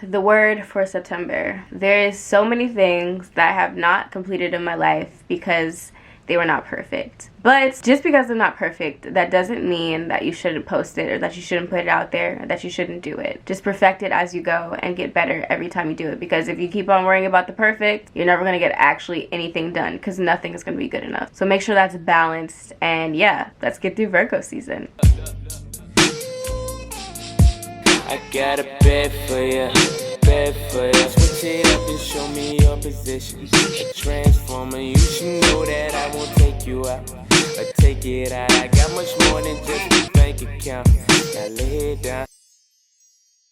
the word for September. There is so many things that I have not completed in my life because they were not perfect. But just because they're not perfect, that doesn't mean that you shouldn't post it or that you shouldn't put it out there or that you shouldn't do it. Just perfect it as you go and get better every time you do it, because if you keep on worrying about the perfect, you're never going to get actually anything done, because nothing is going to be good enough. So make sure that's balanced, and yeah, let's get through Virgo season. I got a bed for you, bed for you. Switch it up and show me your position. A transformer, you should know that I won't take you out or take it out. I got much more than just a bank account. Now lay it down.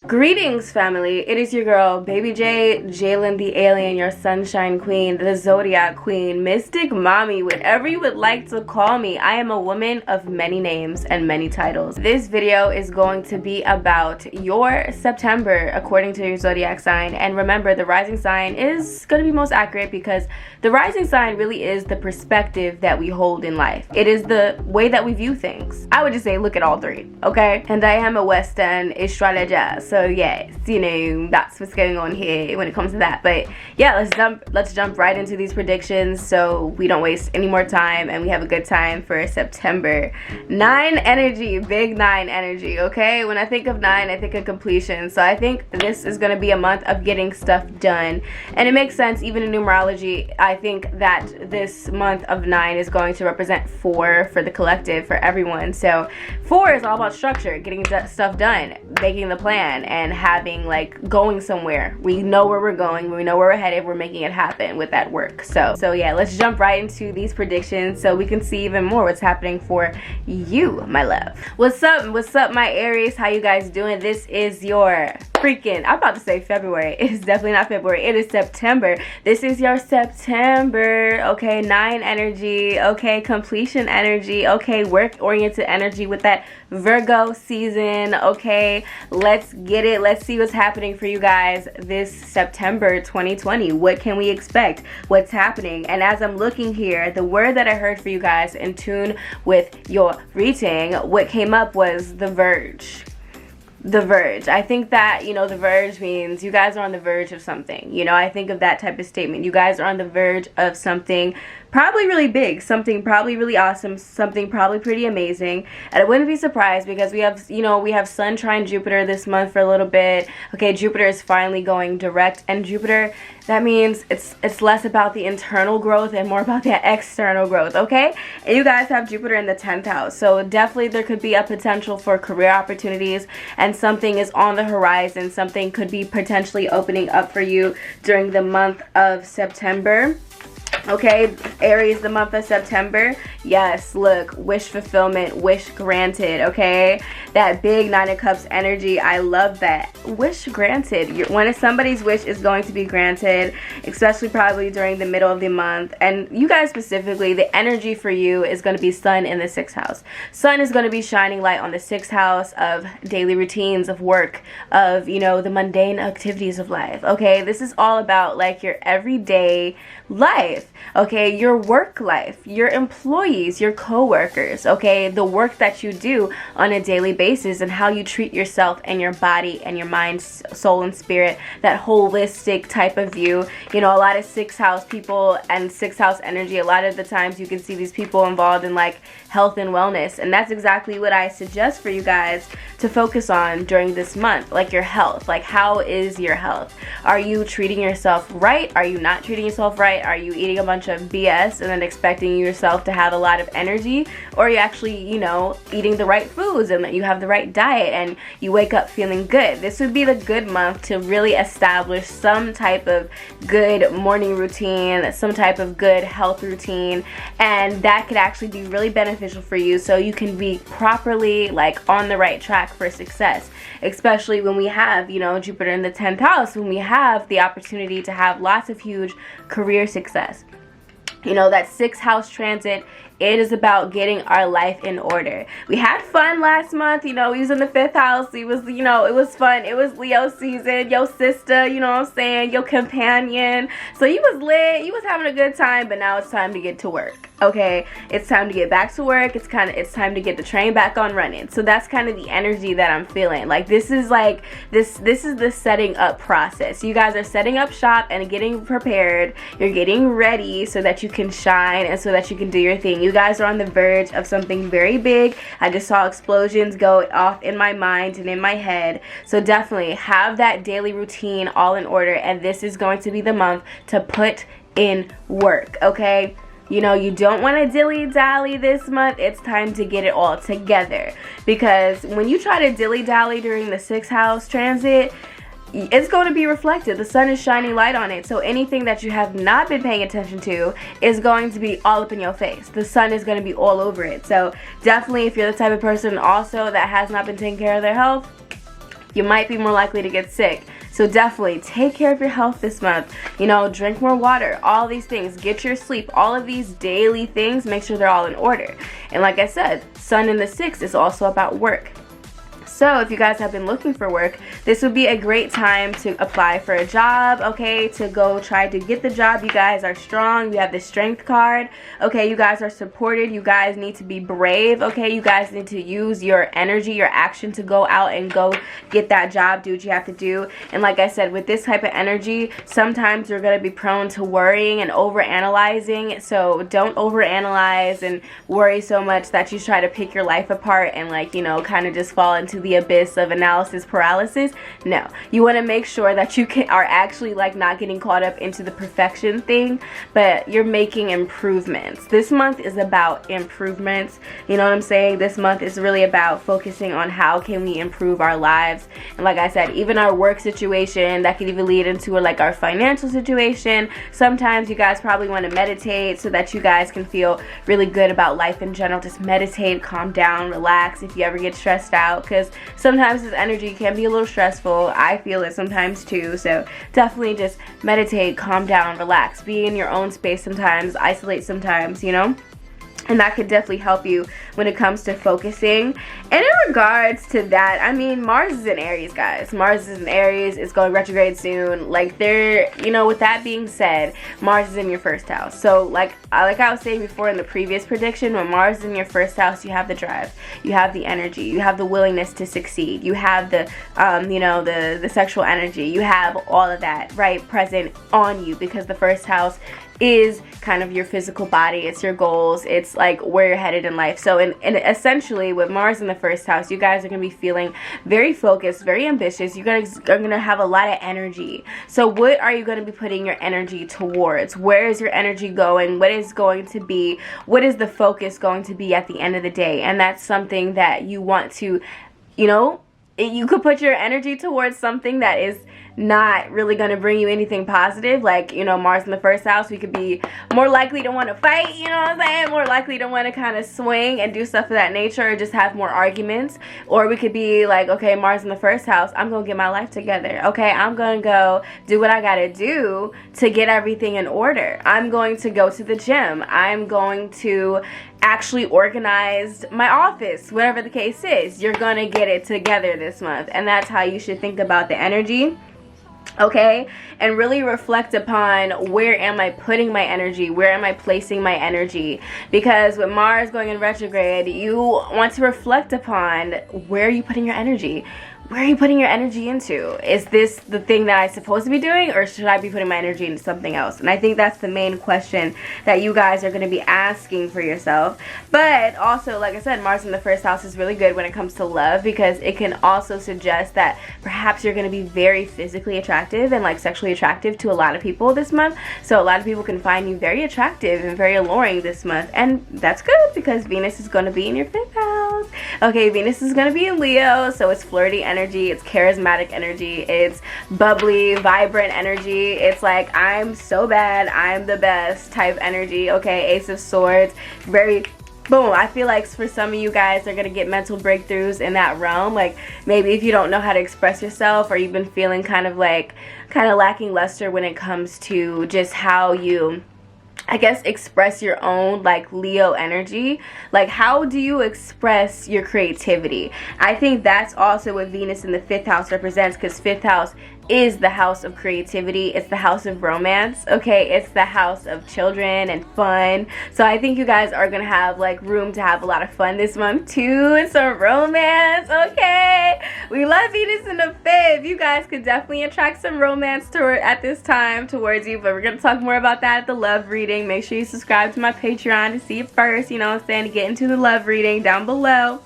Greetings, family. It is your girl, Baby J, Jalen the Alien, your sunshine queen, the Zodiac queen, Mystic Mommy, whatever you would like to call me. I am a woman of many names and many titles. This video is going to be about your September according to your zodiac sign. And remember, the rising sign is going to be most accurate because the rising sign really is the perspective that we hold in life. It is the way that we view things. I would just say look at all three, okay? And I am a West End astrologer. So yes, you know, that's what's going on here when it comes to that. But yeah, let's jump right into these predictions so we don't waste any more time and we have a good time for September. 9 energy, big 9 energy, okay? When I think of 9, I think of completion. So I think this is going to be a month of getting stuff done. And it makes sense, even in numerology. I think that this month of 9 is going to represent 4 for the collective, for everyone. So 4 is all about structure, getting stuff done, making the plan, and having, like, going somewhere. We know where we're going, we know where we're headed, we're making it happen with that work. So yeah, let's jump right into these predictions so we can see even more what's happening for you, my love. What's up my Aries? How you guys doing? This is your freaking, I'm about to say February. It is definitely not February, it is September. This is your September, okay? 9 energy, okay? Completion energy, okay? Work oriented energy with that Virgo season, okay? Let's get it. Let's see what's happening for you guys this September 2020. What can we expect? What's happening? And as I'm looking here, the word that I heard for you guys in tune with your reading, what came up was the verge. The verge. I think that, you know, the verge means you guys are on the verge of something. You know, I think of that type of statement. You guys are on the verge of something probably really big, something probably really awesome, something probably pretty amazing. And I wouldn't be surprised because we have, you know, we have Sun trine Jupiter this month for a little bit. Okay, Jupiter is finally going direct, and Jupiter, that means it's less about the internal growth and more about the external growth, okay? And you guys have Jupiter in the 10th house, so definitely there could be a potential for career opportunities, and something is on the horizon. Something could be potentially opening up for you during the month of September. Okay, Aries, the month of September. Yes, look, wish fulfillment, wish granted, okay? That big 9 of Cups energy, I love that. Wish granted. When somebody's wish is going to be granted, especially probably during the middle of the month. And you guys specifically, the energy for you is going to be Sun in the 6th house. Sun is going to be shining light on the 6th house of daily routines, of work, of, you know, the mundane activities of life, okay? This is all about, like, your everyday life, okay? Your work life, your employees, your co-workers, okay? The work that you do on a daily basis and how you treat yourself and your body and your mind, soul, and spirit, that holistic type of view. You know, a lot of 6th house people and 6th house energy, a lot of the times you can see these people involved in, like, health and wellness, and that's exactly what I suggest for you guys to focus on during this month. Like, your health. Like, how is your health? Are you treating yourself right? Are you not treating yourself right? Are you eating a bunch of BS and then expecting yourself to have a lot of energy? Or are you actually, you know, eating the right foods and that you have the right diet and you wake up feeling good? This would be the good month to really establish some type of good morning routine, some type of good health routine, and that could actually be really beneficial for you, so you can be properly, like, on the right track for success, especially when we have, you know, Jupiter in the 10th house, when we have the opportunity to have lots of huge career success. You know, that 6th house transit it is about getting our life in order. We had fun last month, you know, we was in the 5th house. We was, you know, it was fun. It was Leo season. Your sister, you know what I'm saying, your companion. So you was lit, you was having a good time, but now it's time to get to work. Okay, it's time to get back to work. It's time to get the train back on running. So that's kind of the energy that I'm feeling. Like this is the setting up process. You guys are setting up shop and getting prepared. You're getting ready so that you can shine and so that you can do your thing. You guys are on the verge of something very big. I just saw explosions go off in my mind and in my head. So definitely have that daily routine all in order, and this is going to be the month to put in work, okay? You know, you don't want to dilly-dally this month. It's time to get it all together. Because when you try to dilly-dally during the 6th house transit, it's going to be reflected. The sun is shining light on it. So anything that you have not been paying attention to is going to be all up in your face. The sun is going to be all over it. So definitely, if you're the type of person also that has not been taking care of their health, you might be more likely to get sick. So definitely take care of your health this month. You know, drink more water, all these things, get your sleep, all of these daily things, make sure they're all in order. And like I said, sun in the 6th is also about work. So if you guys have been looking for work, this would be a great time to apply for a job, okay, to go try to get the job. You guys are strong. You have the strength card, okay, you guys are supported. You guys need to be brave, okay, you guys need to use your energy, your action to go out and go get that job, do what you have to do. And like I said, with this type of energy, sometimes you're going to be prone to worrying and overanalyzing. So don't overanalyze and worry so much that you try to pick your life apart and, like, you know, kind of just fall into the abyss of analysis paralysis. No, you want to make sure that you are actually, like, not getting caught up into the perfection thing, but you're making improvements. This month is about improvements. You know what I'm saying? This month is really about focusing on how can we improve our lives. And like I said, even our work situation, that could even lead into like our financial situation. Sometimes you guys probably want to meditate so that you guys can feel really good about life in general. Just meditate, calm down, relax if you ever get stressed out, because sometimes this energy can be a little stressful. I feel it sometimes too. So definitely just meditate, calm down, relax, be in your own space sometimes, isolate sometimes, you know. And that could definitely help you when it comes to focusing. And in regards to that, I mean, Mars is in Aries, guys. Mars is in Aries. It's going retrograde soon. Like, you know, with that being said, Mars is in your 1st house. So, like I was saying before in the previous prediction, when Mars is in your 1st house, you have the drive. You have the energy. You have the willingness to succeed. You have the, you know, the sexual energy. You have all of that, right, present on you, because the 1st house is kind of your physical body. It's your goals. It's like where you're headed in life. So and essentially with Mars in the 1st house, you guys are going to be feeling very focused, very ambitious. You guys are going to have a lot of energy. So what are you going to be putting your energy towards? Where is your energy going? What is the focus going to be at the end of the day? And that's something that you want to, you know, you could put your energy towards something that is not really going to bring you anything positive. Like, you know, Mars in the 1st house, we could be more likely to want to fight, you know what I'm saying? More likely to want to kind of swing and do stuff of that nature, or just have more arguments. Or we could be like, okay, Mars in the 1st house, I'm going to get my life together. Okay, I'm going to go do what I got to do to get everything in order. I'm going to go to the gym. I'm going to actually organize my office, whatever the case is. You're going to get it together this month. And that's how you should think about the energy. Okay, and really reflect upon, where am I putting my energy? Where am I placing my energy? Because with Mars going in retrograde, you want to reflect upon, where are you putting your energy? Where are you putting your energy into? Is this the thing that I'm supposed to be doing, or should I be putting my energy into something else? And I think that's the main question that you guys are going to be asking for yourself. But also, like I said, Mars in the 1st house is really good when it comes to love, because it can also suggest that perhaps you're going to be very physically attractive and like sexually attractive to a lot of people this month. So a lot of people can find you very attractive and very alluring this month. And that's good, because Venus is going to be in your 5th house. Okay, Venus is going to be in Leo, so it's flirty energy. It's charismatic energy. It's bubbly, vibrant energy. It's like, I'm so bad, I'm the best type energy. Okay, Ace of Swords. Very boom. I feel like for some of you guys are going to get mental breakthroughs in that realm. Like, maybe if you don't know how to express yourself, or you've been feeling kind of lacking luster when it comes to just how you I guess, express your own like Leo energy. Like, how do you express your creativity? I think that's also what Venus in the 5th house represents, because 5th house is the house of creativity. It's the house of romance, okay? It's the house of children and fun. So I think you guys are gonna have like room to have a lot of fun this month too, and some romance, okay? We love Venus in the 5th. You guys could definitely attract some romance at this time towards you, but we're gonna talk more about that at the love reading. Make sure you subscribe to my Patreon to see it first, you know what I'm saying, to get into the love reading down below.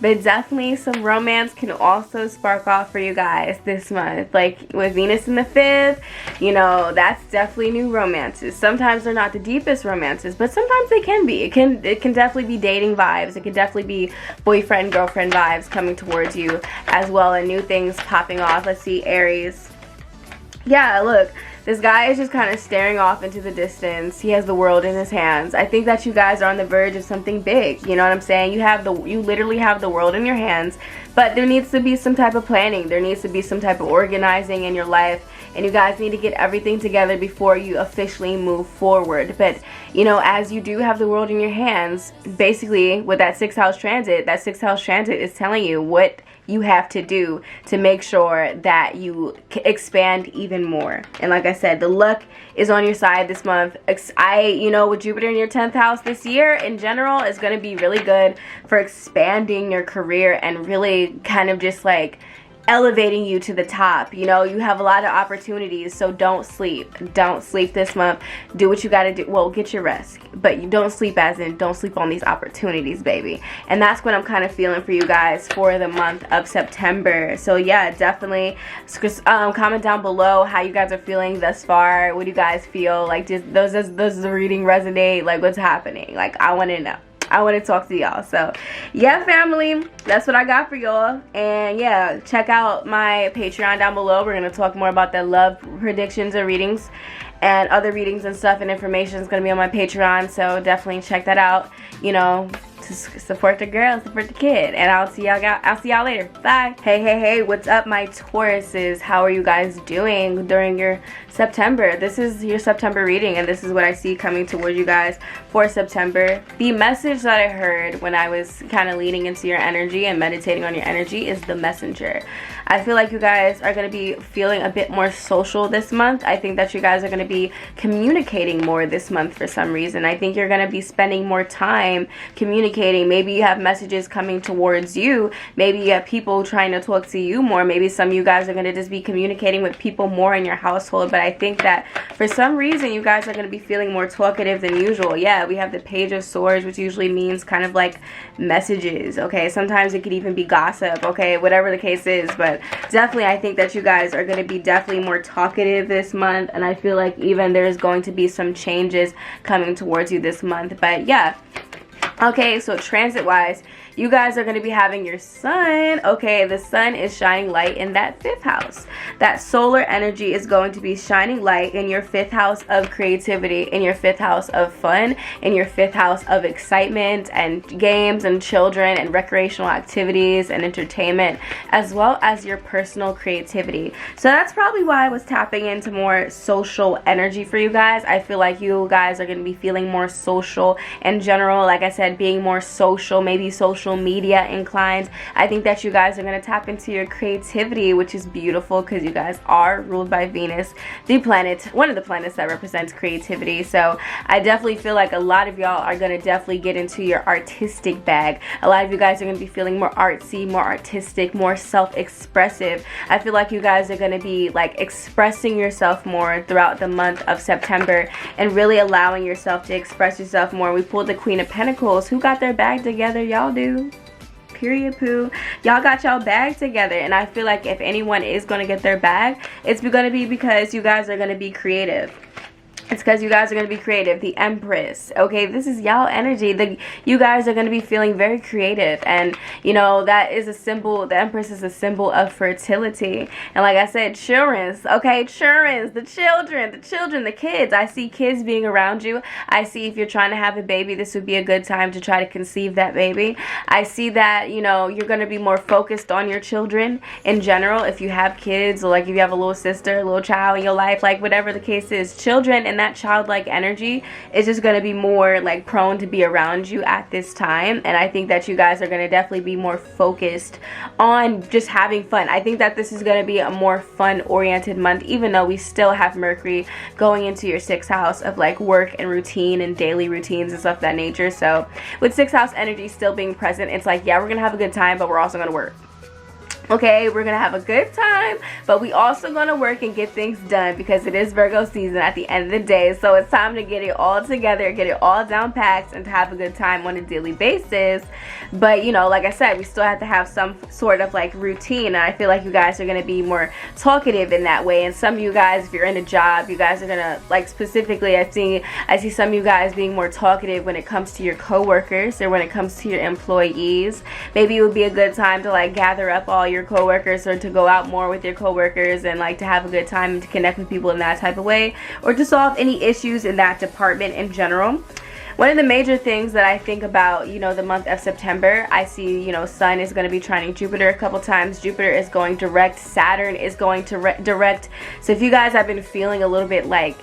But definitely some romance can also spark off for you guys this month. Like with Venus in the 5th, you know, that's definitely new romances. Sometimes they're not the deepest romances, but sometimes they can be. It can definitely be dating vibes. It can definitely be boyfriend, girlfriend vibes coming towards you as well, and new things popping off. Let's see, Aries. Yeah, look. This guy is just kind of staring off into the distance. He has the world in his hands. I think that you guys are on the verge of something big. You know what I'm saying? You literally have the world in your hands. But there needs to be some type of planning. There needs to be some type of organizing in your life. And you guys need to get everything together before you officially move forward. But, you know, as you do have the world in your hands, basically with that 6th house transit is telling you what you have to do to make sure that you expand even more. And like I said, the luck is on your side this month. You know, with Jupiter in your 10th house this year in general is going to be really good for expanding your career and really kind of just like elevating you to the top. You know, you have a lot of opportunities, so don't sleep this month. Do what you got to do. Well, get your rest, but you don't sleep, as in don't sleep on these opportunities, baby. And that's what I'm kind of feeling for you guys for the month of September. So yeah, definitely comment down below how you guys are feeling thus far. What do you guys feel like? Does the reading resonate? Like, what's happening? Like, I want to know. I want to talk to y'all. So yeah, family, that's what I got for y'all. And yeah, check out my Patreon down below. We're going to talk more about the love predictions and readings and other readings and stuff, and information is going to be on my Patreon, so definitely check that out, you know, to support the girl, support the kid. And I'll see y'all later. Bye. Hey, what's up, my Tauruses? How are you guys doing during your September? This is your September reading, and this is what I see coming towards you guys for September. The message that I heard when I was kind of leaning into your energy and meditating on your energy is the Messenger. I feel like you guys are going to be feeling a bit more social this month. I think that you guys are going to be communicating more this month for some reason. I think you're going to be spending more time communicating. Maybe you have messages coming towards you. Maybe you have people trying to talk to you more. Maybe some of you guys are going to just be communicating with people more in your household. But I think that for some reason you guys are going to be feeling more talkative than usual. Yeah, we have the Page of Swords, which usually means kind of like messages, okay? Sometimes it could even be gossip, okay? Whatever the case is. But definitely I think that you guys are going to be definitely more talkative this month, and I feel like even there's going to be some changes coming towards you this month. But yeah, okay, so transit wise, you guys are going to be having your sun. Okay, the sun is shining light in that 5th house. That solar energy is going to be shining light in your 5th house of creativity, in your 5th house of fun, in your 5th house of excitement and games and children and recreational activities and entertainment, as well as your personal creativity. So that's probably why I was tapping into more social energy for you guys. I feel like you guys are going to be feeling more social in general. Like I said, being more social, maybe social media inclined. I think that you guys are going to tap into your creativity, which is beautiful because you guys are ruled by Venus, the planet, one of the planets that represents creativity. So I definitely feel like a lot of y'all are going to definitely get into your artistic bag. A lot of you guys are going to be feeling more artsy, more artistic, more self-expressive. I feel like you guys are going to be like expressing yourself more throughout the month of September and really allowing yourself to express yourself more. We pulled the Queen of Pentacles. Who got their bag together? Y'all do. Period, poo. Y'all got y'all bag together, and I feel like if anyone is going to get their bag, it's going to be because you guys are going to be creative. It's because you guys are going to be creative. The Empress. Okay, this is y'all energy. You guys are going to be feeling very creative. And, you know, that is a symbol. The Empress is a symbol of fertility. And like I said, children. Okay, children. The children, the kids. I see kids being around you. I see if you're trying to have a baby, this would be a good time to try to conceive that baby. I see that, you know, you're going to be more focused on your children in general. If you have kids, or like if you have a little sister, a little child in your life, like whatever the case is, children in and that childlike energy is just going to be more like prone to be around you at this time. And I think that you guys are going to definitely be more focused on just having fun. I think that this is going to be a more fun oriented month, even though we still have Mercury going into your 6th house of like work and routine and daily routines and stuff of that nature. So with 6th house energy still being present, it's like, yeah, we're gonna have a good time, but we're also gonna work. Okay, we're gonna have a good time, but we also gonna work and get things done, because it is Virgo season at the end of the day. So it's time to get it all together, get it all down packed, and to have a good time on a daily basis. But you know, like I said, we still have to have some sort of like routine, and I feel like you guys are gonna be more talkative in that way. And some of you guys, if you're in a job, you guys are gonna, like, specifically, I see some of you guys being more talkative when it comes to your coworkers or when it comes to your employees. Maybe it would be a good time to like gather up all your coworkers, or to go out more with your coworkers and like to have a good time and to connect with people in that type of way, or to solve any issues in that department in general. One of the major things that I think about, you know, the month of September, I see, you know, Sun is going to be trining Jupiter a couple times. Jupiter is going direct. Saturn is going to direct. So if you guys have been feeling a little bit like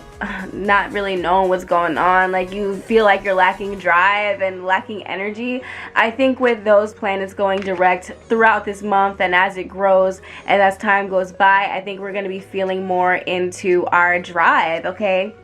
not really knowing what's going on, like you feel like you're lacking drive and lacking energy, I think with those planets going direct throughout this month, and as it grows and as time goes by, I think we're going to be feeling more into our drive, okay?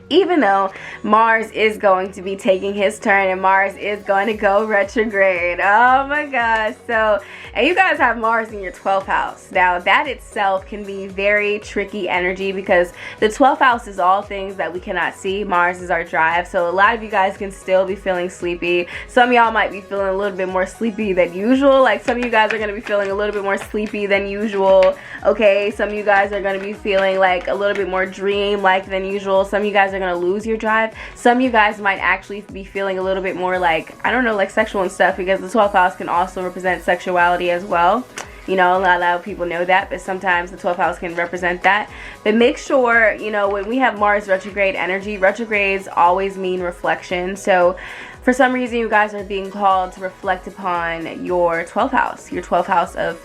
Even though Mars is going to be taking his turn and Mars is going to go retrograde. Oh my gosh. So, and you guys have Mars in your 12th house. Now, that itself can be very tricky energy, because the 12th house is all things that we cannot see. Mars is our drive. So a lot of you guys can still be feeling sleepy. Some of y'all might be feeling a little bit more sleepy than usual. Like some of you guys are going to be feeling a little bit more sleepy than usual. Okay, some of you guys are going to be feeling like a little bit more dream-like than usual. Some of you guys are going to lose your drive. Some of you guys might actually be feeling a little bit more like, I don't know, like sexual and stuff, because the 12th house can also represent sexuality as well. You know, not a lot of people know that, but sometimes the 12th house can represent that. But make sure, you know, when we have Mars retrograde energy, retrogrades always mean reflection. So for some reason, you guys are being called to reflect upon your 12th house, your 12th house of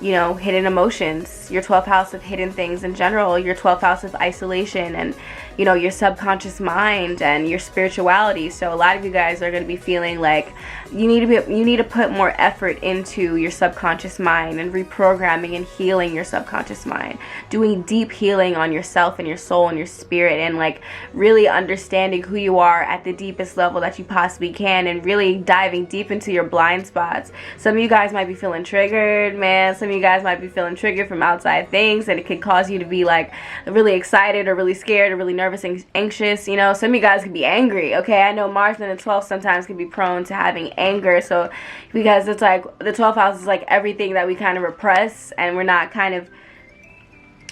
you know, hidden emotions, your 12th house of hidden things in general, your 12th house of isolation, and you know, your subconscious mind and your spirituality. So a lot of you guys are going to be feeling like you need to put more effort into your subconscious mind and reprogramming and healing your subconscious mind, doing deep healing on yourself and your soul and your spirit, and like really understanding who you are at the deepest level that you possibly can, and really diving deep into your blind spots. Some of you guys might be feeling triggered, man. Some of you guys might be feeling triggered from outside things, and it could cause you to be like really excited or really scared or really nervous and anxious. You know, some of you guys could be angry. Okay, I know Mars in the 12th sometimes can be prone to having anger. So because it's like the 12th house is like everything that we kind of repress and we're not kind of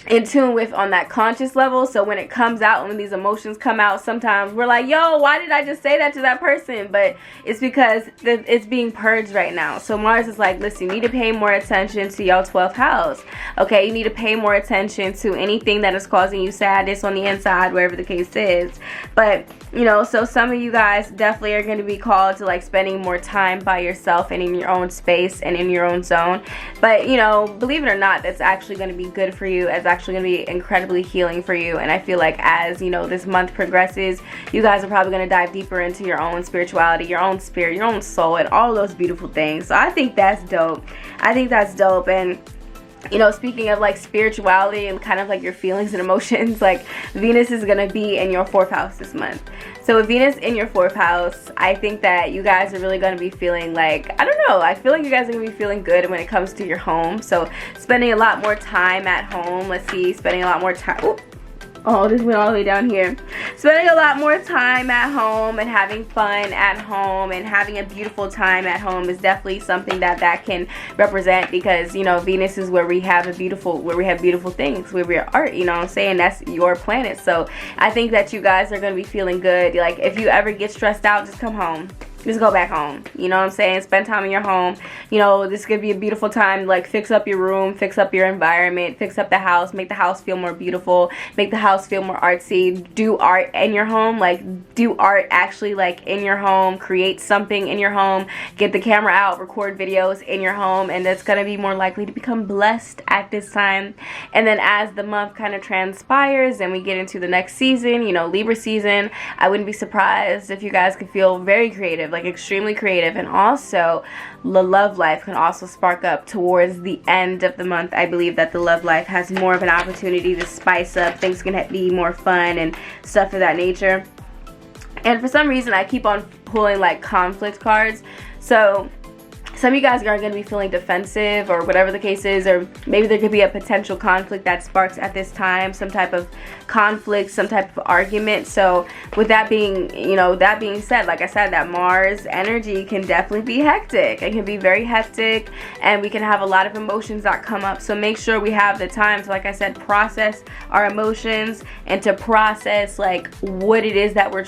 in tune with on that conscious level. So when it comes out, when these emotions come out, sometimes we're like, yo, why did I just say that to that person? But it's because it's being purged right now. So Mars is like, listen, you need to pay more attention to your 12th house. Okay, you need to pay more attention to anything that is causing you sadness on the inside, wherever the case is. But you know, so some of you guys definitely are going to be called to like spending more time by yourself and in your own space and in your own zone. But you know, believe it or not, that's actually going to be good for you. It's actually going to be incredibly healing for you. And I feel like as you know, this month progresses, you guys are probably going to dive deeper into your own spirituality, your own spirit, your own soul, and all of those beautiful things. So I think that's dope. I think that's dope. And you know, speaking of like spirituality and kind of like your feelings and emotions, like Venus is going to be in your 4th house this month. So with Venus in your 4th house, I think that you guys are really going to be feeling like, I don't know, I feel like you guys are going to be feeling good when it comes to your home. So spending a lot more time at home. Let's see, spending a lot more time. Ooh. Oh, this went all the way down here. Spending a lot more time at home and having fun at home and having a beautiful time at home is definitely something that can represent, because you know, Venus is where we have beautiful things, where we're art, you know what I'm saying? That's your planet. So I think that you guys are going to be feeling good. Like if you ever get stressed out, just come home. just go back home. You know what I'm saying? Spend time in your home. You know, this could be a beautiful time. Like, fix up your room, fix up your environment, fix up the house, make the house feel more beautiful, make the house feel more artsy. Do art in your home. Like, do art actually, like, in your home. Create something in your home. Get the camera out, record videos in your home, and that's going to be more likely to become blessed at this time. And then as the month kind of transpires and we get into the next season, you know, Libra season, I wouldn't be surprised if you guys could feel very creative, like extremely creative. And also the love life can also spark up towards the end of the month. I believe that the love life has more of an opportunity to spice up. Things can be more fun and stuff of that nature. And for some reason I keep on pulling like conflict cards, so some of you guys are going to be feeling defensive or whatever the case is, or maybe there could be a potential conflict that sparks at this time, some type of conflict, some type of argument. So with that being, you know, that being said, like I said, that Mars energy can definitely be hectic. It can be very hectic, and we can have a lot of emotions that come up. So make sure we have the time to, like I said, process our emotions and to process like what it is that we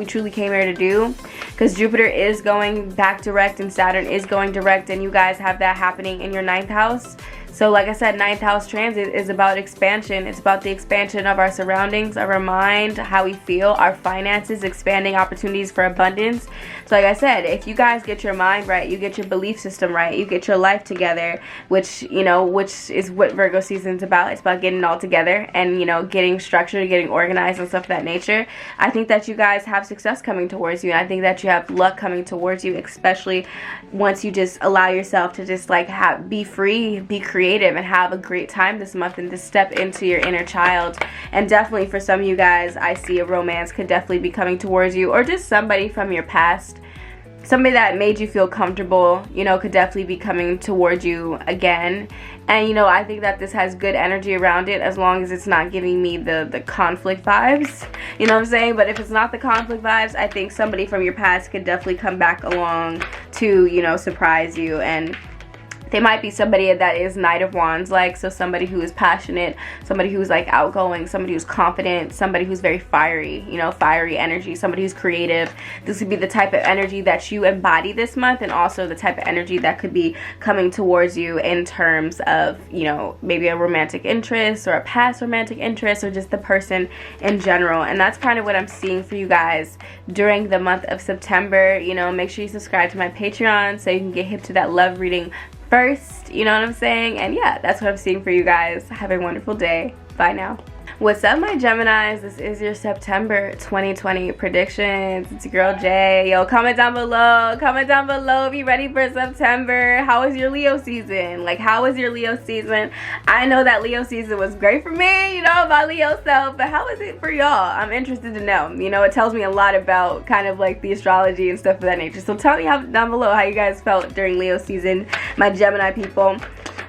truly came here to do, because Jupiter is going back direct and Saturn is going direct, and you guys have that happening in your 9th house. So like I said, 9th house transit is about expansion. It's about the expansion of our surroundings, of our mind, how we feel, our finances, expanding opportunities for abundance. So like I said, if you guys get your mind right, you get your belief system right, you get your life together, which, you know, which is what Virgo season's about. It's about getting it all together and, you know, getting structured, getting organized and stuff of that nature. I think that you guys have success coming towards you, and I think that you have luck coming towards you, especially once you just allow yourself to just like be free, be creative, and have a great time this month, and to step into your inner child. And definitely for some of you guys, I see a romance could definitely be coming towards you, or just somebody from your past, somebody that made you feel comfortable, you know, could definitely be coming towards you again. And, you know, I think that this has good energy around it, as long as it's not giving me the conflict vibes, you know what I'm saying? But if it's not the conflict vibes, I think somebody from your past could definitely come back along to, you know, surprise you. And they might be somebody that is Knight of Wands like, so somebody who is passionate, somebody who's like outgoing, somebody who's confident, somebody who's very fiery, you know, fiery energy, somebody who's creative. This would be the type of energy that you embody this month, and also the type of energy that could be coming towards you in terms of, you know, maybe a romantic interest or a past romantic interest, or just the person in general. And that's kind of what I'm seeing for you guys during the month of September. You know, make sure you subscribe to my Patreon so you can get hip to that love reading first, you know what I'm saying? And yeah, that's what I'm seeing for you guys. Have a wonderful day. Bye now. What's up, my Geminis? This is your September 2020 predictions. It's your girl Jay. Yo, comment down below. Comment down below if you're ready for September. How was your Leo season? Like, how was your Leo season? I know that Leo season was great for me, you know, my Leo self, but how is it for y'all? I'm interested to know. You know, it tells me a lot about kind of like the astrology and stuff of that nature. So tell me down below how you guys felt during Leo season, my Gemini people.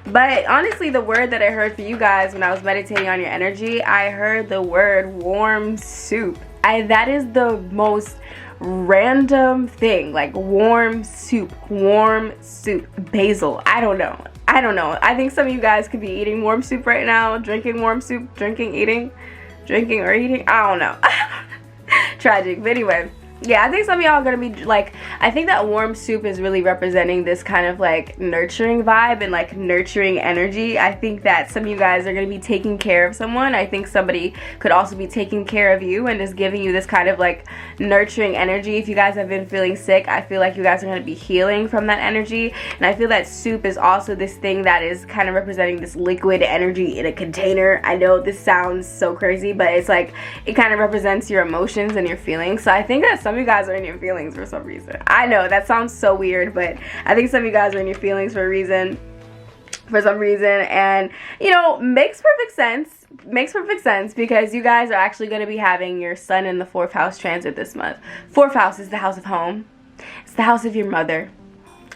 But honestly, the word that I heard for you guys when I was meditating on your energy, I heard the word warm soup. That is the most random thing, like warm soup, basil. I don't know. I think some of you guys could be eating warm soup right now, drinking warm soup, drinking or eating. I don't know. Tragic. But anyway, yeah, I think some of y'all are gonna be like, I think that warm soup is really representing this kind of like nurturing vibe and like nurturing energy. I think that some of you guys are gonna be taking care of someone. I think somebody could also be taking care of you and just giving you this kind of like nurturing energy. If you guys have been feeling sick, I feel like you guys are gonna be healing from that energy. And I feel that soup is also this thing that is kind of representing this liquid energy in a container. I know this sounds so crazy, but it's like, it kind of represents your emotions and your feelings. So I think that some of you guys are in your feelings for some reason. I know that sounds so weird, but I think some of you guys are in your feelings for some reason, and you know, makes perfect sense because you guys are actually going to be having your sun in the 4th house transit this month. 4th house is the house of home. It's the house of your mother.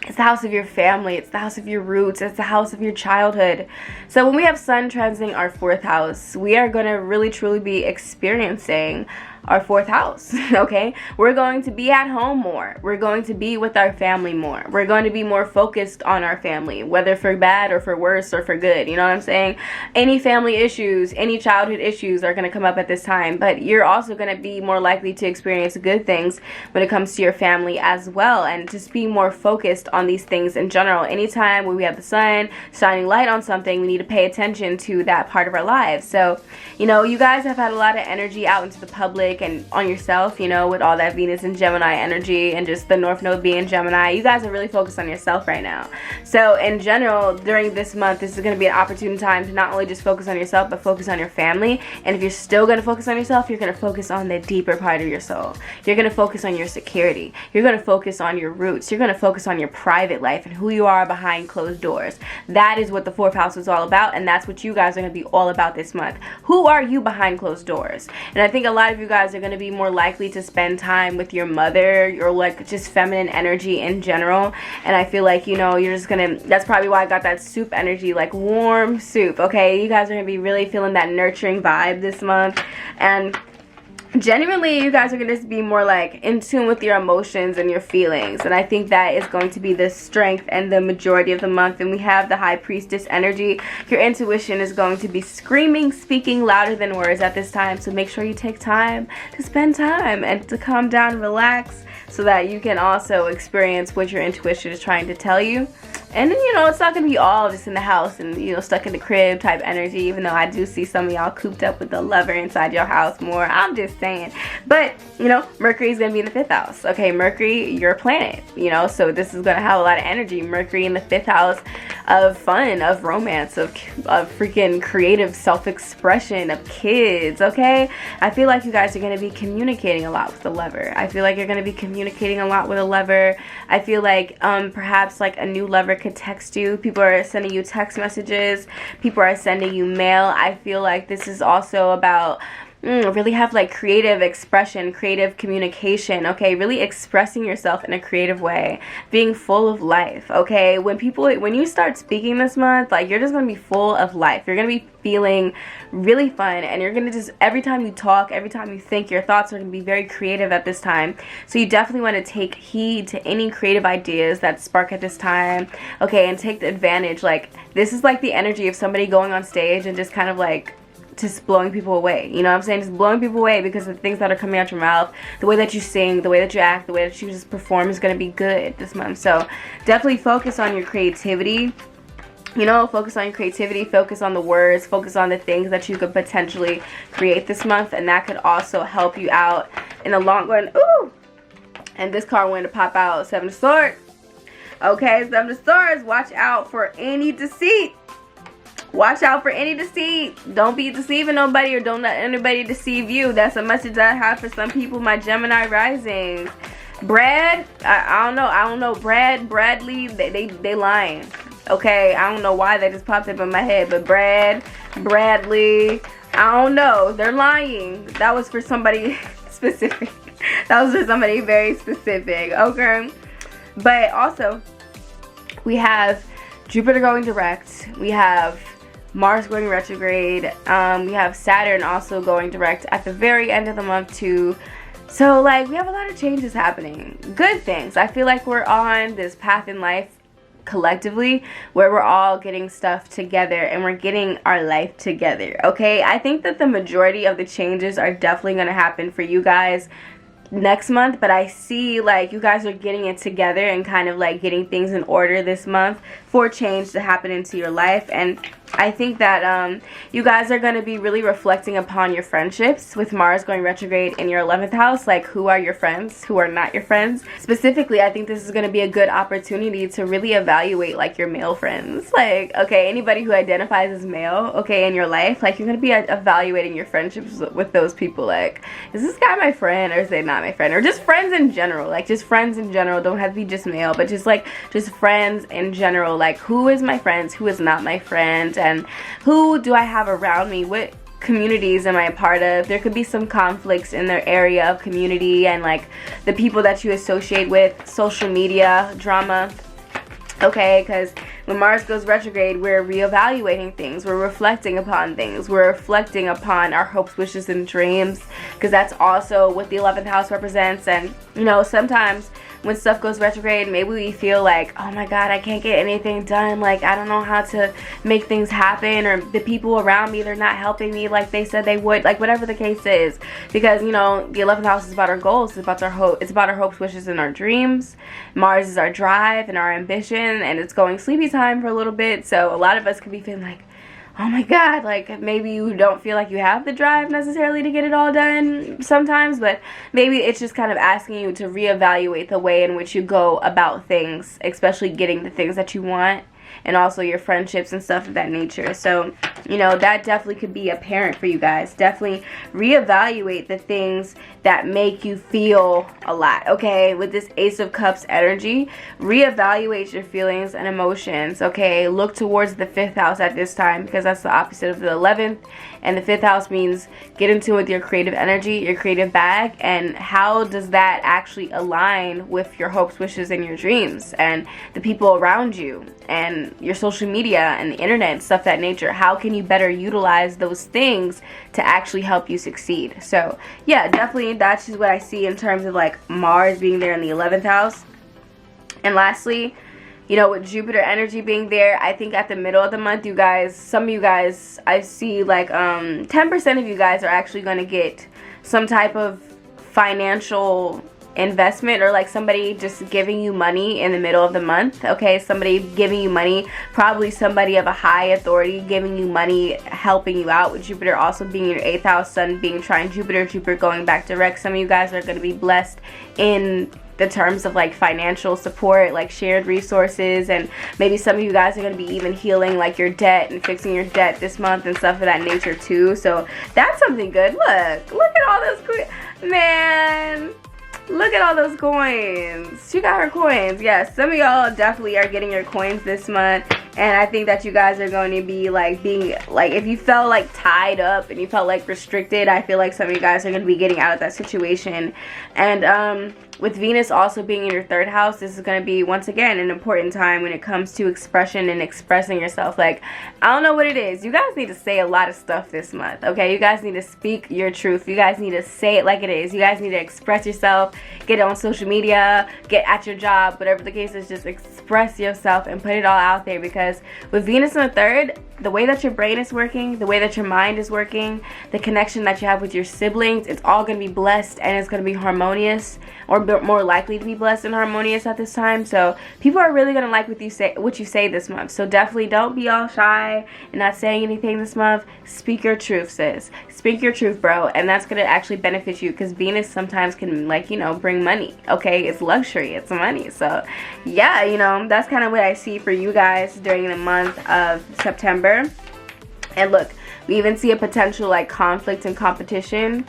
It's the house of your family. It's the house of your roots. It's the house of your childhood. So when we have sun transiting our 4th house, we are going to really truly be experiencing our 4th house. Okay, we're going to be at home more. We're going to be with our family more. We're going to be more focused on our family, whether for bad or for worse or for good. You know what I'm saying? Any family issues, any childhood issues are going to come up at this time, but you're also going to be more likely to experience good things when it comes to your family as well, and just be more focused on these things in general. Anytime when we have the sun shining light on something, we need to pay attention to that part of our lives. So, you know, you guys have had a lot of energy out into the public and on yourself, you know, with all that Venus and Gemini energy and just the North Node being Gemini. You guys are really focused on yourself right now. So in general, during this month, this is going to be an opportune time to not only just focus on yourself, but focus on your family. And if you're still going to focus on yourself, you're going to focus on the deeper part of your soul. You're going to focus on your security. You're going to focus on your roots. You're going to focus on your private life and who you are behind closed doors. That is what the 4th house is all about, and that's what you guys are going to be all about this month. Who are you behind closed doors? And I think a lot of you guys are going to be more likely to spend time with your mother, or like just feminine energy in general. And I feel like, you know, you're just gonna, that's probably why I got that soup energy, like warm soup. Okay, you guys are gonna be really feeling that nurturing vibe this month, and genuinely you guys are going to be more like in tune with your emotions and your feelings, and I think that is going to be the strength and the majority of the month. And we have the High Priestess energy. Your intuition is going to be screaming, speaking louder than words at this time, so make sure you take time to spend time and to calm down and relax, so that you can also experience what your intuition is trying to tell you. And then, you know, it's not going to be all just in the house and, you know, stuck in the crib type energy, even though I do see some of y'all cooped up with the lover inside your house more. I'm just saying. But, you know, Mercury is going to be in the 5th house. Okay, Mercury, your planet, you know, so this is going to have a lot of energy. Mercury in the 5th house of fun, of romance, of freaking creative self-expression, of kids, okay? I feel like you guys are going to be communicating a lot with the lover. I feel like you're going to be communicating a lot with a lover. I feel like perhaps like a new lover could text you. People are sending you text messages. People are sending you mail. I feel like this is also about really have like creative expression, creative communication, okay? Really expressing yourself in a creative way, being full of life, okay? When you start speaking this month, like, you're just gonna be full of life. You're gonna be feeling really fun, and you're gonna just, every time you talk, every time you think, your thoughts are gonna be very creative at this time. So you definitely want to take heed to any creative ideas that spark at this time, okay? And take the advantage. Like, this is like the energy of somebody going on stage and just kind of like just blowing people away, you know what I'm saying? Just blowing people away, because the things that are coming out your mouth, the way that you sing, the way that you act, the way that you just perform is going to be good this month. So definitely focus on your creativity. You know, focus on your creativity, focus on the words, focus on the things that you could potentially create this month, and that could also help you out in the long run. Ooh! And this card wanted to pop out, 7 of Swords. Okay, 7 of Swords, watch out for any deceit. Watch out for any deceit. Don't be deceiving nobody, or don't let anybody deceive you. That's a message that I have for some people, my Gemini risings. Brad, I don't know. Bradley, they lying. Okay, I don't know why that just popped up in my head, but Bradley, I don't know. They're lying. That was for somebody specific. That was for somebody very specific, okay? But also, we have Jupiter going direct. We have Mars going retrograde. We have Saturn also going direct at the very end of the month too. So, like, we have a lot of changes happening. Good things. I feel like we're on this path in life collectively where we're all getting stuff together and we're getting our life together, okay? I think that the majority of the changes are definitely going to happen for you guys next month, but I see like you guys are getting it together and kind of like getting things in order this month for change to happen into your life. And I think that you guys are going to be really reflecting upon your friendships with Mars going retrograde in your 11th house. Like, who are your friends, who are not your friends. Specifically, I think this is going to be a good opportunity to really evaluate like your male friends. Like, okay, anybody who identifies as male, okay, in your life, like, you're going to be evaluating your friendships with those people. Like, is this guy my friend, or is they not my friend? Or just friends in general. Like, just friends in general. Don't have to be just male, but just like just friends in general. Like, who is my friends, who is not my friend, and who do I have around me? What communities am I a part of? There could be some conflicts in their area of community and like the people that you associate with, social media drama. Okay, because when Mars goes retrograde, we're reevaluating things, we're reflecting upon things, we're reflecting upon our hopes, wishes, and dreams, because that's also what the 11th house represents. And you know, sometimes when stuff goes retrograde, maybe we feel like, oh my god, I can't get anything done, like I don't know how to make things happen, or the people around me, they're not helping me like they said they would, like whatever the case is. Because you know, the 11th house is about our goals, it's about our hopes, wishes, and our dreams. Mars is our drive and our ambition, and it's going sleepy time for a little bit. So a lot of us could be feeling like, oh my god, like maybe you don't feel like you have the drive necessarily to get it all done sometimes, but maybe it's just kind of asking you to reevaluate the way in which you go about things, especially getting the things that you want, and also your friendships and stuff of that nature. So you know, that definitely could be apparent for you guys. Definitely reevaluate the things that make you feel a lot, okay? With this Ace of Cups energy, reevaluate your feelings and emotions, okay? Look towards the 5th house at this time, because that's the opposite of the 11th. And the 5th house means get in tune with your creative energy, your creative bag, and how does that actually align with your hopes, wishes, and your dreams, and the people around you, and your social media and the internet and stuff of that nature. How can you better utilize those things to actually help you succeed? So yeah, definitely that's just what I see in terms of like Mars being there in the 11th house. And lastly, you know, with Jupiter energy being there, I think at the middle of the month, you guys, some of you guys, I see like 10% of you guys are actually going to get some type of financial investment, or like somebody just giving you money in the middle of the month, okay? Somebody giving you money, probably somebody of a high authority giving you money, helping you out, with Jupiter also being in your 8th house, Sun being trine Jupiter, Jupiter going back direct. Some of you guys are going to be blessed in the terms of like financial support, like shared resources, and maybe some of you guys are going to be even healing like your debt and fixing your debt this month and stuff of that nature too. So that's something good. Look at all those man, look at all those coins. She got her coins. Yes, some of y'all definitely are getting your coins this month. And I think that you guys are going to be like being like, if you felt like tied up and you felt like restricted, I feel like some of you guys are going to be getting out of that situation. And with Venus also being in your 3rd house, this is going to be once again an important time when it comes to expression and expressing yourself. Like, I don't know what it is, you guys need to say a lot of stuff this month, okay? You guys need to speak your truth. You guys need to say it like it is. You guys need to express yourself, get on social media, get at your job, whatever the case is. Just express yourself and put it all out there, because with Venus in the 3rd, the way that your brain is working, the way that your mind is working, the connection that you have with your siblings, it's all going to be blessed, and it's going to be harmonious, or more likely to be blessed and harmonious at this time. So people are really going to like what you say this month. So definitely don't be all shy and not saying anything this month. Speak your truth, sis. Speak your truth, bro, and that's going to actually benefit you, because Venus sometimes can, like, you know, bring money, okay? It's luxury, it's money. So yeah, you know, that's kind of what I see for you guys during the month of September. And look, we even see a potential like conflict and competition.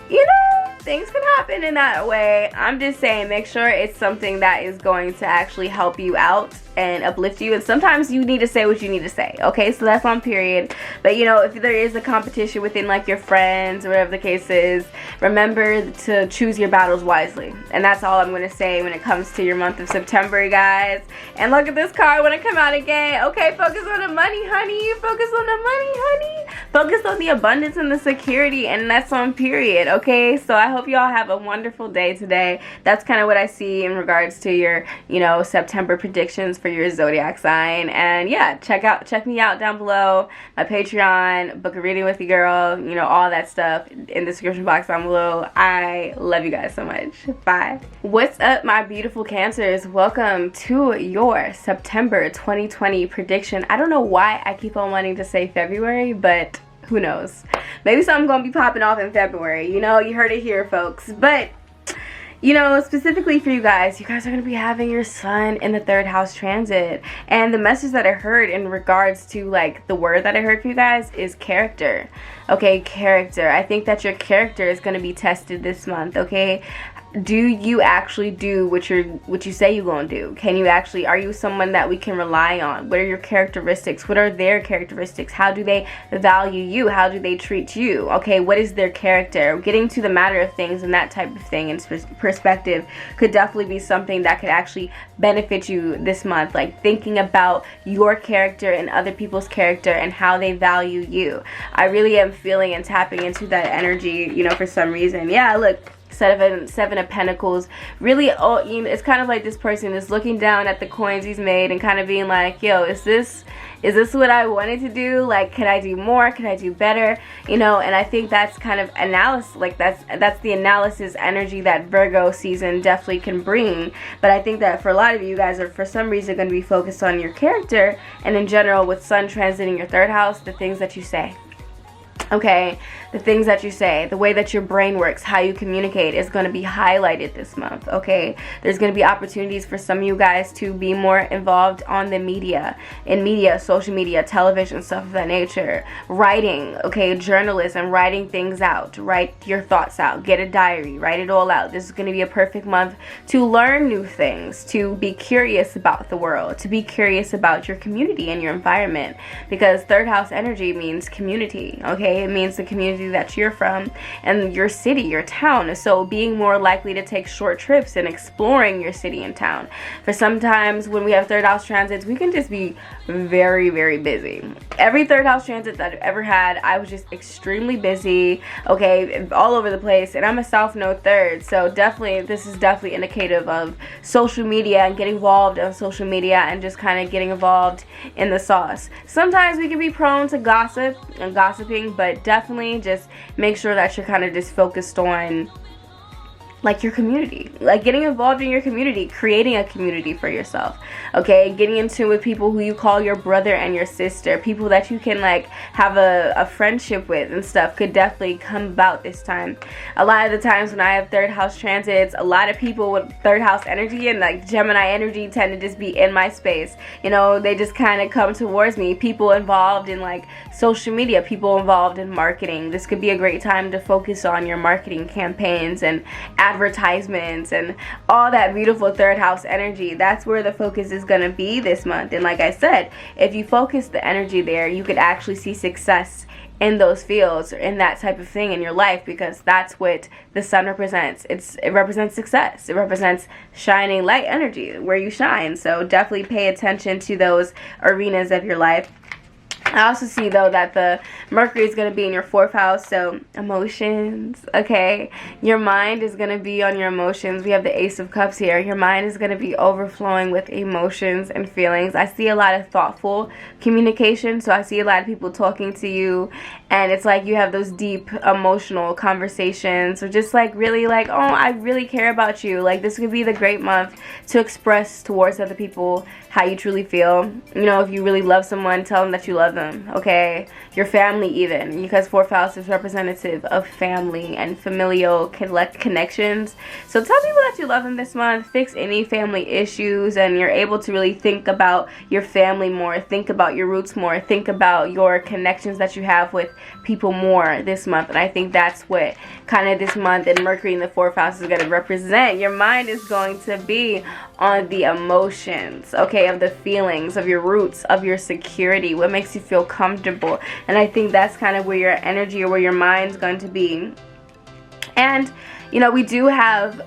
You know, things can happen in that way. I'm just saying, make sure it's something that is going to actually help you out and uplift you. And sometimes you need to say what you need to say, okay? So that's on period. But you know, if there is a competition within like your friends or whatever the case is, remember to choose your battles wisely. And that's all I'm going to say when it comes to your month of September, guys. And look at this card when it come out again. Okay, focus on the money, honey. Focus on the money, honey. Focus on the abundance and the security, and that's on period, okay? So I hope y'all have a wonderful day today. That's kind of what I see in regards to your, you know, September predictions for your zodiac sign. And yeah, check me out down below, my Patreon, book a reading with your girl, you know, all that stuff in the description box down below. I love you guys so much. Bye. What's up, my beautiful Cancers? Welcome to your September 2020 prediction. I don't know why I keep on wanting to say February, but who knows? Maybe something's gonna be popping off in February. You know, you heard it here, folks. But you know, specifically for you guys are going to be having your sun in the 3rd house transit. And the message that I heard in regards to like the word that I heard for you guys is character. Okay, character. I think that your character is going to be tested this month, okay? do you actually do what you say you're gonna do? Can you actually, are you someone that we can rely on? What are your characteristics? What are their characteristics? How do they value you? How do they treat you? Okay, what is their character? Getting to the matter of things and that type of thing and perspective could definitely be something that could actually benefit you this month. Like thinking about your character and other people's character and how they value you. I really am feeling and tapping into that energy, you know, for some reason. Yeah, look, Seven of Pentacles, really, oh, you know, it's kind of like this person is looking down at the coins he's made and kind of being like, yo, is this what I wanted to do? Like, can I do more? Can I do better? You know, and I think that's kind of analysis, like that's the analysis energy that Virgo season definitely can bring. But I think that for a lot of you guys are for some reason going to be focused on your character, and in general with Sun transiting your third house, the things that you say. Okay, the things that you say, the way that your brain works, how you communicate is going to be highlighted this month. Okay, there's going to be opportunities for some of you guys to be more involved on the media, in media, social media, television, stuff of that nature. Writing, okay, journalism, writing things out, write your thoughts out, get a diary, write it all out. This is going to be a perfect month to learn new things, to be curious about the world, to be curious about your community and your environment, because third house energy means community. Okay, it means the community that you're from and your city, your town. So being more likely to take short trips and exploring your city and town. For sometimes when we have third house transits, we can just be very, very busy. Every third house transit that I've ever had, I was just extremely busy, okay, all over the place, and I'm a South Node third, so definitely, this is definitely indicative of social media and getting involved on social media and just kind of getting involved in the sauce. Sometimes we can be prone to gossip and gossiping, but definitely just make sure that you're kind of just focused on like your community, like getting involved in your community, creating a community for yourself, okay, getting into with people who you call your brother and your sister, people that you can like have a friendship with and stuff could definitely come about this time. A lot of the times when I have third house transits, a lot of people with third house energy and like Gemini energy tend to just be in my space, you know, they just kind of come towards me. People involved in like social media, people involved in marketing. This could be a great time to focus on your marketing campaigns and advertisements and all that beautiful third house energy. That's where the focus is going to be this month. And like I said, if you focus the energy there, you could actually see success in those fields or in that type of thing in your life, because that's what the sun represents. It represents success. It represents shining light energy, where you shine. So definitely pay attention to those arenas of your life. I also see though that the Mercury is going to be in your fourth house, so emotions, okay? Your mind is going to be on your emotions. We have the Ace of Cups here. Your mind is going to be overflowing with emotions and feelings. I see a lot of thoughtful communication, so I see a lot of people talking to you, and it's like you have those deep emotional conversations, or just like really like, oh, I really care about you. Like this could be the great month to express towards other people how you truly feel. You know, if you really love someone, tell them that you love them, okay? Your family even, because fourth house is representative of family and familial connections. So tell people that you love them this month. Fix any family issues, and you're able to really think about your family more, think about your roots more, think about your connections that you have with people more this month. And I think that's what kind of this month and Mercury in the fourth house is going to represent. Your mind is going to be on the emotions, okay, of the feelings, of your roots, of your security, what makes you feel comfortable. And I think that's kind of where your energy or where your mind's going to be. And you know, we do have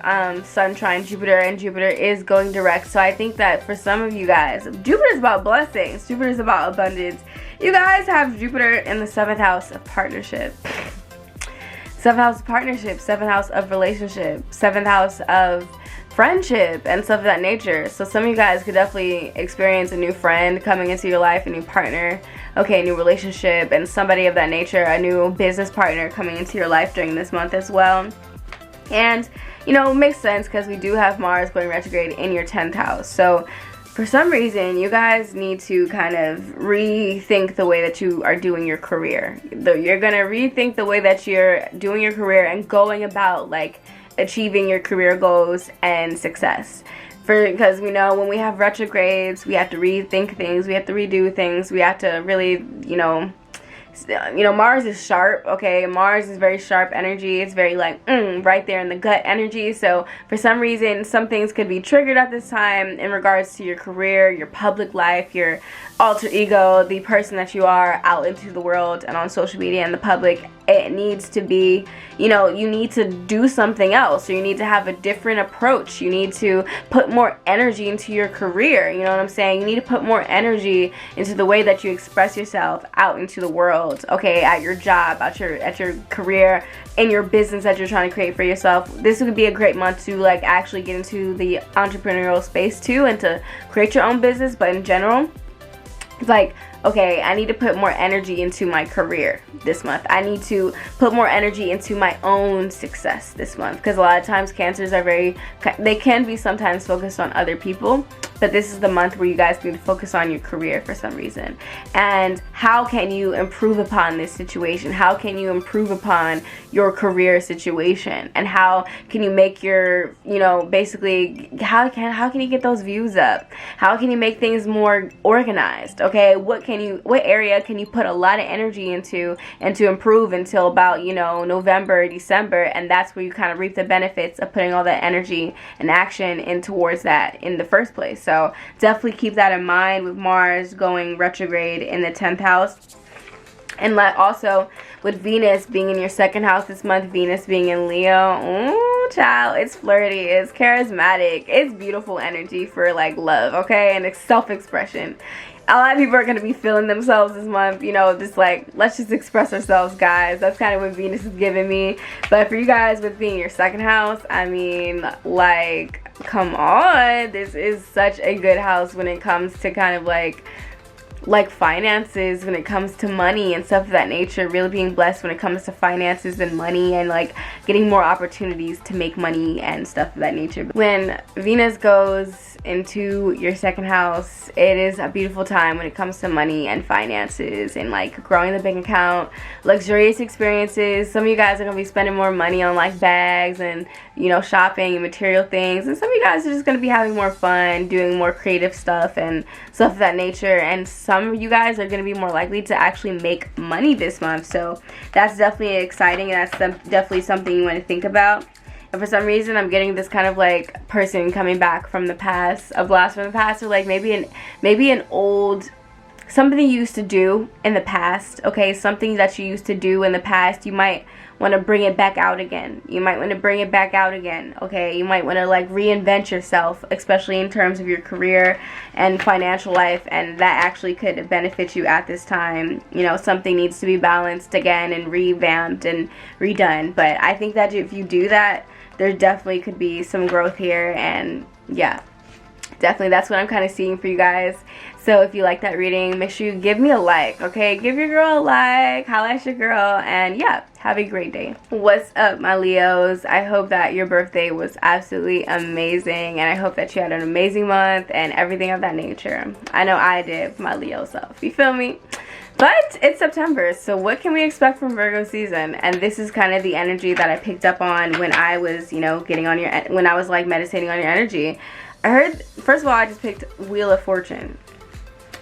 Sun trine Jupiter, and Jupiter is going direct. So I think that for some of you guys, Jupiter is about blessings. Jupiter is about abundance. You guys have Jupiter in the 7th house of partnership. 7th house of partnership, 7th house of relationship, 7th house of friendship and stuff of that nature. So some of you guys could definitely experience a new friend coming into your life, a new partner, okay, a new relationship, and somebody of that nature, a new business partner coming into your life during this month as well. And you know, it makes sense because we do have Mars going retrograde in your 10th house. So for some reason, you guys need to kind of rethink the way that you are doing your career. You're going to rethink the way that you're doing your career and going about like achieving your career goals and success. Because we know when we have retrogrades, we have to rethink things, we have to redo things, we have to really, you know, you know, Mars is sharp, okay? Mars is very sharp energy. It's very like right there in the gut energy. So for some reason, some things could be triggered at this time in regards to your career, your public life, your alter ego, the person that you are out into the world and on social media and the public. It needs to be, you know, you need to do something else, or you need to have a different approach. You need to put more energy into your career, you know what I'm saying? You need to put more energy into the way that you express yourself out into the world, okay, at your job, at your career, in your business that you're trying to create for yourself. This would be a great month to like actually get into the entrepreneurial space too, and to create your own business. But in general, like, okay, I need to put more energy into my career this month. I need to put more energy into my own success this month, because a lot of times Cancers are they can be sometimes focused on other people, but this is the month where you guys need to focus on your career for some reason. And how can you improve upon this situation? How can you improve upon your career situation? And how can you make your, you know, basically, how can you get those views up? How can you make things more organized? Okay, what area can you put a lot of energy into and to improve until about, you know, November, December, and that's where you kind of reap the benefits of putting all that energy and action in towards that in the first place. So definitely keep that in mind with Mars going retrograde in the 10th house. And also with Venus being in your 2nd house this month, Venus being in Leo, ooh, child, it's flirty, it's charismatic, it's beautiful energy for like love, okay, and it's self-expression. A lot of people are going to be feeling themselves this month, you know, just like, let's just express ourselves, guys. That's kind of what Venus is giving me. But for you guys with being your 2nd house, I mean, like, come on. This is such a good house when it comes to kind of like finances, when it comes to money and stuff of that nature. Really being blessed when it comes to finances and money, and like getting more opportunities to make money and stuff of that nature. When Venus goes into your 2nd house, it is a beautiful time when it comes to money and finances and like growing the bank account, luxurious experiences. Some of you guys are gonna be spending more money on like bags and, you know, shopping and material things, and some of you guys are just gonna be having more fun, doing more creative stuff and stuff of that nature. And some of you guys are gonna be more likely to actually make money this month, so that's definitely exciting, and that's definitely something you want to think about. And for some reason, I'm getting this kind of like person coming back from the past, a blast from the past, or like maybe an old, something you used to do in the past, okay, something that you used to do in the past. You might want to bring it back out again. You might want to bring it back out again, okay? You might want to like reinvent yourself, especially in terms of your career and financial life, and that actually could benefit you at this time. You know, something needs to be balanced again and revamped and redone. But I think that if you do that, there definitely could be some growth here, and yeah, definitely that's what I'm kind of seeing for you guys. So if you like that reading, make sure you give me a like, okay? Give your girl a like, holla at your girl, and yeah, have a great day. What's up, my Leos? I hope that your birthday was absolutely amazing, and I hope that you had an amazing month and everything of that nature. I know I did for my Leo self, you feel me? But it's September, so what can we expect from Virgo season? And this is kind of the energy that I picked up on when I was, you know, when I was like meditating on your energy. I heard, first of all, I just picked Wheel of Fortune.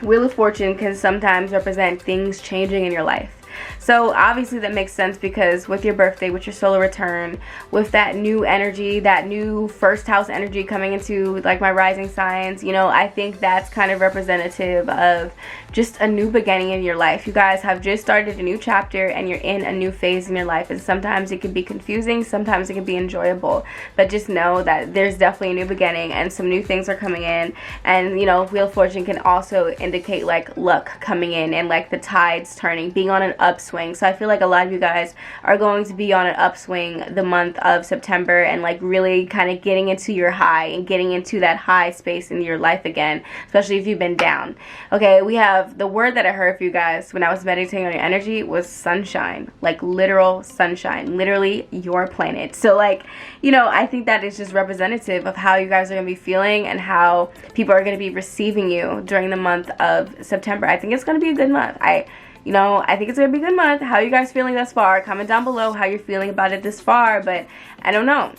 Wheel of Fortune can sometimes represent things changing in your life. So obviously that makes sense, because with your birthday, with your solar return, with that new energy, that new 1st house energy coming into like my rising signs, you know, I think that's kind of representative of just a new beginning in your life. You guys have just started a new chapter and you're in a new phase in your life, and sometimes it can be confusing, sometimes it can be enjoyable, but just know that there's definitely a new beginning and some new things are coming in. And you know, Wheel of Fortune can also indicate like luck coming in and like the tides turning, being on an upswing. So I feel like a lot of you guys are going to be on an upswing the month of September, and like really kind of getting into your high and getting into that high space in your life again, especially if you've been down. Okay, we have the word that I heard for you guys when I was meditating on your energy was sunshine, like literal sunshine, literally your planet. So like, you know, I think that is just representative of how you guys are going to be feeling and how people are going to be receiving you during the month of September. I think it's going to be a good month. I think it's going to be a good month. How are you guys feeling thus far? Comment down below how you're feeling about it this far, but I don't know.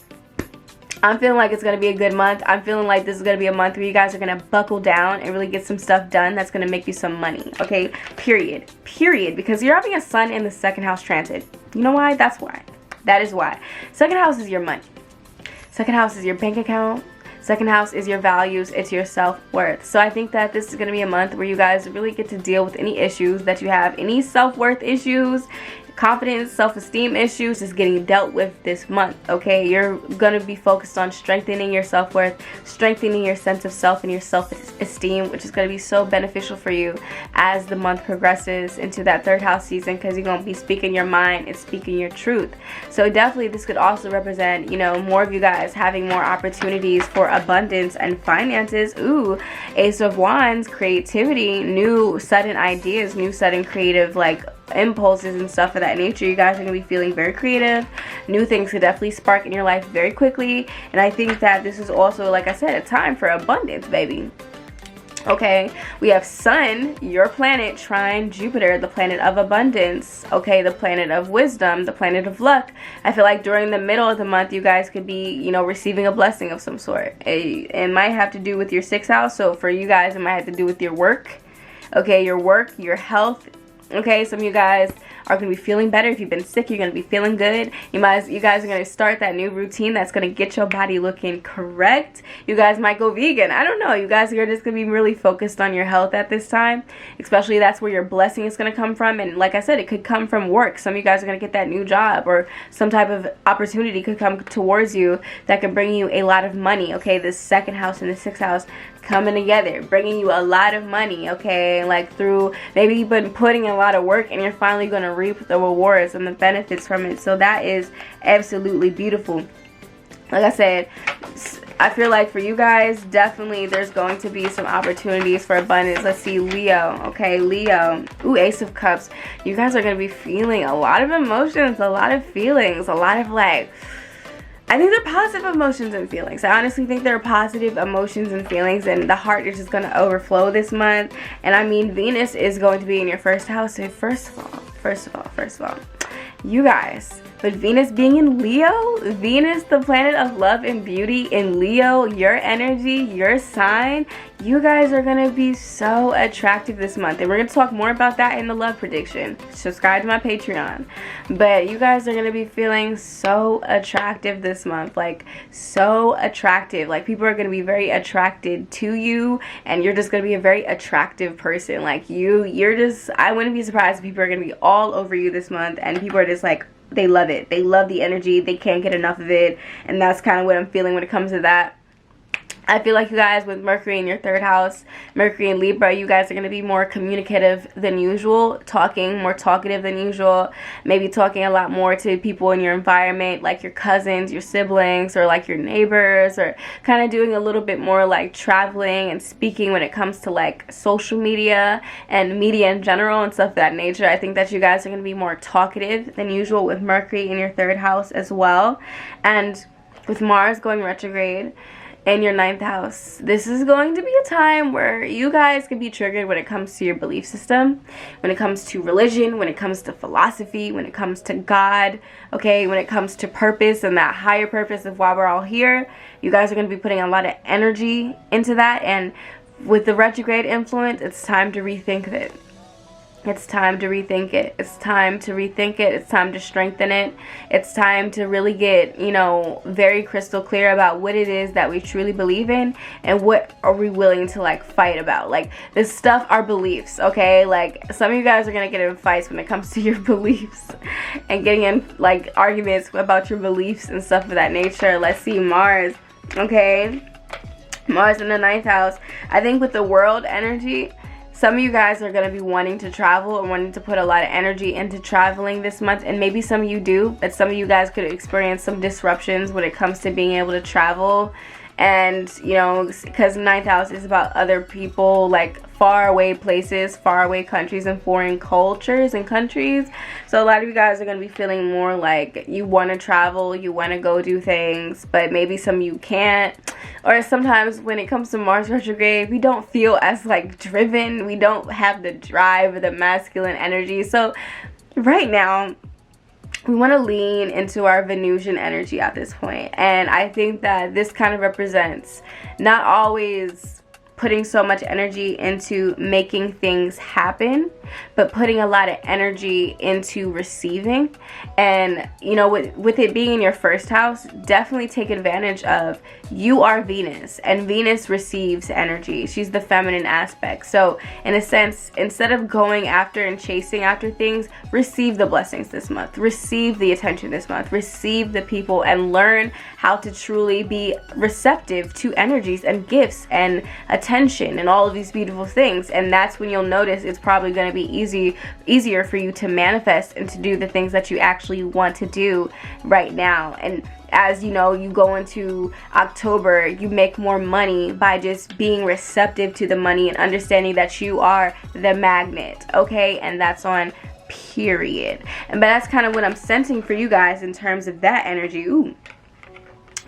I'm feeling like it's going to be a good month. I'm feeling like this is going to be a month where you guys are going to buckle down and really get some stuff done that's going to make you some money, okay? Period. Period. Because you're having a sun in the second house transit. You know why? That's why. That is why. Second house is your money. Second house is your bank account. Second house is your values. It's your self-worth. So I think that this is going to be a month where you guys really get to deal with any issues that you have. Any self-worth issues, confidence, self-esteem issues is getting dealt with this month, okay? You're going to be focused on strengthening your self-worth, strengthening your sense of self and your self-esteem, which is going to be so beneficial for you as the month progresses into that third house season, because you're going to be speaking your mind and speaking your truth. So definitely this could also represent, you know, more of you guys having more opportunities for abundance and finances. Ooh, Ace of Wands, creativity, new sudden ideas, new sudden creative like impulses and stuff of that nature. You guys are going to be feeling very creative. New things could definitely spark in your life very quickly. And I think that this is also, like I said, a time for abundance, baby. Okay, we have Sun, your planet, trine Jupiter, the planet of abundance, okay, the planet of wisdom, the planet of luck. I feel like during the middle of the month, you guys could be, you know, receiving a blessing of some sort. It might have to do with your 6th house. So for you guys, it might have to do with your work, okay, your work, your health. Okay, some of you guys are going to be feeling better. If you've been sick, you're going to be feeling good. You guys are going to start that new routine that's going to get your body looking correct. You guys might go vegan. I don't know. You guys are just going to be really focused on your health at this time. Especially that's where your blessing is going to come from. And like I said, it could come from work. Some of you guys are going to get that new job, or some type of opportunity could come towards you that could bring you a lot of money. Okay, the 2nd house and the 6th house coming together, bringing you a lot of money, okay? Like through, maybe you've been putting in a lot of work and you're finally going to reap the rewards and the benefits from it. So that is absolutely beautiful. Like I said, I feel like for you guys, definitely there's going to be some opportunities for abundance. Let's see, Leo, okay, Leo. Ooh, Ace of Cups. You guys are going to be feeling a lot of emotions, a lot of feelings, a lot of like, I think they're positive emotions and feelings. I honestly think they're positive emotions and feelings, and the heart is just going to overflow this month. And I mean, Venus is going to be in your 1st house. So first of all, you guys, with Venus being in Leo, Venus, the planet of love and beauty in Leo, your energy, your sign, you guys are going to be so attractive this month. And we're going to talk more about that in the love prediction. Subscribe to my Patreon. But you guys are going to be feeling so attractive this month. Like, so attractive. Like, people are going to be very attracted to you. And you're just going to be a very attractive person. Like, you're just, I wouldn't be surprised if people are going to be all over you this month. And people are just like, they love it. They love the energy. They can't get enough of it. And that's kind of what I'm feeling when it comes to that. I feel like you guys with Mercury in your 3rd house, Mercury in Libra, you guys are going to be more communicative than usual, more talkative than usual, maybe talking a lot more to people in your environment, like your cousins, your siblings, or like your neighbors, or kind of doing a little bit more like traveling and speaking when it comes to like social media and media in general and stuff of that nature. I think that you guys are going to be more talkative than usual with Mercury in your 3rd house as well. And with Mars going retrograde in your 9th house, this is going to be a time where you guys can be triggered when it comes to your belief system, when it comes to religion, when it comes to philosophy, when it comes to God, okay, when it comes to purpose and that higher purpose of why we're all here. You guys are going to be putting a lot of energy into that, and with the retrograde influence, it's time to rethink it. It's time to rethink it. It's time to rethink it. It's time to strengthen it. It's time to really get, you know, very crystal clear about what it is that we truly believe in and what are we willing to like fight about. Like, this stuff are beliefs, okay? Like, some of you guys are going to get in fights when it comes to your beliefs and getting in like arguments about your beliefs and stuff of that nature. Let's see, Mars, okay? Mars in the 9th house. I think with the world energy, some of you guys are going to be wanting to travel or wanting to put a lot of energy into traveling this month. And maybe some of you do, but some of you guys could experience some disruptions when it comes to being able to travel. And, you know, because 9th house is about other people, like far away places, far away countries and foreign cultures and countries. So a lot of you guys are going to be feeling more like you want to travel, you want to go do things, but maybe some of you can't. Or sometimes when it comes to Mars retrograde, we don't feel as like driven. We don't have the drive or the masculine energy. So right now, we want to lean into our Venusian energy at this point. And I think that this kind of represents not always putting so much energy into making things happen, but putting a lot of energy into receiving. And you know, with it being in your first house, definitely take advantage of, you are Venus, and Venus receives energy. She's the feminine aspect. So in a sense, instead of going after and chasing after things, receive the blessings this month, receive the attention this month, receive the people, and learn how to truly be receptive to energies and gifts and attention and all of these beautiful things. And that's when you'll notice it's probably going to be easier for you to manifest and to do the things that you actually want to do right now. And as you know, you go into October, you make more money by just being receptive to the money and understanding that you are the magnet, okay? And that's on period. But that's kind of what I'm sensing for you guys in terms of that energy. Ooh,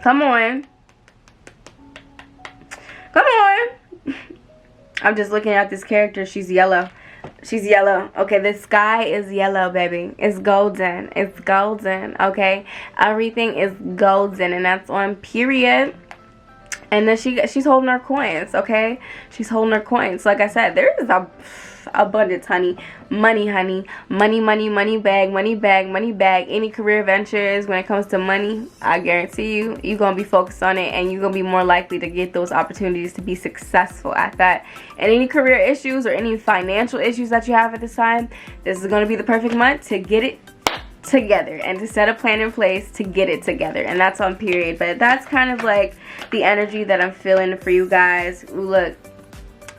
come on, come on. I'm just looking at this character. She's yellow. She's yellow. Okay, the sky is yellow, baby. It's golden. It's golden, okay? Everything is golden, and that's on period. And then she's holding her coins, okay? She's holding her coins. Like I said, there is abundance, honey. Money, honey. Money, money, money bag, money bag, money bag. Any career ventures, when it comes to money, I guarantee you're going to be focused on it, and you're going to be more likely to get those opportunities to be successful at that. And any career issues or any financial issues that you have at this time, this is going to be the perfect month to get it together and to set a plan in place to get it together. And that's on period. But that's kind of like the energy that I'm feeling for you guys. Ooh, look,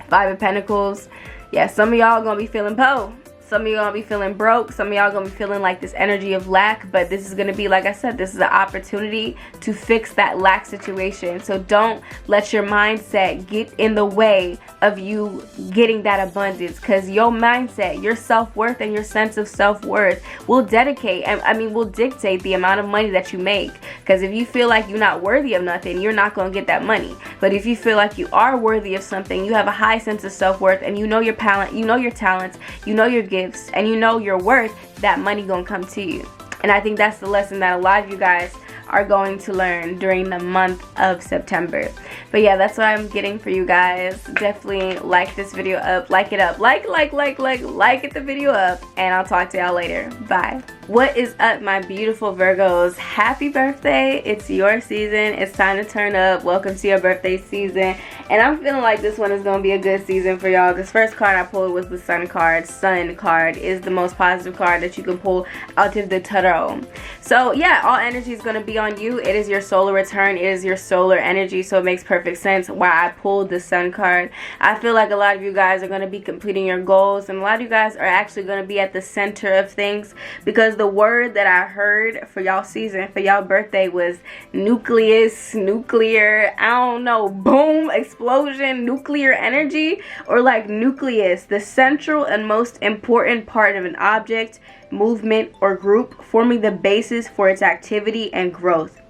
Five of Pentacles. Yeah, some of y'all gonna be feeling po. Some of y'all gonna be feeling broke. Some of y'all gonna be feeling like this energy of lack. But this is gonna be, like I said, this is an opportunity to fix that lack situation. So don't let your mindset get in the way of you getting that abundance, because your mindset, your self-worth, and your sense of self-worth will dictate the amount of money that you make. Because if you feel like you're not worthy of nothing, you're not gonna get that money. But if you feel like you are worthy of something, you have a high sense of self-worth, and you know your talents, you know your gifts, and you know your worth, that money gonna come to you. And I think that's the lesson that a lot of you guys are going to learn during the month of September. But yeah, that's what I'm getting for you guys. Definitely like this video up, like it up, like it the video up, and I'll talk to y'all later. Bye. What is up, my beautiful Virgos? Happy birthday. It's your season. It's time to turn up. Welcome to your birthday season. And I'm feeling like this one is going to be a good season for y'all. This first card I pulled was the Sun card. Sun card is the most positive card that you can pull out of the tarot. So yeah, all energy is going to be on you. It is your solar return. It is your solar energy. So it makes perfect sense why I pulled the Sun card. I feel like a lot of you guys are going to be completing your goals. And a lot of you guys are actually going to be at the center of things, because the word that I heard for y'all season, for y'all birthday, was nucleus, nuclear, I don't know, boom, explosion, nuclear energy, or like nucleus, the central and most important part of an object, movement, or group, forming the basis for its activity and growth.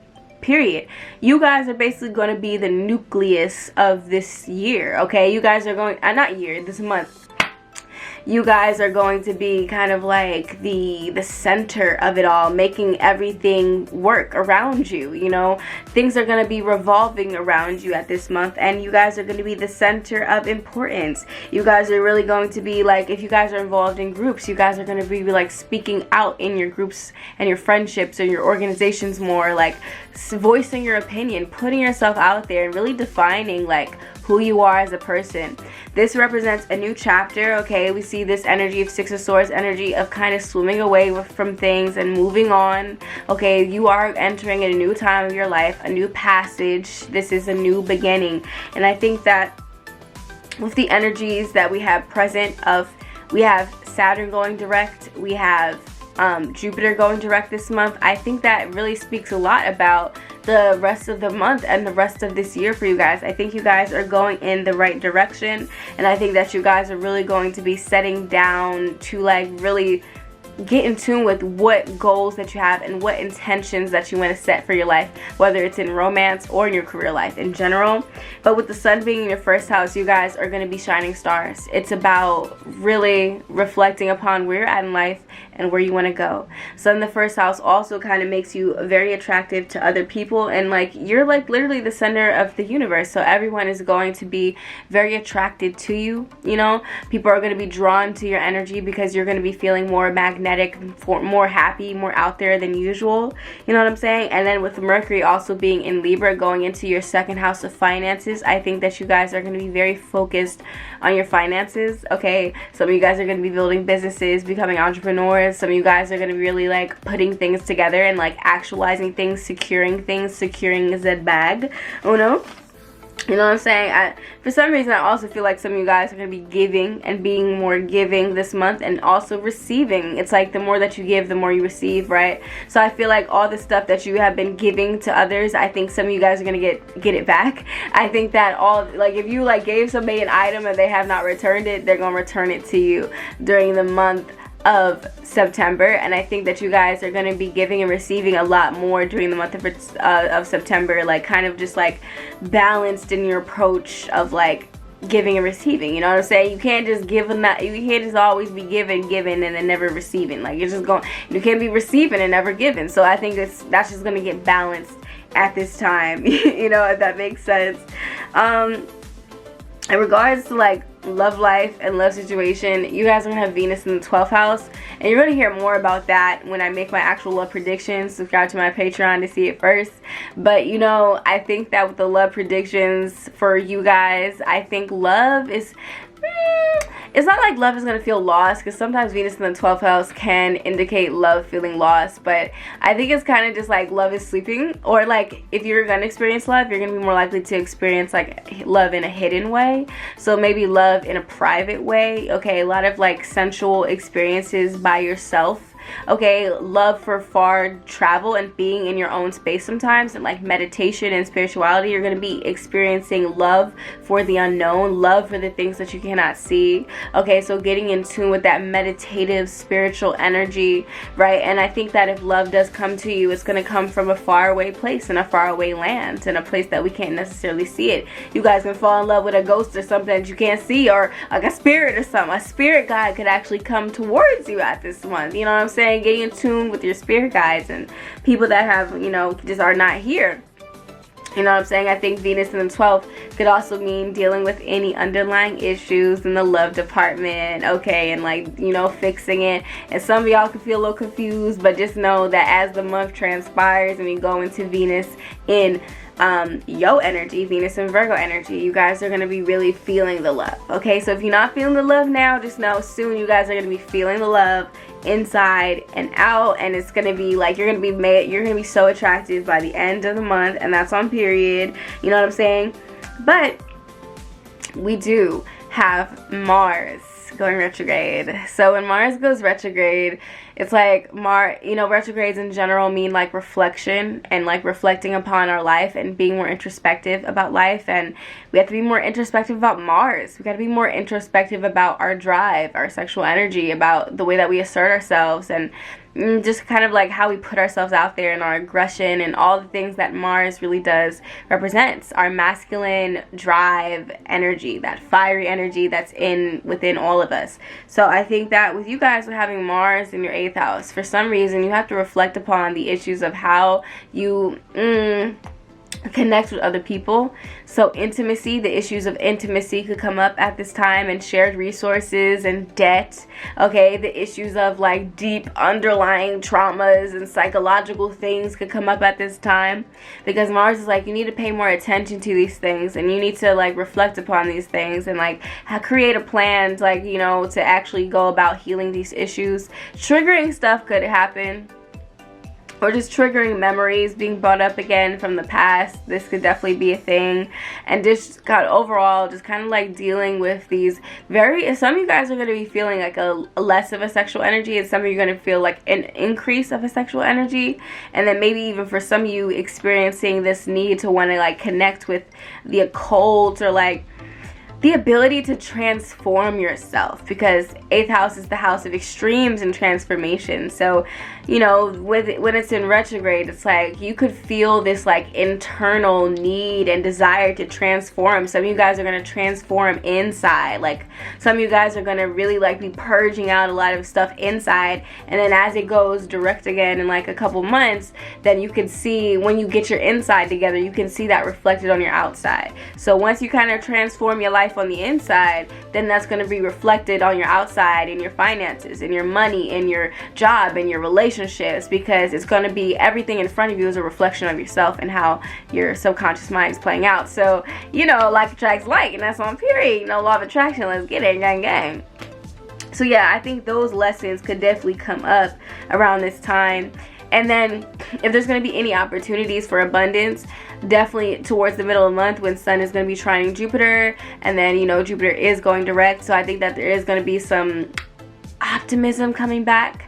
Period. You guys are basically going to be the nucleus of this year, okay? You guys are going, not year, this month. You guys are going to be kind of like the center of it all, making everything work around you, you know. Things are going to be revolving around you at this month, and you guys are going to be the center of importance. You guys are really going to be like, if you guys are involved in groups, you guys are going to be like speaking out in your groups and your friendships and your organizations more, like voicing your opinion, putting yourself out there, and really defining like who you are as a person. This represents a new chapter, okay? We see this energy of Six of Swords, energy of kind of swimming away from things and moving on, okay? You are entering a new time of your life, a new passage. This is a new beginning. And I think that with the energies that we have present we have Saturn going direct, we have Jupiter going direct this month. I think that really speaks a lot about the rest of the month and the rest of this year for you guys. I think you guys are going in the right direction, and I think that you guys are really going to be setting down to like really get in tune with what goals that you have and what intentions that you want to set for your life, whether it's in romance or in your career life in general. But with the sun being in your first house, you guys are going to be shining stars. It's about really reflecting upon where you're at in life and where you want to go. So in the first house also kind of makes you very attractive to other people, and like you're like literally the center of the universe, so everyone is going to be very attracted to you. You know, people are going to be drawn to your energy because you're going to be feeling more magnetic, more happy, more out there than usual. You know what I'm saying? And then with Mercury also being in Libra, going into your second house of finances, I think that you guys are going to be very focused on your finances. Okay, some of you guys are going to be building businesses, becoming entrepreneurs. Some of you guys are going to be really like putting things together and like actualizing things, securing the bag. Oh no. You know what I'm saying? For some reason, I also feel like some of you guys are going to be giving and being more giving this month, and also receiving. It's like the more that you give, the more you receive, right? So I feel like all the stuff that you have been giving to others, I think some of you guys are going to get it back. I think that all, like if you like gave somebody an item and they have not returned it, they're going to return it to you during the month of September. And I think that you guys are going to be giving and receiving a lot more during the month of September, like kind of just like balanced in your approach of like giving and receiving. You know what I'm saying? You can't just give and not, you can't just always be giving and then never receiving. Like you're just going, you can't be receiving and never giving. So I think that's just going to get balanced at this time. You know, if that makes sense. In regards to like love life and love situation, you guys are going to have Venus in the 12th house, and you're going to hear more about that when I make my actual love predictions. Subscribe to my Patreon to see it first. But you know, I think that with the love predictions for you guys, I think love is it's not like love is going to feel lost, because sometimes Venus in the 12th house can indicate love feeling lost, but I think it's kind of just like love is sleeping, or like if you're going to experience love, you're going to be more likely to experience like love in a hidden way. So maybe love in a private way. Okay, a lot of like sensual experiences by yourself. Okay, love for far travel and being in your own space sometimes, and like meditation and spirituality. You're going to be experiencing love for the unknown, love for the things that you cannot see. Okay, so getting in tune with that meditative spiritual energy, right? And I think that if love does come to you, it's going to come from a faraway place, in a faraway land, in a place that we can't necessarily see it. You guys can fall in love with a ghost or something that you can't see, or like a spirit or something. A spirit guide could actually come towards you at this month. You know what I'm saying? Getting in tune with your spirit guides and people that have, you know, just are not here. You know what I'm saying? I think Venus in the 12th could also mean dealing with any underlying issues in the love department, okay, and like, you know, fixing it. And some of y'all can feel a little confused, but just know that as the month transpires and we go into Venus in your energy, Venus and Virgo energy, you guys are going to be really feeling the love. Okay, so if you're not feeling the love now, just know soon you guys are going to be feeling the love inside and out, and it's going to be like you're going to be so attractive by the end of the month, and that's on period. You know what I'm saying? But we do have Mars going retrograde. So when Mars goes retrograde, it's like you know, retrogrades in general mean like reflection and like reflecting upon our life and being more introspective about life. And we have to be more introspective about Mars. We got to be more introspective about our drive, our sexual energy, about the way that we assert ourselves, and just kind of like how we put ourselves out there, and our aggression and all the things that Mars really does represents. Our masculine drive energy, that fiery energy that's within all of us. So I think that with you guys having Mars in your 8th house, for some reason you have to reflect upon the issues of how you connect with other people. So intimacy, the issues of intimacy could come up at this time, and shared resources and debt. Okay, the issues of like deep underlying traumas and psychological things could come up at this time, because Mars is like, you need to pay more attention to these things, and you need to like reflect upon these things, and like create a plan to, like, you know, to actually go about healing these issues. Triggering stuff could happen, or just triggering memories being brought up again from the past. This could definitely be a thing. And just overall, just kind of like dealing with these some of you guys are going to be feeling like a less of a sexual energy, and some of you are going to feel like an increase of a sexual energy. And then maybe even for some of you experiencing this need to want to like connect with the occult, or like the ability to transform yourself, because 8th house is the house of extremes and transformation. So, you know, when it's in retrograde, it's like you could feel this like internal need and desire to transform. Some of you guys are going to transform inside. Like some of you guys are going to really like be purging out a lot of stuff inside, and then as it goes direct again in like a couple months, then you can see when you get your inside together, you can see that reflected on your outside. So once you kind of transform your life on the inside, then that's going to be reflected on your outside, in your finances, in your money, in your job, in your relationships, because it's going to be everything in front of you is a reflection of yourself and how your subconscious mind is playing out. So, you know, like attracts like, and that's on period. You know, law of attraction, let's get it, gang gang. So yeah, I think those lessons could definitely come up around this time. And then if there's going to be any opportunities for abundance, definitely towards the middle of the month when Sun is going to be trining Jupiter, and then, you know, Jupiter is going direct. So I think that there is going to be some optimism coming back,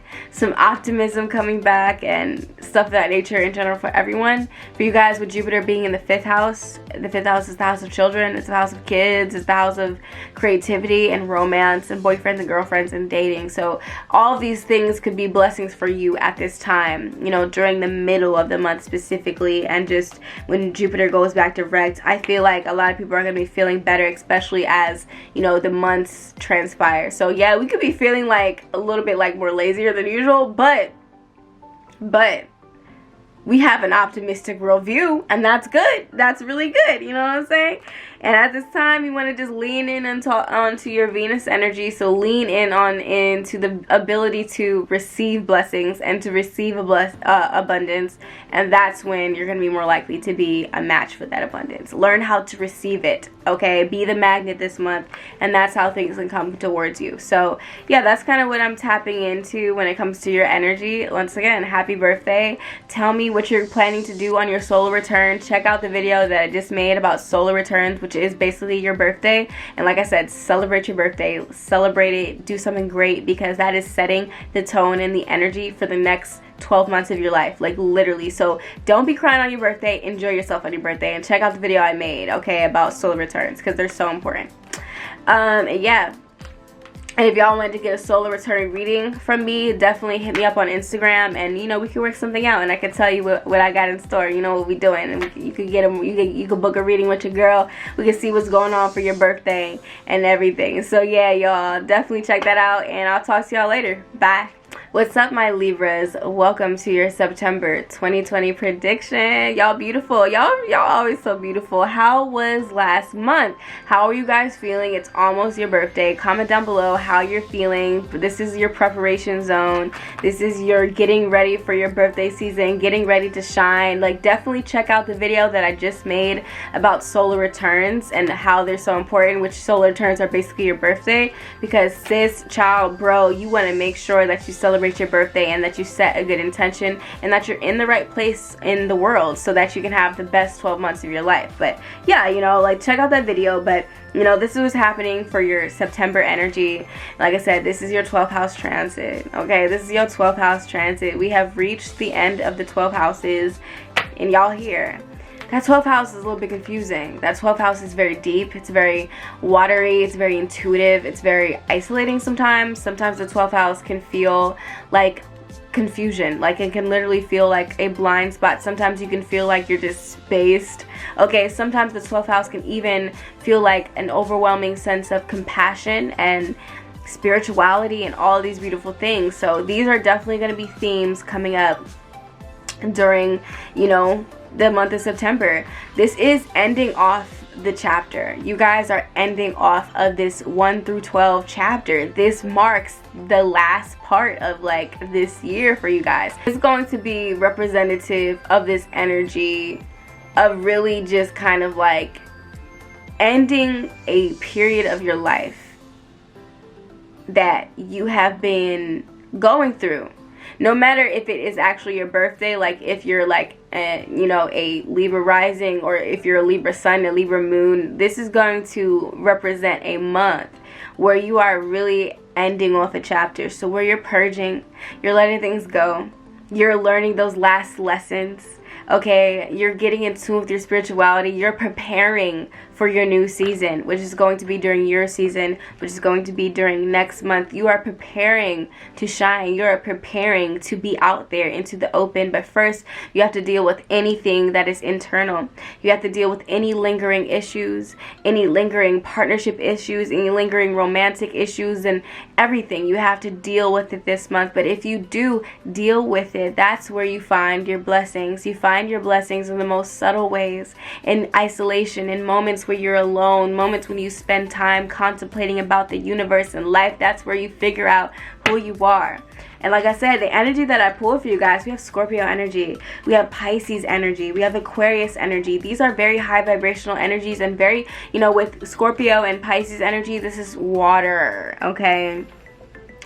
and stuff of that nature in general for everyone. For you guys, with Jupiter being in the 5th house, the 5th house is the house of children, it's the house of kids, it's the house of creativity and romance and boyfriends and girlfriends and dating. So all of these things could be blessings for you at this time, you know, during the middle of the month specifically. And just when Jupiter goes back direct, I feel like a lot of people are going to be feeling better, especially as, you know, the months transpire. So yeah, we could be feeling like a little bit like more lazier than usual, but we have an optimistic worldview, and that's good. That's really good, you know what I'm saying? And at this time, you want to just lean in onto your Venus energy. So lean into the ability to receive blessings and to receive abundance. And that's when you're going to be more likely to be a match for that abundance. Learn how to receive it, okay? Be the magnet this month, and that's how things can come towards you. So yeah, that's kind of what I'm tapping into when it comes to your energy. Once again, happy birthday. Tell me what you're planning to do on your solar return. Check out the video that I just made about solar returns, which is basically your birthday. And like I said, celebrate your birthday, celebrate it, do something great, because that is setting the tone and the energy for the next 12 months of your life, like literally. So don't be crying on your birthday, enjoy yourself on your birthday, and check out the video I made, okay, about solar returns, because they're so important. Yeah. And if y'all wanted to get a solar return reading from me, definitely hit me up on Instagram, and you know, we can work something out, and I can tell you what I got in store. You know what we doing, and you could get them. You could book a reading with your girl. We can see what's going on for your birthday and everything. So yeah, y'all definitely check that out, and I'll talk to y'all later. Bye. What's up, my Libras? Welcome to your September 2020 prediction. Y'all beautiful. Y'all always so beautiful. How was last month? How are you guys feeling? It's almost your birthday. Comment down below how you're feeling. This is your preparation zone. This is your getting ready for your birthday season, getting ready to shine. Like, definitely check out the video that I just made about solar returns and how they're so important, which solar returns are basically your birthday, because sis, child, bro, you want to make sure that you celebrate your birthday and that you set a good intention and that you're in the right place in the world so that you can have the best 12 months of your life. But yeah, you know, like, check out that video. But you know, this is what's happening for your September energy. Like I said, this is your 12th house transit, okay? This is your 12th house transit. We have reached the end of the 12 houses, and y'all here. That 12th house is a little bit confusing. That 12th house is very deep. It's very watery. It's very intuitive. It's very isolating sometimes. Sometimes the 12th house can feel like confusion. Like, it can literally feel like a blind spot. Sometimes you can feel like you're just spaced. Okay, sometimes the 12th house can even feel like an overwhelming sense of compassion and spirituality and all of these beautiful things. So these are definitely going to be themes coming up during, you know, the month of September. This is ending off the chapter. You guys are ending off of this 1 through 12 chapter. This marks the last part of like this year for you guys. It's going to be representative of this energy of really just kind of like ending a period of your life that you have been going through. No matter if it is actually your birthday, like if you're like, you know, a Libra rising, or if you're a Libra sun, a Libra moon, this is going to represent a month where you are really ending off a chapter. So where you're purging, you're letting things go, you're learning those last lessons, okay? You're getting in tune with your spirituality, you're preparing for for your new season, which is going to be during your season, which is going to be during next month. You are preparing to shine. You are preparing to be out there into the open. But first, you have to deal with anything that is internal. You have to deal with any lingering issues, any lingering partnership issues, any lingering romantic issues, and everything. You have to deal with it this month. But if you do deal with it, that's where you find your blessings. You find your blessings in the most subtle ways, in isolation, in moments where you're alone, moments when you spend time contemplating about the universe and life. That's where you figure out who you are. And like I said, the energy that I pulled for you guys, we have Scorpio energy, we have Pisces energy, we have Aquarius energy. These are very high vibrational energies, and very, you know, with Scorpio and Pisces energy, this is water, okay?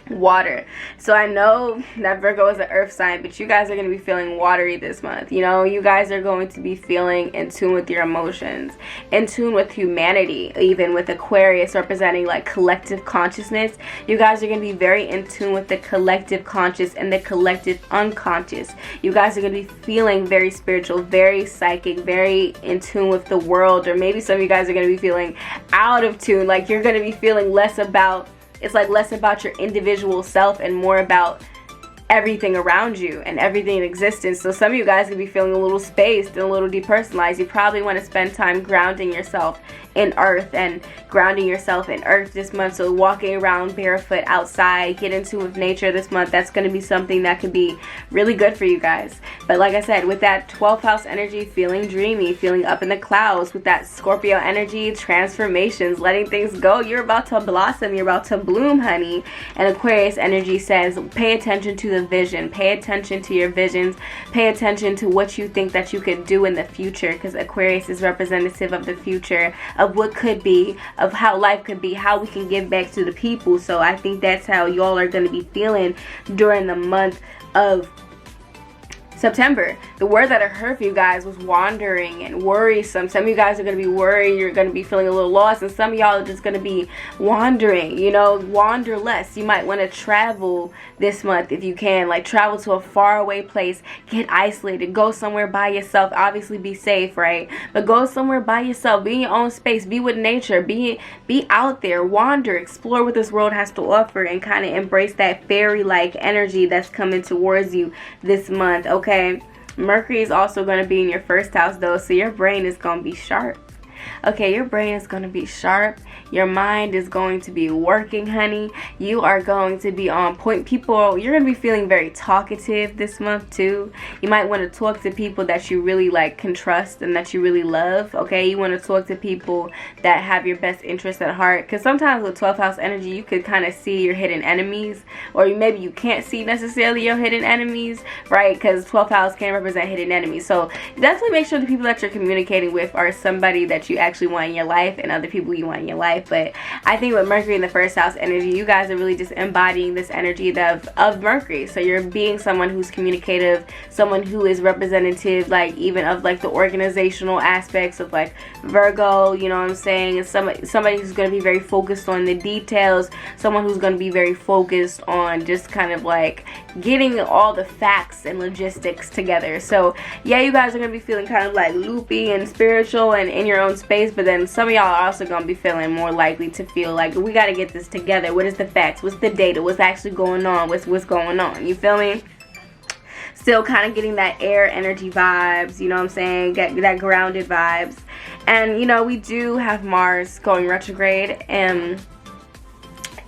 Water. So I know that Virgo is an earth sign, but you guys are going to be feeling watery this month. You know, you guys are going to be feeling in tune with your emotions, in tune with humanity. Even with Aquarius representing like collective consciousness, you guys are going to be very in tune with the collective conscious and the collective unconscious. You guys are going to be feeling very spiritual, very psychic, very in tune with the world. Or maybe some of you guys are going to be feeling out of tune, like you're going to be feeling less about, it's like less about your individual self and more about everything around you and everything in existence. So some of you guys could be feeling a little spaced and a little depersonalized. You probably want to spend time grounding yourself in earth and grounding yourself in earth this month. So walking around barefoot outside, get into with nature this month. That's going to be something that could be really good for you guys. But like I said, with that 12th house energy, feeling dreamy, feeling up in the clouds, with that Scorpio energy, transformations, letting things go. You're about to blossom. You're about to bloom, honey. And Aquarius energy says, pay attention to the vision. Pay attention to your visions. Pay attention to what you think that you could do in the future, because Aquarius is representative of the future, of what could be, of how life could be, how we can give back to the people. So I think that's how y'all are going to be feeling during the month of September. The word that I heard for you guys was wandering and worrisome. Some of you guys are going to be worried. You're going to be feeling a little lost. And some of y'all are just going to be wandering, you know, wander less. You might want to travel this month if you can. Like travel to a faraway place. Get isolated. Go somewhere by yourself. Obviously be safe, right? But go somewhere by yourself. Be in your own space. Be with nature. Be out there. Wander. Explore what this world has to offer. And kind of embrace that fairy-like energy that's coming towards you this month, okay? Mercury is also going to be in your first house though, so your brain is going to be sharp. Okay, your brain is going to be sharp. Your mind is going to be working, honey. You are going to be on point. People, you're going to be feeling very talkative this month too. You might want to talk to people that you really like, can trust, and that you really love. Okay, you want to talk to people that have your best interest at heart, because sometimes with 12th house energy you could kind of see your hidden enemies, or maybe you can't see necessarily your hidden enemies, right? Because 12th house can represent hidden enemies. So definitely make sure the people that you're communicating with are somebody that you actually want in your life, and other people you want in your life. But I think with Mercury in the first house energy, you guys are really just embodying this energy of Mercury. So you're being someone who's communicative, someone who is representative, like even of like the organizational aspects of like Virgo, you know what I'm saying? And somebody who's going to be very focused on the details, someone who's going to be very focused on just kind of like getting all the facts and logistics together. So yeah, you guys are going to be feeling kind of like loopy and spiritual and in your own space, but then some of y'all are also going to be feeling more likely to feel like we got to get this together. What is the facts? What's the data? What's actually going on? What's going on? You feel me? Still kind of getting that air energy vibes, you know what I'm saying? Get that grounded vibes. And you know, we do have Mars going retrograde, and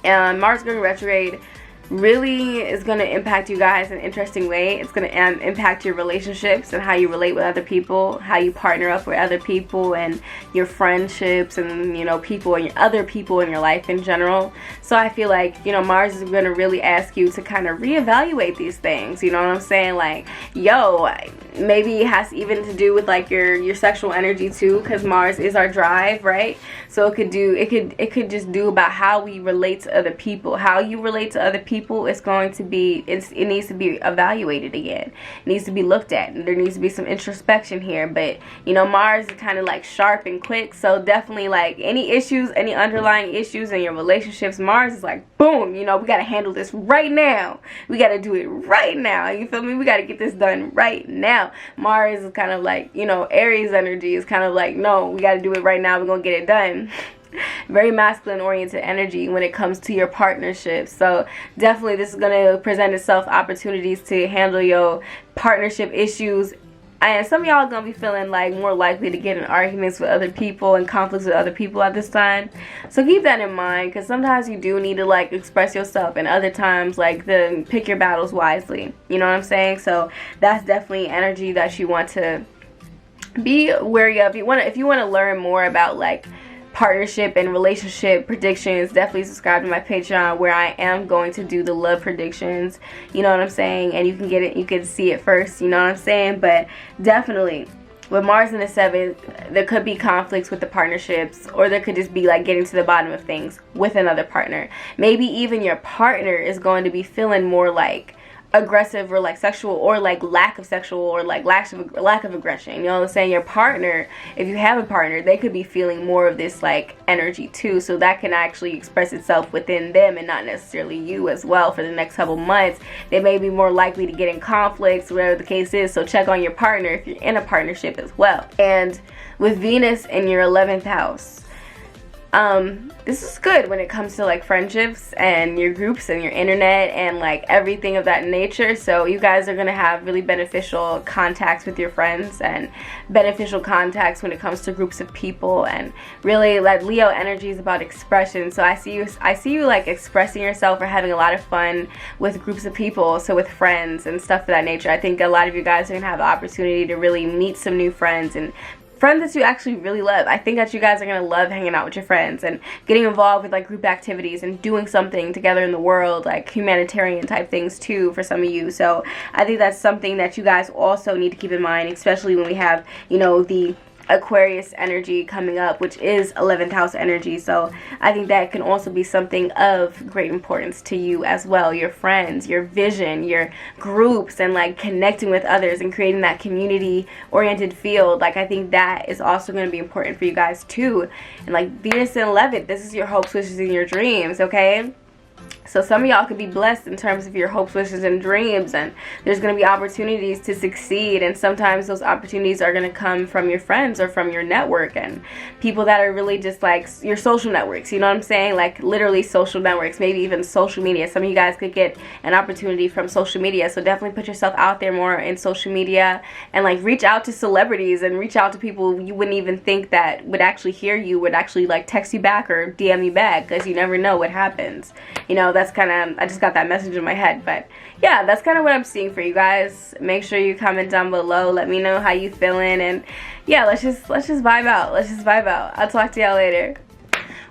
Mars going retrograde really is going to impact you guys in an interesting way. It's going to impact your relationships and how you relate with other people, how you partner up with other people, and your friendships, and you know, people and other people in your life in general. So I feel like, you know, Mars is going to really ask you to kind of reevaluate these things, you know what I'm saying? Like, yo, maybe it has even to do with like your sexual energy too, because Mars is our drive, right? So it could just do about how we relate to other people, how you relate to other people people, it's going to be, it needs to be evaluated again. It needs to be looked at. And there needs to be some introspection here. But, you know, Mars is kind of like sharp and quick. So definitely like any issues, any underlying issues in your relationships, Mars is like, boom, you know, we got to handle this right now. We got to do it right now. You feel me? We got to get this done right now. Mars is kind of like, you know, Aries energy is kind of like, no, we got to do it right now. We're going to get it done. Very masculine oriented energy when it comes to your partnership. So definitely this is going to present itself opportunities to handle your partnership issues. And some of y'all are going to be feeling like more likely to get in arguments with other people and conflicts with other people at this time. So keep that in mind, because sometimes you do need to like express yourself, and other times like pick your battles wisely. You know what I'm saying? So that's definitely energy that you want to be wary of. If you want to learn more about like partnership and relationship predictions, definitely subscribe to my Patreon, where I am going to do the love predictions. You know what I'm saying? And you can get it, you can see it first, you know what I'm saying? But definitely with Mars in the 7th, there could be conflicts with the partnerships, or there could just be like getting to the bottom of things with another partner. Maybe even your partner is going to be feeling more like aggressive, or like sexual, or like lack of sexual, or like lack of aggression. You know what I'm saying? Your partner, if you have a partner, they could be feeling more of this like energy too. So that can actually express itself within them and not necessarily you as well for the next couple months. They may be more likely to get in conflicts, whatever the case is. So check on your partner if you're in a partnership as well. And with Venus in your 11th house, this is good when it comes to like friendships and your groups and your internet and like everything of that nature. So you guys are going to have really beneficial contacts with your friends, and beneficial contacts when it comes to groups of people. And really, like, Leo energy is about expression. So I see you like expressing yourself or having a lot of fun with groups of people, so with friends and stuff of that nature. I think a lot of you guys are going to have the opportunity to really meet some new friends, and friends that you actually really love. I think that you guys are going to love hanging out with your friends and getting involved with like group activities and doing something together in the world, like humanitarian type things too for some of you. So I think that's something that you guys also need to keep in mind, especially when we have, you know, the Aquarius energy coming up, which is 11th house energy. So I think that can also be something of great importance to you as well. Your friends, your vision, your groups, and like connecting with others and creating that community oriented field. Like, I think that is also going to be important for you guys too. And like Venus in 11th, this is your hopes, wishes, and your dreams, okay? So some of y'all could be blessed in terms of your hopes, wishes, and dreams, and there's going to be opportunities to succeed, and sometimes those opportunities are going to come from your friends or from your network and people that are really just like your social networks, you know what I'm saying? Like literally social networks, maybe even social media. Some of you guys could get an opportunity from social media, so definitely put yourself out there more in social media, and like reach out to celebrities and reach out to people you wouldn't even think that would actually hear you, would actually like text you back or DM you back, because you never know what happens. You know, that's kind of, I just got that message in my head. But yeah, that's kind of what I'm seeing for you guys. Make sure you comment down below, let me know how you feeling, and yeah, let's just vibe out. I'll talk to y'all later.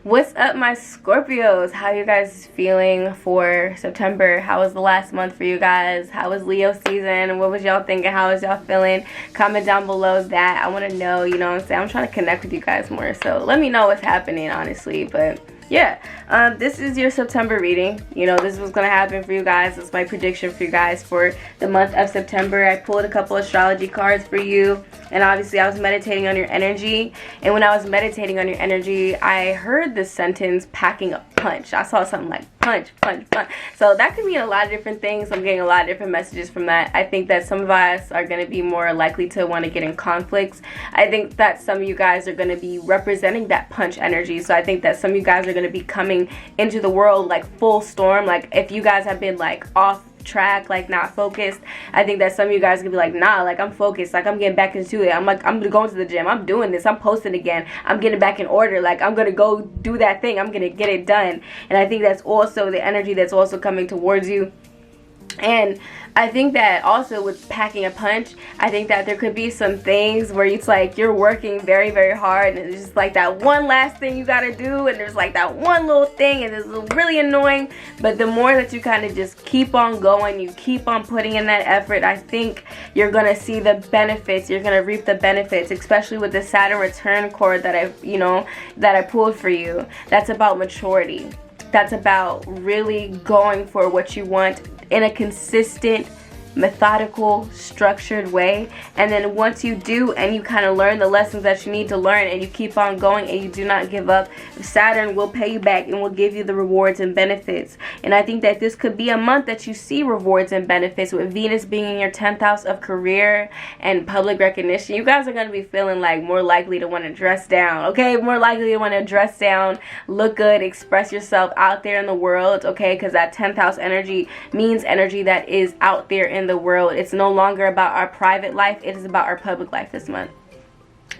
What's up, my Scorpios? How you guys feeling for September? How was the last month for you guys? How was Leo season? What was y'all thinking? How was y'all feeling? Comment down below that. I want to know, you know what I'm saying? I'm trying to connect with you guys more, so let me know what's happening, honestly. But yeah, this is your September reading. You know, this is what's going to happen for you guys. This is my prediction for you guys for the month of September. I pulled a couple astrology cards for you, and obviously I was meditating on your energy. And when I was meditating on your energy, I heard this sentence, packing a punch. I saw something like punch, punch, punch. So that could mean a lot of different things. I'm getting a lot of different messages from that. I think that some of us are going to be more likely to want to get in conflicts. I think that some of you guys are going to be representing that punch energy. So I think that some of you guys are going to be coming into the world like full storm. Like if you guys have been like off track, like not focused, I think that some of you guys can be like, nah, like I'm focused, like I'm getting back into it. I'm going to the gym, I'm doing this, I'm posting again, I'm getting back in order, like I'm gonna go do that thing, I'm gonna get it done. And I think that's also the energy that's also coming towards you. And I think that also with packing a punch, I think that there could be some things where it's like you're working very, very hard, and it's just like that one last thing you gotta do, and there's like that one little thing, and it's really annoying. But the more that you kind of just keep on going, you keep on putting in that effort, I think you're gonna see the benefits. You're gonna reap the benefits, especially with the Saturn return card that I pulled for you. That's about maturity. that's about really going for what you want in a consistent, methodical, structured way. And then once you do, and you kind of learn the lessons that you need to learn, and you keep on going and you do not give up, Saturn will pay you back and will give you the rewards and benefits. And I think that this could be a month that you see rewards and benefits, with Venus being in your 10th house of career and public recognition. You guys are going to be feeling like more likely to want to dress down, okay? More likely to want to dress down, look good, express yourself out there in the world, okay? Because that 10th house energy means energy that is out there in the world. It's no longer about our private life, it is about our public life this month.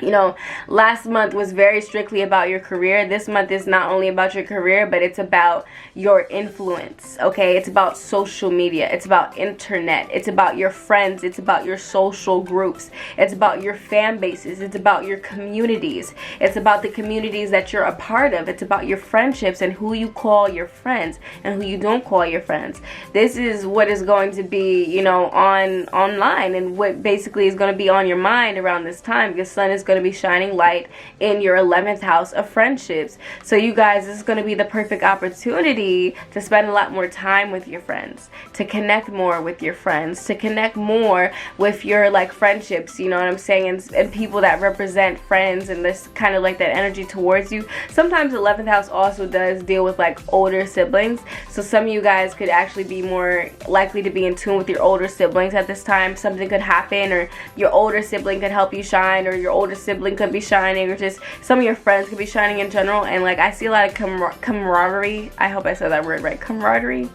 You know, last month was very strictly about your career. This month is not only about your career, but it's about your influence, okay? It's about social media. It's about internet. It's about your friends. It's about your social groups. It's about your fan bases. It's about your communities. It's about the communities that you're a part of. It's about your friendships and who you call your friends and who you don't call your friends. This is what is going to be, you know, online, and what basically is going to be on your mind around this time, because Sun is going to be shining light in your 11th house of friendships. So you guys, this is going to be the perfect opportunity to spend a lot more time with your friends, to connect more with your friends, to connect more with your like friendships, you know what I'm saying, and people that represent friends, and this kind of like that energy towards you. Sometimes 11th house also does deal with like older siblings, so some of you guys could actually be more likely to be in tune with your older siblings at this time. Something could happen, or your older sibling could help you shine, or your older sibling could be shining, or just some of your friends could be shining in general. And like I see a lot of camaraderie. I hope I said that word right. Camaraderie.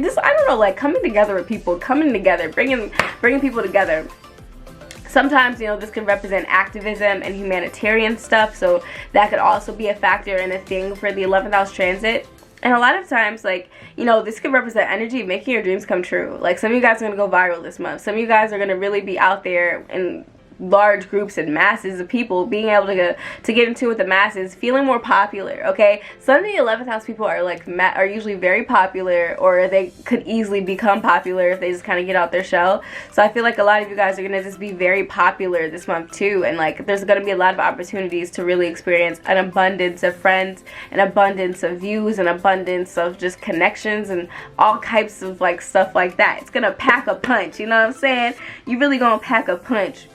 Just, I don't know, like coming together with people, coming together, bringing people together. Sometimes, you know, this can represent activism and humanitarian stuff, so that could also be a factor and a thing for the 11th house transit. And a lot of times, like, you know, this could represent energy making your dreams come true. Like, some of you guys are going to go viral this month. Some of you guys are going to really be out there and large groups and masses of people, being able to get into with the masses, feeling more popular, okay? Some of the 11th house people are like are usually very popular, or they could easily become popular if they just kind of get out their shell. So I feel like a lot of you guys are gonna just be very popular this month too, and like there's gonna be a lot of opportunities to really experience an abundance of friends, an abundance of views, an abundance of just connections, and all types of like stuff like that. It's gonna pack a punch, you know what I'm saying? You really gonna pack a punch.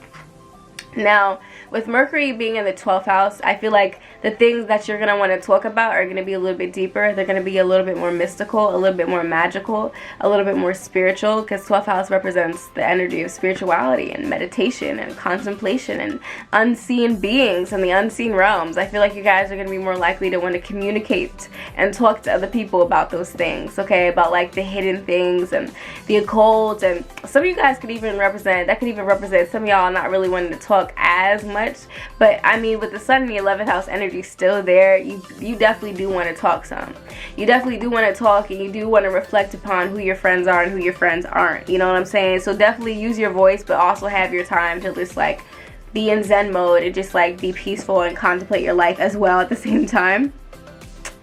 Now, with Mercury being in the 12th house, I feel like the things that you're going to want to talk about are going to be a little bit deeper. They're going to be a little bit more mystical, a little bit more magical, a little bit more spiritual, because 12th house represents the energy of spirituality and meditation and contemplation and unseen beings and the unseen realms. I feel like you guys are going to be more likely to want to communicate and talk to other people about those things, okay? About like the hidden things and the occult, and some of you guys could even represent some of y'all not really wanting to talk as much. But I mean, with the Sun in the 11th house energy still there, you definitely do want to talk some. You definitely do want to talk, and you do want to reflect upon who your friends are and who your friends aren't. You know what I'm saying? So definitely use your voice, but also have your time to just like be in Zen mode and just like be peaceful and contemplate your life as well at the same time.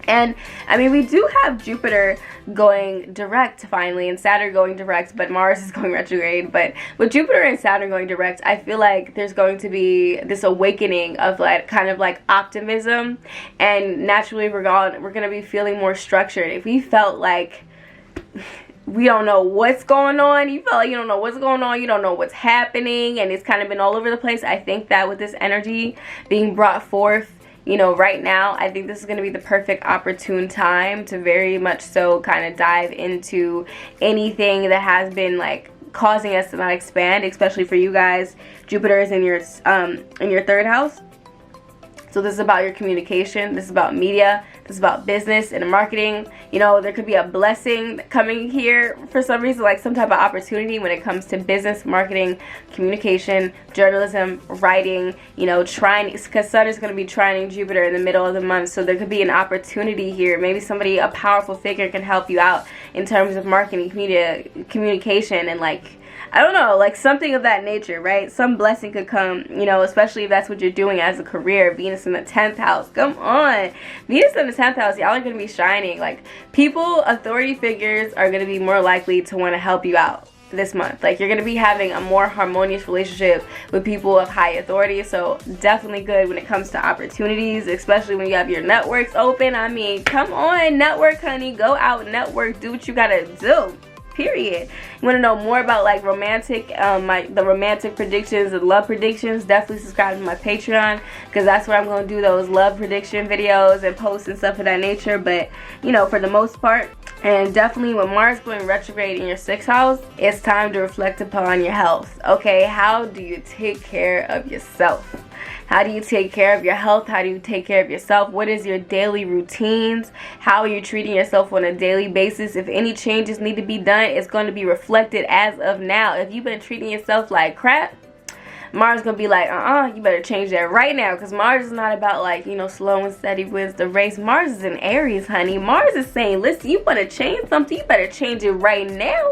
And I mean, we do have Jupiter going direct finally, and Saturn going direct, but Mars is going retrograde. But with Jupiter and Saturn going direct, I feel like there's going to be this awakening of like kind of like optimism, and naturally we're gonna be feeling more structured. If we felt like we don't know what's going on, you feel like you don't know what's going on, you don't know what's happening, and it's kind of been all over the place, I think that with this energy being brought forth, you know, right now, I think this is going to be the perfect opportune time to very much so kind of dive into anything that has been like causing us to not expand, especially for you guys. Jupiter is in your 3rd house. So this is about your communication, this is about media, this is about business and marketing. You know, there could be a blessing coming here for some reason, like some type of opportunity when it comes to business, marketing, communication, journalism, writing, you know, because Sun is going to be trining Jupiter in the middle of the month. So there could be an opportunity here. Maybe somebody, a powerful figure, can help you out in terms of marketing, communication, and like, I don't know, like something of that nature, right? Some blessing could come, you know, especially if that's what you're doing as a career. Venus in the 10th house. Come on. Venus in the 10th house, y'all are going to be shining. Like, people, authority figures are going to be more likely to want to help you out. this month. Like, you're gonna be having a more harmonious relationship with people of high authority, so definitely good when it comes to opportunities, especially when you have your networks open. I mean, come on, network, honey. Go out, network, do what you gotta do. Period. You want to know more about like romantic, the romantic predictions and love predictions? Definitely subscribe to my Patreon, because that's where I'm going to do those love prediction videos and posts and stuff of that nature. But you know, for the most part, and definitely with Mars going retrograde in your 6th house, it's time to reflect upon your health. Okay, how do you take care of yourself? How do you take care of your health? How do you take care of yourself? What is your daily routines? How are you treating yourself on a daily basis? If any changes need to be done, it's going to be reflected as of now. If you've been treating yourself like crap, Mars is going to be like, you better change that right now. Because Mars is not about like, you know, slow and steady wins the race. Mars is in Aries, honey. Mars is saying, listen, you want to change something, you better change it right now.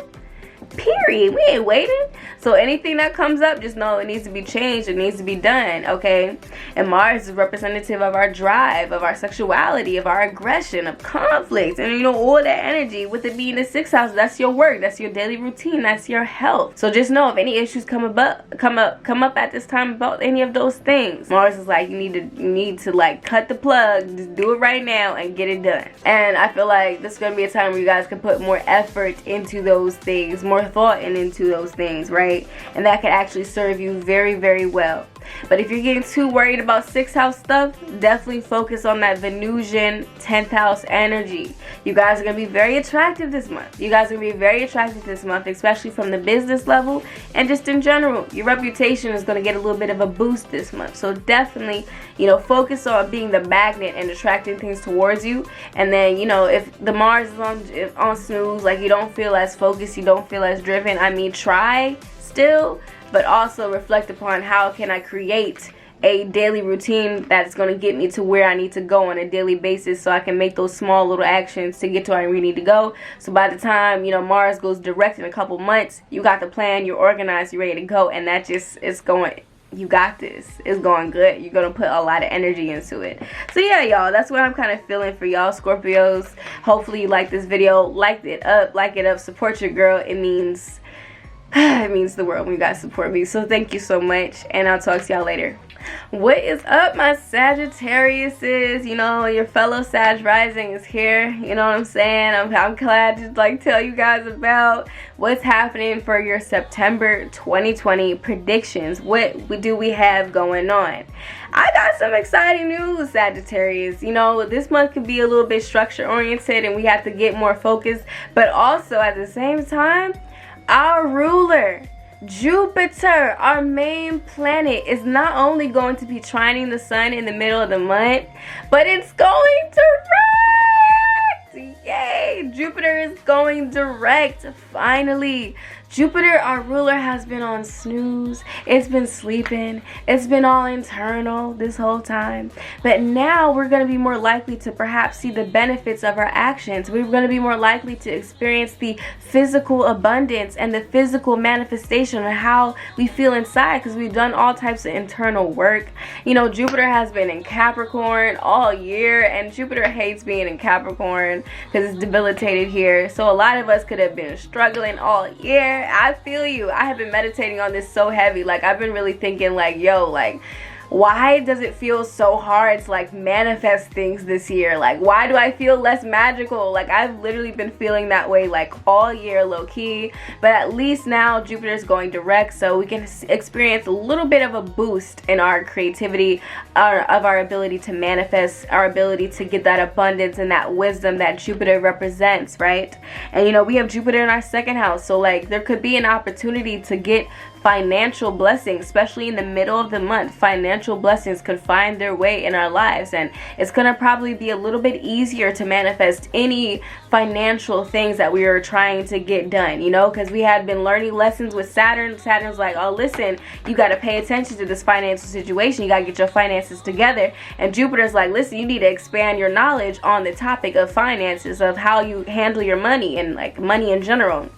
Period. We ain't waiting. So anything that comes up, just know it needs to be changed. It needs to be done, okay? And Mars is representative of our drive, of our sexuality, of our aggression, of conflict, and you know, all that energy. With it being the 6th house, that's your work, that's your daily routine, that's your health. So just know if any issues come up at this time about any of those things, Mars is like, you need to like cut the plug, just do it right now and get it done. And I feel like this is gonna be a time where you guys can put more effort into those things, more thought into those things, right? And that could actually serve you very, very well. But if you're getting too worried about 6th house stuff, definitely focus on that Venusian 10th house energy. You guys are going to be very attractive this month. You guys are going to be very attractive this month, especially from the business level and just in general. Your reputation is going to get a little bit of a boost this month. So definitely, you know, focus on being the magnet and attracting things towards you. And then, you know, if the Mars is on snooze, like you don't feel as focused, you don't feel as driven, I mean, try still, but also reflect upon how can I create a daily routine that's going to get me to where I need to go on a daily basis, so I can make those small little actions to get to where I really need to go. So by the time, you know, Mars goes direct in a couple months, you got the plan, you're organized, you're ready to go, and that just is going, you got this, it's going good. You're going to put a lot of energy into it. So yeah, y'all, that's what I'm kind of feeling for y'all Scorpios. Hopefully you like this video, like it up, support your girl. It means the world when you guys support me. So thank you so much, and I'll talk to y'all later. What is up, my Sagittariuses? You know, your fellow Sag rising is here. You know what I'm saying? I'm glad to like tell you guys about what's happening for your September 2020 predictions. What do we have going on? I got some exciting news, Sagittarius. You know, this month could be a little bit structure oriented and we have to get more focused, but also at the same time, our ruler, Jupiter, our main planet, is not only going to be trining the sun in the middle of the month, but it's going direct! Yay! Jupiter is going direct, finally. Jupiter, our ruler, has been on snooze. It's been sleeping. It's been all internal this whole time. But now we're going to be more likely to perhaps see the benefits of our actions. We're going to be more likely to experience the physical abundance and the physical manifestation of how we feel inside, because we've done all types of internal work. You know, Jupiter has been in Capricorn all year, and Jupiter hates being in Capricorn because it's debilitated here. So a lot of us could have been struggling all year. I feel you. I have been meditating on this so heavy. Like, I've been really thinking like, yo, like, why does it feel so hard to like manifest things this year? Like, why do I feel less magical? Like, I've literally been feeling that way like all year, low key. But at least now Jupiter's going direct, so we can experience a little bit of a boost in our creativity, of our ability to manifest, our ability to get that abundance and that wisdom that Jupiter represents, right? And you know, we have Jupiter in our 2nd house, so like there could be an opportunity to get financial blessings, especially in the middle of the month. Financial blessings could find their way in our lives, and it's gonna probably be a little bit easier to manifest any financial things that we are trying to get done, you know, because we had been learning lessons with Saturn. Saturn's like, oh, listen, you got to pay attention to this financial situation, you got to get your finances together. And Jupiter's like, listen, you need to expand your knowledge on the topic of finances, of how you handle your money and like money in general.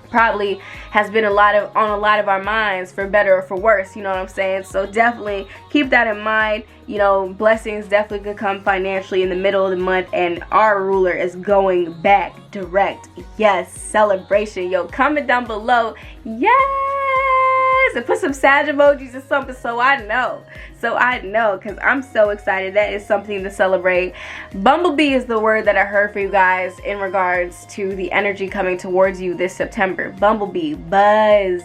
probably has been on a lot of our minds, for better or for worse, you know what I'm saying? So definitely keep that in mind. You know, blessings definitely could come financially in the middle of the month, and our ruler is going back direct. Yes, celebration. Yo, comment down below. Yes, and put some Sag emojis or something so I know, because I'm so excited. That is something to celebrate. Bumblebee is the word that I heard for you guys in regards to the energy coming towards you this September. Bumblebee, buzz.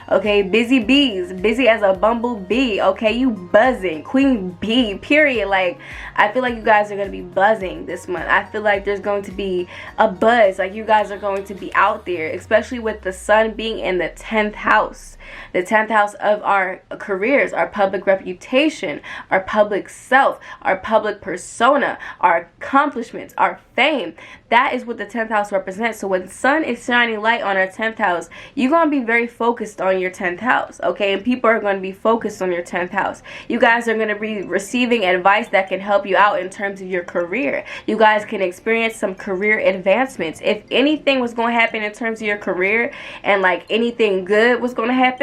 Okay, busy bees, busy as a bumblebee. Okay, you buzzing, queen bee, period. Like, I feel like you guys are going to be buzzing this month. I feel like there's going to be a buzz. Like, you guys are going to be out there, especially with the sun being in the 10th house. The 10th house of our careers, our public reputation, our public self, our public persona, our accomplishments, our fame. That is what the 10th house represents. So when the sun is shining light on our 10th house, you're going to be very focused on your 10th house, okay? And people are going to be focused on your 10th house. You guys are going to be receiving advice that can help you out in terms of your career. You guys can experience some career advancements. If anything was going to happen in terms of your career, and like anything good was going to happen,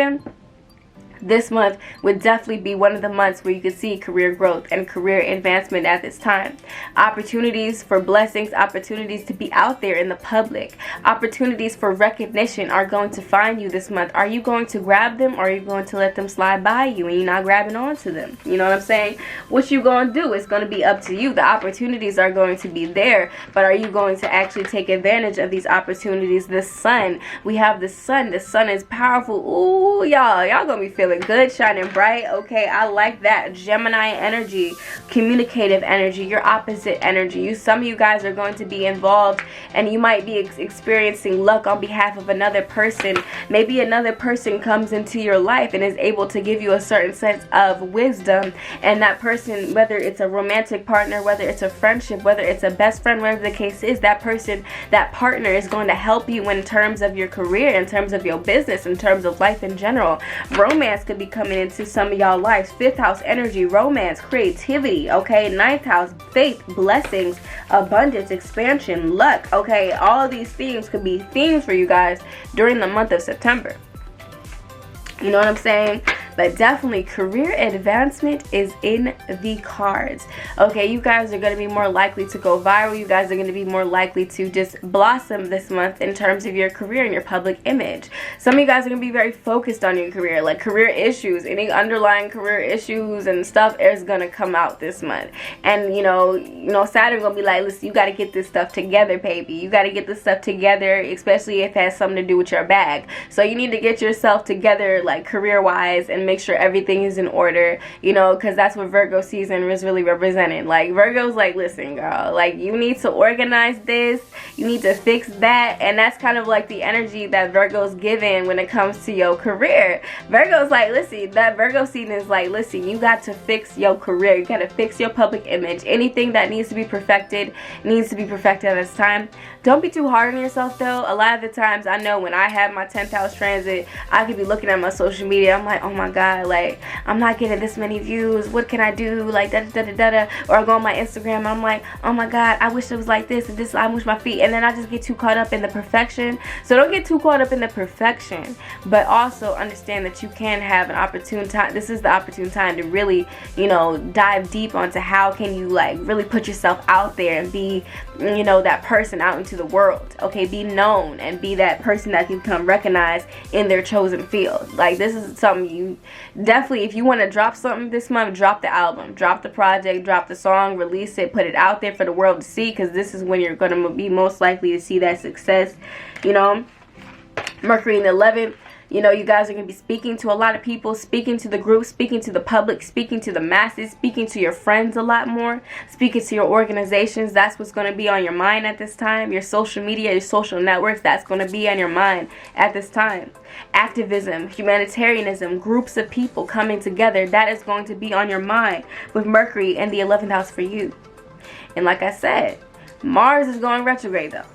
this month would definitely be one of the months where you can see career growth and career advancement at this time. Opportunities for blessings, opportunities to be out there in the public, opportunities for recognition are going to find you this month. Are you going to grab them, or are you going to let them slide by you and you're not grabbing onto them? You know what I'm saying? What you going to do is going to be up to you. The opportunities are going to be there, but are you going to actually take advantage of these opportunities? The sun, we have the sun. The sun is powerful. Ooh, y'all going to be feeling good, shining bright. Okay, I like that. Gemini energy, communicative energy, your opposite energy. Some of you guys are going to be involved, and you might be experiencing luck on behalf of another person. Maybe another person comes into your life and is able to give you a certain sense of wisdom, and that person, whether it's a romantic partner, whether it's a friendship, whether it's a best friend, whatever the case is, that person, that partner is going to help you in terms of your career, in terms of your business, in terms of life in general. Romance could be coming into some of y'all lives. 5th house energy, romance, creativity. Okay, 9th house, faith, blessings, abundance, expansion, luck. Okay, all of these themes could be themes for you guys during the month of September. You know what I'm saying? But definitely career advancement is in the cards. Okay, you guys are going to be more likely to go viral. You guys are going to be more likely to just blossom this month in terms of your career and your public image. Some of you guys are going to be very focused on your career, like career issues, any underlying career issues and stuff is going to come out this month. And you know Saturn going to be like, listen, you got to get this stuff together, baby. You got to get this stuff together, especially if it has something to do with your bag. So you need to get yourself together, like career-wise, and make sure everything is in order, you know, because that's what Virgo season was really representing. Like, Virgo's like, listen, girl, like, you need to organize this, you need to fix that, and that's kind of like the energy that Virgo's given when it comes to your career. Virgo's like, listen, that Virgo season is like, listen, you got to fix your career, you got to fix your public image. Anything that needs to be perfected needs to be perfected at this time. Don't be too hard on yourself, though. A lot of the times, I know when I have my 10th house transit, I could be looking at my social media, I'm like, oh my god, like, I'm not getting this many views, what can I do, like, da-da-da-da-da, or I go on my Instagram and I'm like, oh my god, I wish it was like this and this, I wish my feet, and then I just get too caught up in the perfection. So don't get too caught up in the perfection, but also understand that you can have an opportune time. This is the opportune time to really, you know, dive deep onto how can you, like, really put yourself out there and be, you know, that person out into the world. Okay, be known and be that person that can become recognized in their chosen field. Like, this is something you definitely, if you want to drop something this month, drop the album, drop the project, drop the song, release it, put it out there for the world to see, because this is when you're going to be most likely to see that success. You know, Mercury in the 11th, you know, you guys are going to be speaking to a lot of people, speaking to the group, speaking to the public, speaking to the masses, speaking to your friends a lot more, speaking to your organizations. That's what's going to be on your mind at this time. Your social media, your social networks, that's going to be on your mind at this time. Activism, humanitarianism, groups of people coming together, that is going to be on your mind with Mercury in the 11th house for you. And like I said, Mars is going retrograde, though.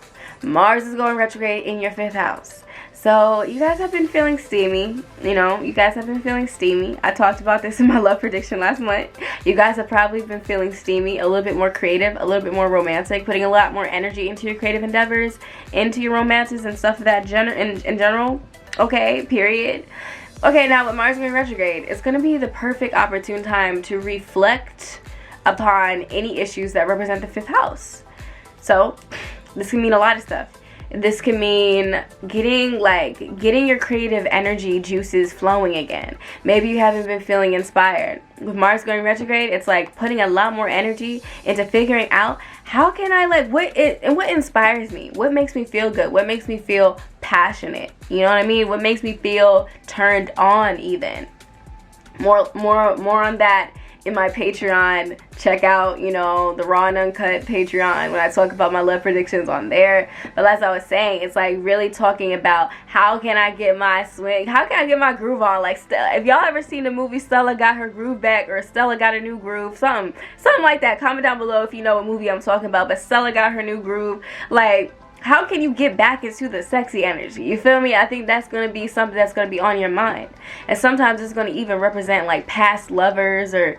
Mars is going retrograde in your 5th house. So you guys have been feeling steamy. You know, you guys have been feeling steamy. I talked about this in my love prediction last month. You guys have probably been feeling steamy, a little bit more creative, a little bit more romantic, putting a lot more energy into your creative endeavors, into your romances and stuff of that in general. Okay, period. Okay, now with Mars going retrograde, it's going to be the perfect opportune time to reflect upon any issues that represent the 5th house. So this can mean a lot of stuff. This can mean getting your creative energy juices flowing again. Maybe you haven't been feeling inspired. With Mars going retrograde, it's like putting a lot more energy into figuring out how can I what inspires me? What makes me feel good? What makes me feel passionate? You know what I mean? What makes me feel turned on even? More on that in my Patreon. Check out, you know, the raw and uncut Patreon when I talk about my love predictions on there. But as I was saying, it's like really talking about how can I get my swing, how can I get my groove on? Like Stella, if y'all ever seen the movie Stella Got Her Groove Back, or Stella Got a New Groove, something like that. Comment down below if you know what movie I'm talking about. But Stella Got Her New Groove. Like, how can you get back into the sexy energy? You feel me? I think that's going to be something that's going to be on your mind. And sometimes it's going to even represent like past lovers, or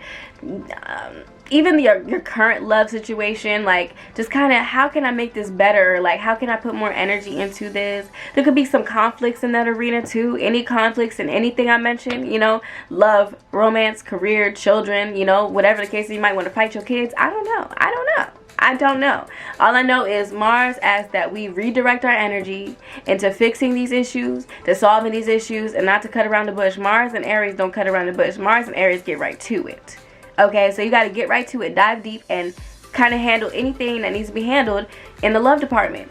even your current love situation. Like, just kind of, how can I make this better? Like, how can I put more energy into this? There could be some conflicts in that arena too. Any conflicts in anything I mentioned, you know, love, romance, career, children, you know, whatever the case, you might want to fight your kids. I don't know. All I know is Mars asks that we redirect our energy into fixing these issues, to solving these issues, and not to cut around the bush. Mars and Aries don't cut around the bush. Mars and Aries get right to it. Okay, so you got to get right to it, dive deep, and kind of handle anything that needs to be handled in the love department.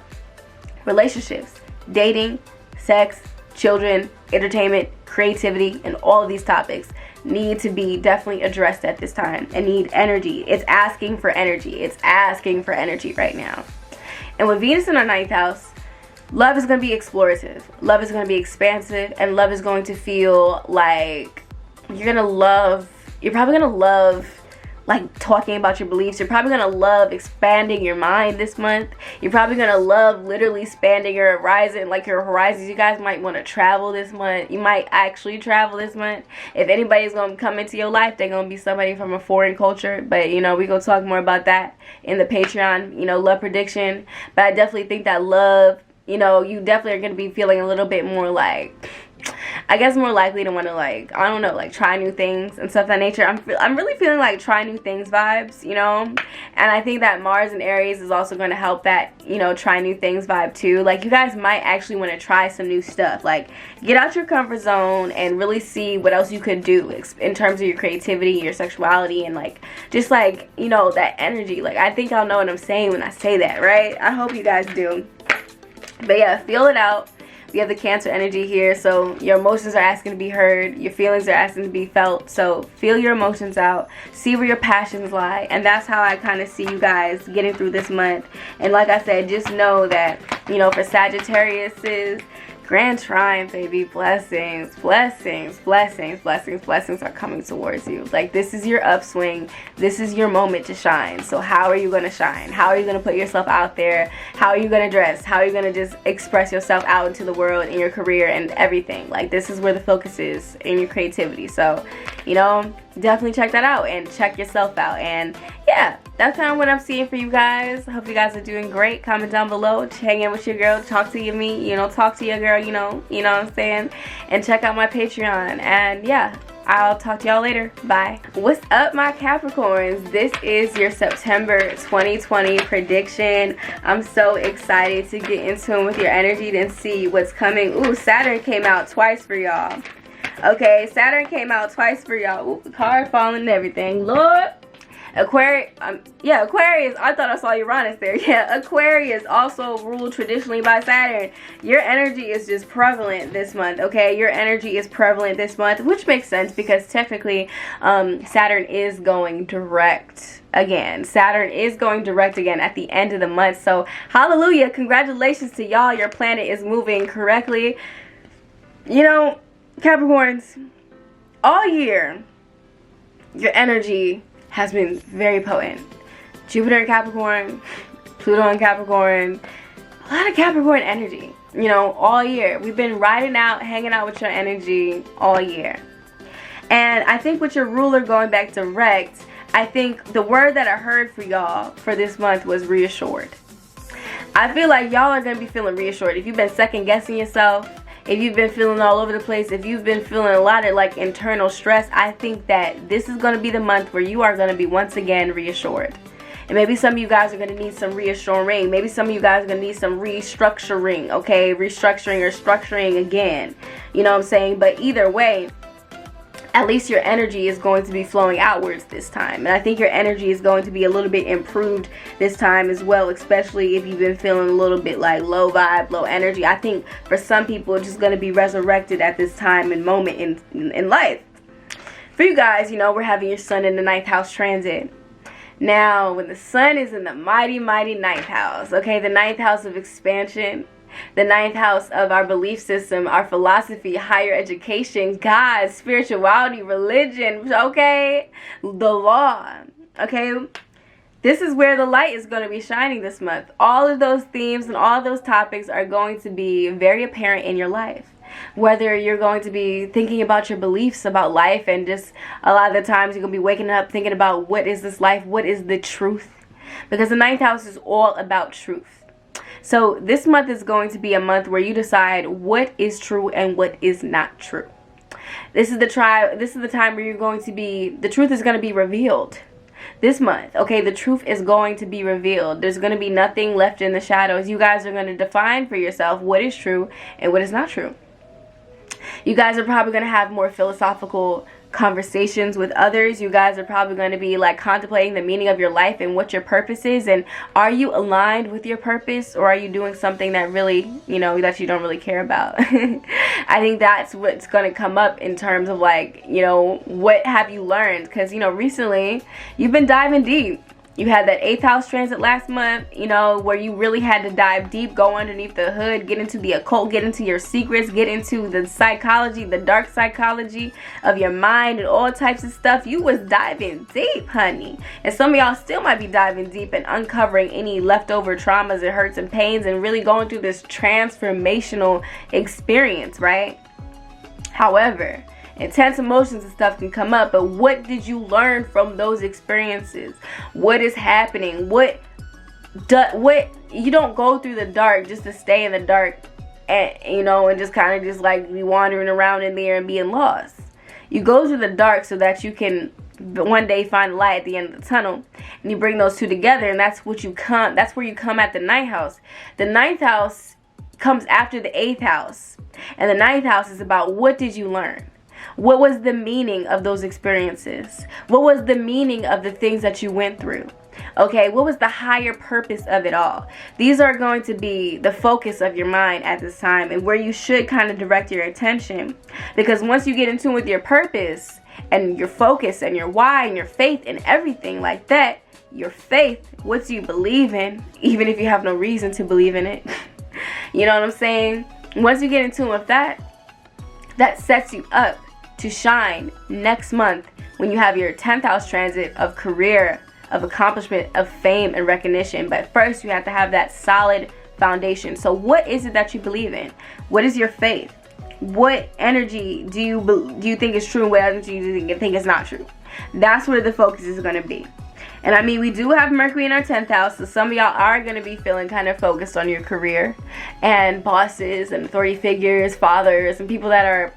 Relationships, dating, sex, children, entertainment, creativity, and all of these topics need to be definitely addressed at this time and need energy. It's asking for energy. It's asking for energy right now. And with Venus in our 9th house, love is going to be explorative. Love is going to be expansive, and love is going to feel like you're probably going to love like talking about your beliefs. You're probably going to love expanding your mind this month. You're probably going to love literally expanding your horizon, like your horizons. You guys might want to travel this month. You might actually travel this month. If anybody's going to come into your life, they're going to be somebody from a foreign culture. But, you know, we're going to talk more about that in the Patreon, you know, love prediction. But I definitely think that love, you know, you definitely are going to be feeling a little bit more like, I guess, more likely to want to, like, I don't know, like try new things and stuff of that nature. I'm really feeling like try new things vibes, you know. And I think that Mars and Aries is also going to help that, you know, try new things vibe too. Like, you guys might actually want to try some new stuff. Like, get out your comfort zone and really see what else you could do in terms of your creativity, your sexuality, and like just like, you know, that energy. Like, I think y'all know what I'm saying when I say that, right? I hope you guys do. But yeah, feel it out. We have the Cancer energy here, so your emotions are asking to be heard. Your feelings are asking to be felt. So feel your emotions out. See where your passions lie. And that's how I kind of see you guys getting through this month. And like I said, just know that, you know, for Sagittarius, grand trine, baby, blessings, blessings, blessings, blessings, blessings are coming towards you. Like, this is your upswing. This is your moment to shine. So how are you going to shine? How are you going to put yourself out there? How are you going to dress? How are you going to just express yourself out into the world, in your career, and everything? Like, this is where the focus is, in your creativity. So, you know, definitely check that out and check yourself out. And yeah, that's kind of what I'm seeing for you guys. I hope you guys are doing great. Comment down below. Hang in with your girl. Talk to me. You know, talk to your girl. You know what I'm saying. And check out my Patreon. And yeah, I'll talk to y'all later. Bye. What's up, my Capricorns? This is your September 2020 prediction. I'm so excited to get in tune with your energy and see what's coming. Ooh, Saturn came out twice for y'all. Okay, Saturn came out twice for y'all. Ooh, the card falling and everything. Lord. Aquarius, Aquarius, I thought I saw Uranus there. Yeah, Aquarius also ruled traditionally by Saturn. Your energy is just prevalent this month, okay? Your energy is prevalent this month, which makes sense because technically Saturn is going direct again. Saturn is going direct again at the end of the month. So, hallelujah, congratulations to y'all. Your planet is moving correctly. You know, Capricorns, all year, your energy has been very potent. Jupiter in Capricorn, Pluto in Capricorn, a lot of Capricorn energy. you know, all year. We've been riding out, hanging out with your energy all year. And I think with your ruler going back direct, I think the word that I heard for y'all for this month was reassured. I feel like y'all are going to be feeling reassured. If you've been second guessing yourself, if you've been feeling all over the place, if you've been feeling a lot of like internal stress, I think that this is going to be the month where you are going to be once again reassured. And maybe some of you guys are going to need some reassuring. Maybe some of you guys are going to need some restructuring, okay? Restructuring or structuring again. You know what I'm saying? But either way, at least your energy is going to be flowing outwards this time. And I think your energy is going to be a little bit improved this time as well, especially if you've been feeling a little bit like low vibe, low energy. I think for some people, it's just going to be resurrected at this time and moment in life. For you guys, you know, we're having your sun in the 9th house transit. Now, when the sun is in the mighty, mighty 9th house, okay, the 9th house of expansion, the 9th house of our belief system, our philosophy, higher education, God, spirituality, religion, okay? The law, okay? This is where the light is going to be shining this month. All of those themes and all of those topics are going to be very apparent in your life. Whether you're going to be thinking about your beliefs about life, and just a lot of the times you're going to be waking up thinking about what is this life, what is the truth? Because the 9th house is all about truth. So this month is going to be a month where you decide what is true and what is not true. This is the time where you're going to be, the truth is going to be revealed this month. Okay, the truth is going to be revealed. There's going to be nothing left in the shadows. You guys are going to define for yourself what is true and what is not true. You guys are probably going to have more philosophical conversations with others. You guys are probably going to be like contemplating the meaning of your life and what your purpose is, and are you aligned with your purpose, or are you doing something that really, you know, that you don't really care about? I think that's what's going to come up in terms of like, you know, what have you learned? Because, you know, recently you've been diving deep. You had that 8th house transit last month, you know, where you really had to dive deep, go underneath the hood, get into the occult, get into your secrets, get into the psychology, the dark psychology of your mind and all types of stuff. You was diving deep, honey. And some of y'all still might be diving deep and uncovering any leftover traumas and hurts and pains and really going through this transformational experience, right? However, intense emotions and stuff can come up, but what did you learn from those experiences? What is happening? What you don't go through the dark just to stay in the dark, and you know, and just kind of just like be wandering around in there and being lost. You go through the dark so that you can one day find the light at the end of the tunnel, and you bring those two together, and that's what you come. That's where you come at the 9th house. The 9th house comes after the 8th house, and the 9th house is about what did you learn. What was the meaning of those experiences? What was the meaning of the things that you went through? Okay, what was the higher purpose of it all? These are going to be the focus of your mind at this time, and where you should kind of direct your attention. Because once you get in tune with your purpose and your focus and your why and your faith and everything like that, your faith, what do you believe in, even if you have no reason to believe in it? You know what I'm saying? Once you get in tune with that, that sets you up to shine next month when you have your 10th house transit of career, of accomplishment, of fame and recognition. But first you have to have that solid foundation. So what is it that you believe in? What is your faith? What energy do you think is true, and what energy do you think is not true? That's where the focus is going to be. And I mean, we do have Mercury in our 10th house, so some of y'all are going to be feeling kind of focused on your career and bosses and authority figures, fathers, and people that are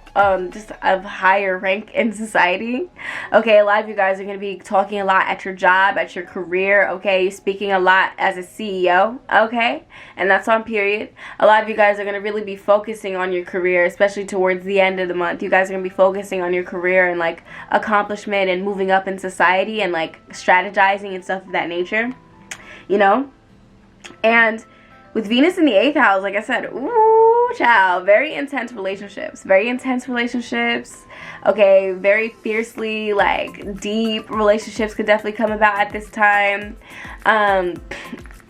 just of higher rank in society. Okay, a lot of you guys are going to be talking a lot at your job, at your career, okay? You're speaking a lot as a CEO, okay? And that's on period. A lot of you guys are going to really be focusing on your career, especially towards the end of the month. You guys are going to be focusing on your career and like accomplishment and moving up in society and like strategizing and stuff of that nature, you know? And with Venus in the 8th house, like I said, ooh, child, very intense relationships. Okay, very fiercely, like, deep relationships could definitely come about at this time.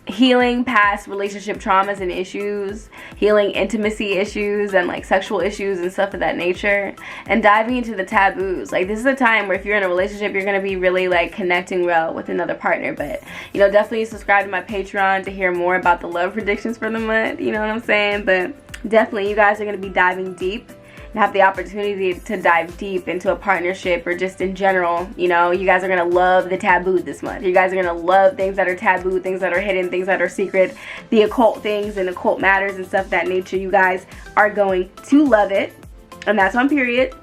Healing past relationship traumas and issues, healing intimacy issues and like sexual issues and stuff of that nature, and diving into the taboos. Like, this is a time where if you're in a relationship, you're going to be really like connecting well with another partner. But, you know, definitely subscribe to my Patreon to hear more about the love predictions for the month, you know what I'm saying? But Definitely, you guys are going to be diving deep and have the opportunity to dive deep into a partnership or just in general. You know, you guys are going to love the taboo this month. You guys are going to love things that are taboo, things that are hidden, things that are secret, the occult things and occult matters and stuff of that nature. You guys are going to love it. And that's on period.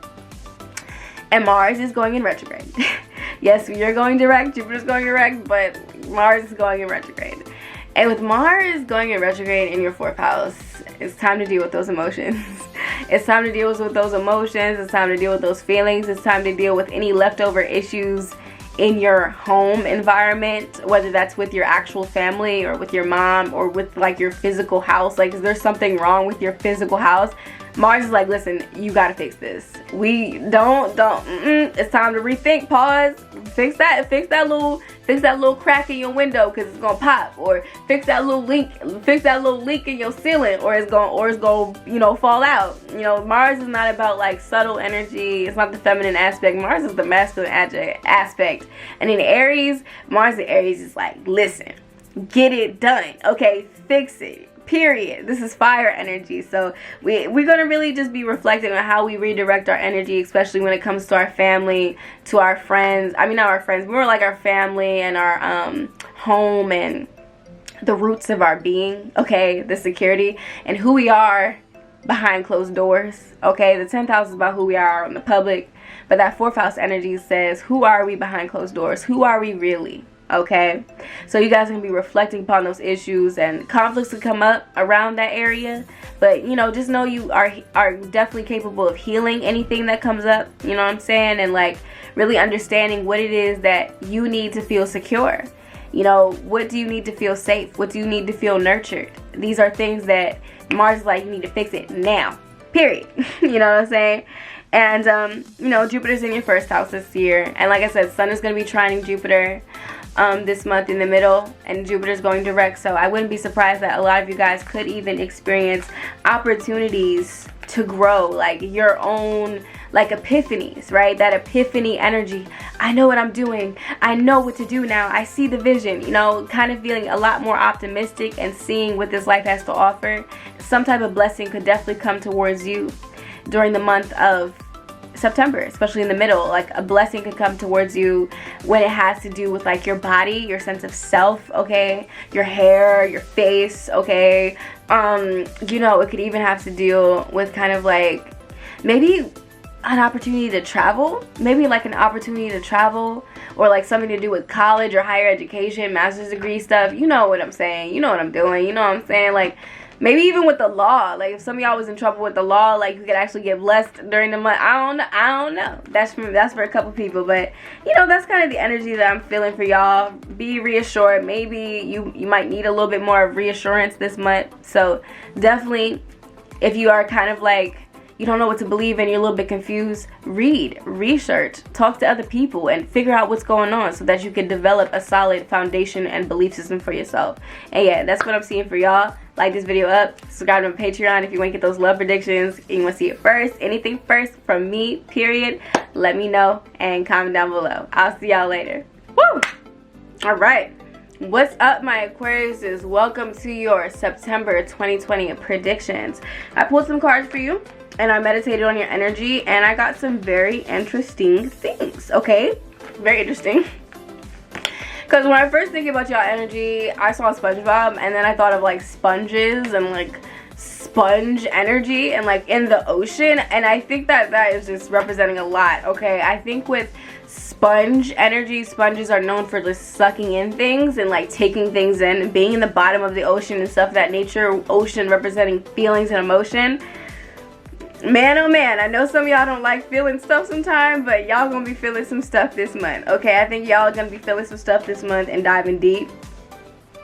And Mars is going in retrograde. Yes, you're going direct, Jupiter's going direct, but Mars is going in retrograde. And with Mars going in retrograde in your 4th house, it's time to deal with those emotions. It's time to deal with those emotions. It's time to deal with those feelings. It's time to deal with any leftover issues in your home environment, whether that's with your actual family or with your mom or with like your physical house. Like, is there something wrong with your physical house? Mars is like, listen, you gotta fix this. It's time to rethink. Pause. Fix that little crack in your window because it's gonna pop, or fix that little leak in your ceiling, or it's gonna you know, fall out. You know, Mars is not about like subtle energy. It's not the feminine aspect. Mars is the masculine aspect. And in Aries, Mars and Aries is like, listen, get it done. Okay, fix it. Period. This is fire energy. So we're going to really just be reflecting on how we redirect our energy, especially when it comes to our family, to our friends. I mean, not our friends, more like our family and our home and the roots of our being, okay? The security and who we are behind closed doors, okay? The 10th house is about who we are on the public, but that 4th house energy says, who are we behind closed doors? Who are we really? Okay, so you guys are going to be reflecting upon those issues, and conflicts will come up around that area, but you know, just know you are definitely capable of healing anything that comes up, you know what I'm saying, and like really understanding what it is that you need to feel secure. You know, what do you need to feel safe? What do you need to feel nurtured? These are things that Mars is like, you need to fix it now, period. You know what I'm saying? And you know, Jupiter's in your 1st house this year, and like I said, Sun is going to be trining Jupiter this month in the middle, and Jupiter's going direct. So I wouldn't be surprised that a lot of you guys could even experience opportunities to grow, like your own like epiphanies, right? That epiphany energy. I know what I'm doing. I know what to do now. I see the vision, you know, kind of feeling a lot more optimistic and seeing what this life has to offer. Some type of blessing could definitely come towards you during the month of September, especially in the middle. Like a blessing could come towards you when it has to do with like your body, your sense of self, okay, your hair, your face, okay. You know, it could even have to deal with kind of like maybe an opportunity to travel, or like something to do with college or higher education, master's degree stuff. You know what I'm saying, you know what I'm doing, you know what I'm saying, like maybe even with the law. Like if some of y'all was in trouble with the law, like you could actually get blessed during the month. I don't know. That's for a couple people, but you know, that's kind of the energy that I'm feeling for y'all. Be reassured. Maybe you might need a little bit more of reassurance this month. So definitely, if you are kind of like, you don't know what to believe and you're a little bit confused, read, research, talk to other people, and figure out what's going on so that you can develop a solid foundation and belief system for yourself. And yeah, that's what I'm seeing for y'all. Like this video up, subscribe to my Patreon if you want to get those love predictions and you want to see it first. Anything first from me, period, let me know and comment down below. I'll see y'all later. Woo! Alright. What's up, my Aquariuses? Welcome to your September 2020 predictions. I pulled some cards for you and I meditated on your energy and I got some very interesting things, okay? Very interesting. Because when I first think about y'all energy, I saw SpongeBob and then I thought of like sponges and like sponge energy and like in the ocean, and I think that is just representing a lot, okay? I think with sponge energy, sponges are known for just sucking in things and like taking things in and being in the bottom of the ocean and stuff of that nature. Ocean representing feelings and emotion. Man, oh man, I know some of y'all don't like feeling stuff sometimes, but y'all gonna be feeling some stuff this month, okay? I think y'all are gonna be feeling some stuff this month and diving deep,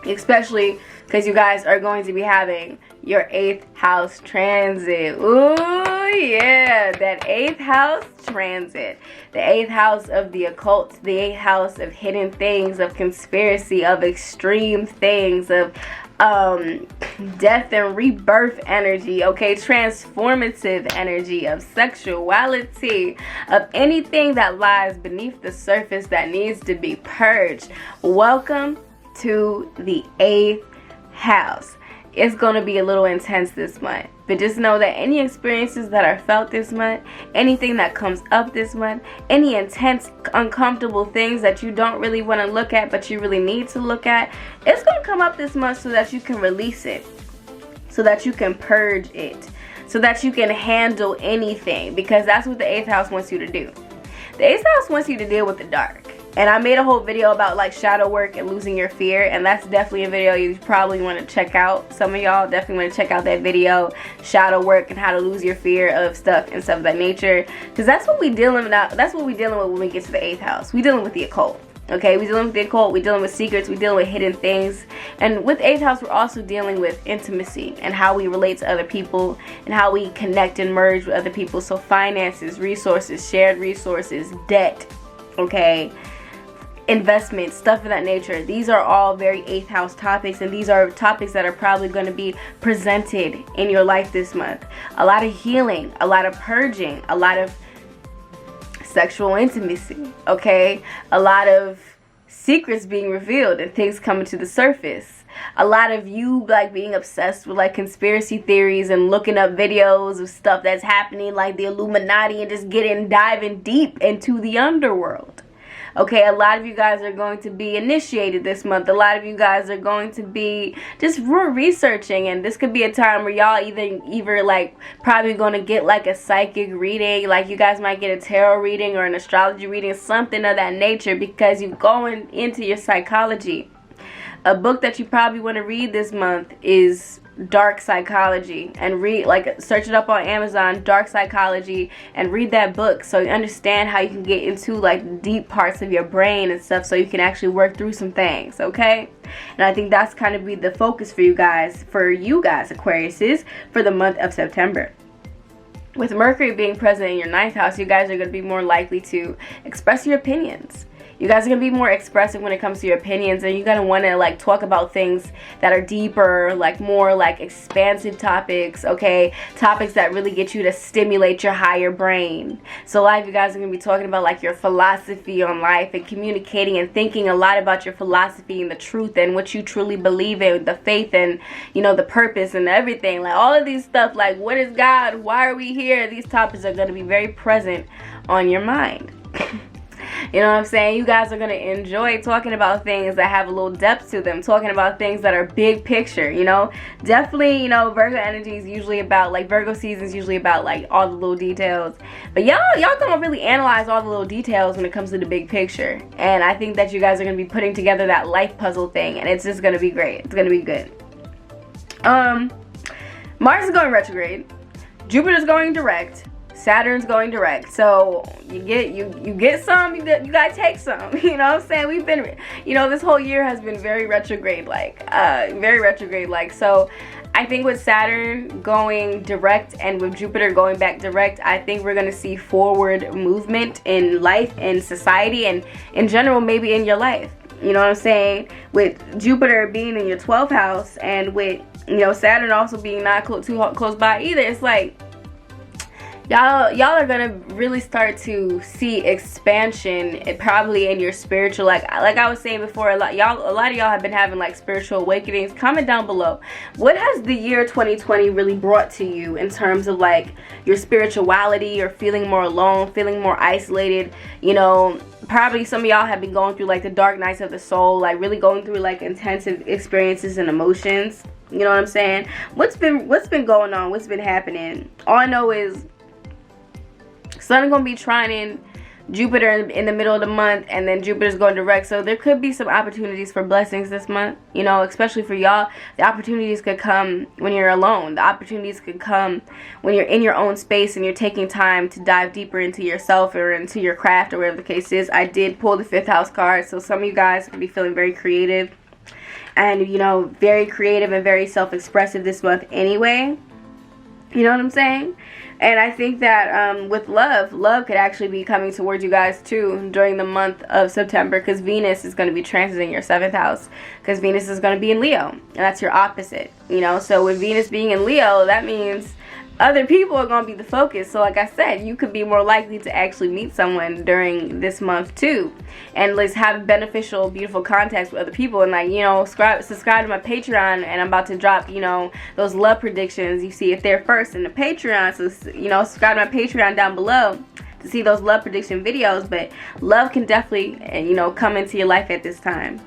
especially because you guys are going to be having your 8th house transit. Ooh, yeah, that 8th house transit. The 8th house of the occult, the 8th house of hidden things, of conspiracy, of extreme things, of death and rebirth energy, okay? Transformative energy, of sexuality, of anything that lies beneath the surface that needs to be purged. Welcome to the 8th house. it's going to be a little intense this month. But just know that any experiences that are felt this month, anything that comes up this month, any intense, uncomfortable things that you don't really want to look at but you really need to look at, it's going to come up this month so that you can release it, so that you can purge it, so that you can handle anything, because that's what the 8th house wants you to do. The 8th house wants you to deal with the dark. And I made a whole video about like shadow work and losing your fear, and that's definitely a video you probably want to check out. Some of y'all definitely want to check out that video, shadow work and how to lose your fear of stuff and stuff of that nature, because that's what we dealing with now. That's what we dealing with when we get to the 8th house. We dealing with the occult. Okay, we dealing with the occult, we dealing with secrets, we dealing with hidden things. And with 8th house, we're also dealing with intimacy and how we relate to other people and how we connect and merge with other people. So finances, resources, shared resources, debt, okay, investments, stuff of that nature. These are all very 8th house topics, and these are topics that are probably going to be presented in your life this month. A lot of healing, a lot of purging, a lot of sexual intimacy, okay, a lot of secrets being revealed and things coming to the surface. A lot of you like being obsessed with like conspiracy theories and looking up videos of stuff that's happening like the Illuminati and just diving deep into the underworld. Okay, a lot of you guys are going to be initiated this month. A lot of you guys are going to be just researching, and this could be a time where y'all either like probably going to get like a psychic reading, like you guys might get a tarot reading or an astrology reading, something of that nature, because you're going into your psychology. A book that you probably want to read this month is Dark Psychology, and search it up on Amazon, Dark Psychology, and read that book so you understand how you can get into like deep parts of your brain and stuff, so you can actually work through some things, okay? And I think that's kind of be the focus for you guys Aquariuses, for the month of September. With Mercury being present in your 9th house, you guys are going to be more likely to express your opinions. You guys are going to be more expressive when it comes to your opinions, and you're going to want to like talk about things that are deeper, like more like expansive topics, okay? Topics that really get you to stimulate your higher brain. So a lot of you guys are going to be talking about like your philosophy on life and communicating and thinking a lot about your philosophy and the truth and what you truly believe in, the faith and, you know, the purpose and everything. Like all of these stuff, like what is God? Why are we here? These topics are going to be very present on your mind. You know what I'm saying? You guys are going to enjoy talking about things that have a little depth to them, talking about things that are big picture, you know? Definitely, you know, Virgo energy is usually about, like, Virgo season is usually about, like, all the little details. But y'all gonna really analyze all the little details when it comes to the big picture. And I think that you guys are going to be putting together that life puzzle thing, and it's just going to be great. It's going to be good. Mars is going retrograde. Jupiter's going direct. Saturn's going direct, so you get some, you gotta take some. You know what I'm saying? We've been, you know, this whole year has been very retrograde like. So I think with Saturn going direct and with Jupiter going back direct, I think we're gonna see forward movement in life and society and in general, maybe in your life. You know what I'm saying? With Jupiter being in your 12th house and with, you know, Saturn also being not too close by either, it's like y'all are gonna really start to see expansion, probably in your spiritual, like I was saying before, a lot of y'all have been having like spiritual awakenings. Comment down below, what has the year 2020 really brought to you in terms of like your spirituality, or feeling more alone, feeling more isolated? You know, probably some of y'all have been going through like the dark nights of the soul, like really going through like intensive experiences and emotions. You know what I'm saying? What's been going on? What's been happening? All I know is Sun gonna be trining Jupiter in the middle of the month, and then Jupiter's going direct, so there could be some opportunities for blessings this month, you know, especially for y'all. The opportunities could come when you're alone. The opportunities could come when you're in your own space and you're taking time to dive deeper into yourself or into your craft or whatever the case is. I did pull the 5th house card, so some of you guys could be feeling very creative and, you know, very creative and very self-expressive this month anyway. You know what I'm saying? And I think that with love could actually be coming towards you guys too during the month of September, because Venus is going to be transiting your 7th house, because Venus is going to be in Leo, and that's your opposite, you know. So with Venus being in Leo, that means other people are going to be the focus. So like I said, you could be more likely to actually meet someone during this month too, and let's have beneficial, beautiful contacts with other people. And like, you know, subscribe to my Patreon, and I'm about to drop, you know, those love predictions. You see if they're first in the Patreon, so you know, subscribe to my Patreon down below to see those love prediction videos. But love can definitely, you know, come into your life at this time.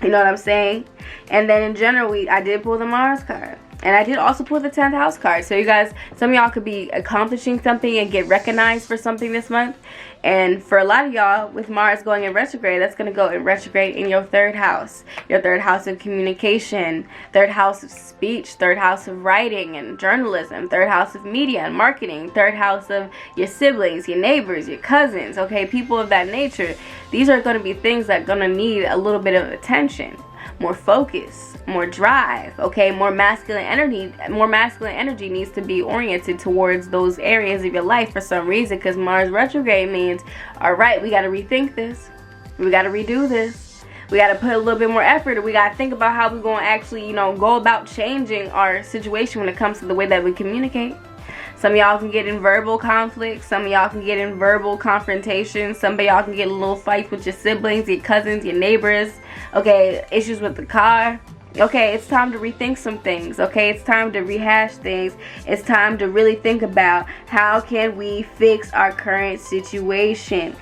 You know what I'm saying? And then in general, I did pull the Mars card. And I did also pull the 10th house card. So you guys, some of y'all could be accomplishing something and get recognized for something this month. And for a lot of y'all, with Mars going in retrograde, that's going to go in retrograde in your 3rd house. Your 3rd house of communication, 3rd house of speech, 3rd house of writing and journalism, 3rd house of media and marketing, 3rd house of your siblings, your neighbors, your cousins, okay, people of that nature. These are going to be things that are going to need a little bit of attention, more focus, more drive, okay, more masculine energy. More masculine energy needs to be oriented towards those areas of your life for some reason, because Mars retrograde means, all right, we got to rethink this, we got to redo this, we got to put a little bit more effort, and we got to think about how we're going to actually, you know, go about changing our situation when it comes to the way that we communicate. Some of y'all can get in verbal conflicts. Some of y'all can get in verbal confrontations. Some of y'all can get a little fights with your siblings, your cousins, your neighbors. Okay, issues with the car. Okay, it's time to rethink some things. Okay, it's time to rehash things. It's time to really think about how can we fix our current situation.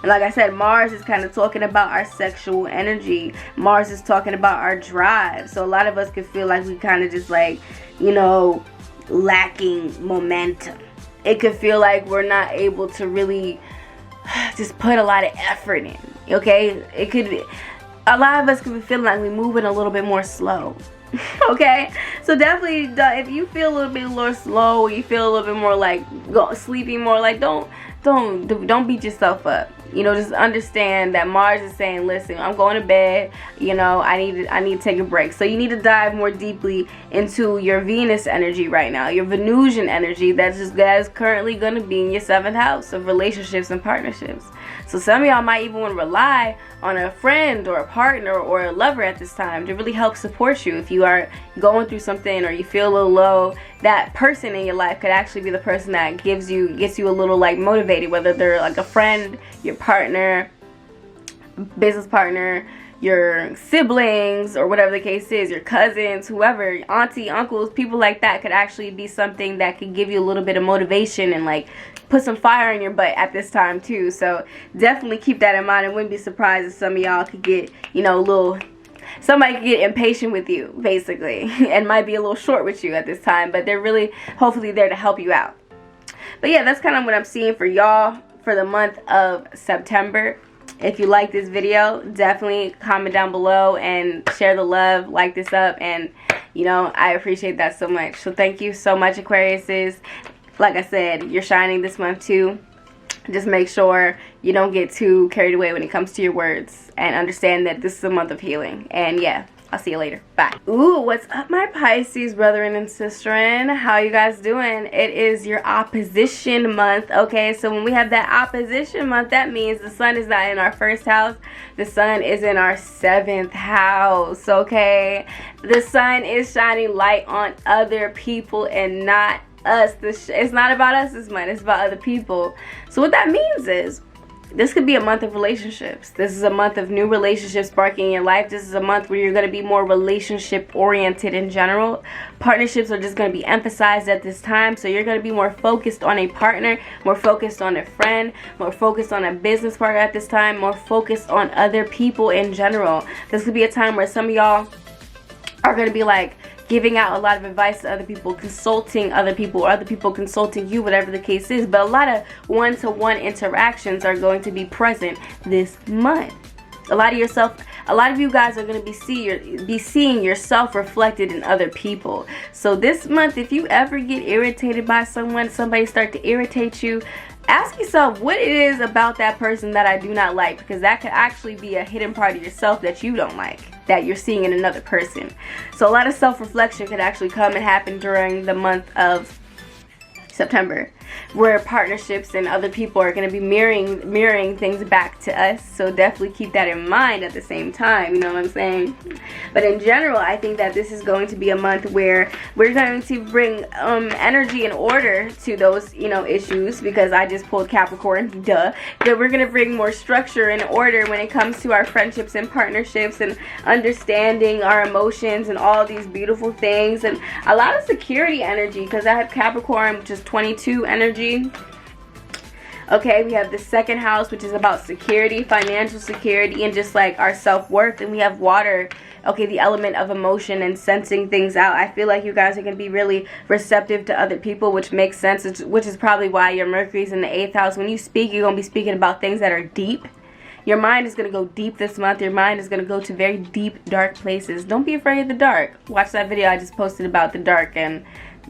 And like I said, Mars is kind of talking about our sexual energy. Mars is talking about our drive. So a lot of us could feel like we kind of just like, you know, lacking momentum. It could feel like we're not able to really just put a lot of effort in. Okay, it could be, a lot of us could be feeling like we're moving a little bit more slow. Okay, so definitely, if you feel a little bit more slow, or you feel a little bit more like sleepy, more like don't beat yourself up. You know, just understand that Mars is saying, listen, I'm going to bed, you know, I need to take a break. So you need to dive more deeply into your Venus energy right now, your Venusian energy that is currently going to be in your 7th house of relationships and partnerships. So some of y'all might even want to rely on a friend or a partner or a lover at this time to really help support you. If you are going through something or you feel a little low, that person in your life could actually be the person that gets you a little like motivated, whether they're like a friend, your partner, business partner, your siblings, or whatever the case is, your cousins, whoever, auntie, uncles, people like that could actually be something that could give you a little bit of motivation and like put some fire in your butt at this time too. So definitely keep that in mind. I wouldn't be surprised if some of y'all could get, you know, somebody could get impatient with you basically and might be a little short with you at this time, but they're really hopefully there to help you out. But yeah, that's kind of what I'm seeing for y'all for the month of September. If you like this video, definitely comment down below and share the love, like this up, and you know, I appreciate that so much. So thank you so much, Aquariuses. Like I said, you're shining this month too. Just make sure you don't get too carried away when it comes to your words, and understand that this is a month of healing. And yeah, I'll see you later. Bye. Ooh, what's up, my Pisces brethren and sisterin? How you guys doing? It is your opposition month. Okay, so when we have that opposition month, that means the sun is not in our 1st house. The sun is in our 7th house. Okay, the sun is shining light on other people and not us. It's not about us this month. It's about other people. So what that means is, this could be a month of relationships. This is a month of new relationships sparking in your life. This is a month where you're going to be more relationship oriented in general. Partnerships are just going to be emphasized at this time. So you're going to be more focused on a partner, more focused on a friend, more focused on a business partner at this time, more focused on other people in general. This could be a time where some of y'all are going to be like giving out a lot of advice to other people, consulting other people, or other people consulting you, whatever the case is. But a lot of one-to-one interactions are going to be present this month. A lot of you guys are going to be seeing yourself reflected in other people. So this month, if you ever get irritated by someone, somebody start to irritate you, ask yourself what it is about that person that I do not like, because that could actually be a hidden part of yourself that you don't like, that you're seeing in another person. So a lot of self-reflection could actually come and happen during the month of September. where partnerships and other people are going to be mirroring things back to us. So definitely keep that in mind at the same time, you know what I'm saying? But in general, I think that this is going to be a month where we're going to bring energy and order to those, you know, issues, because I just pulled Capricorn, duh. But we're going to bring more structure and order when it comes to our friendships and partnerships, and understanding our emotions and all these beautiful things, and a lot of security energy, because I have Capricorn, which is 22 energy. Okay, we have the second house, which is about security, financial security, and just like our self-worth. And we have water, okay, the element of emotion and sensing things out. I feel like you guys are going to be really receptive to other people, which makes sense, which is probably why your Mercury's in the 8th house. When you speak, you're going to be speaking about things that are deep. Your mind is going to go deep this month. Your mind is going to go to very deep, dark places. Don't be afraid of the dark. Watch that video I just posted about the dark, and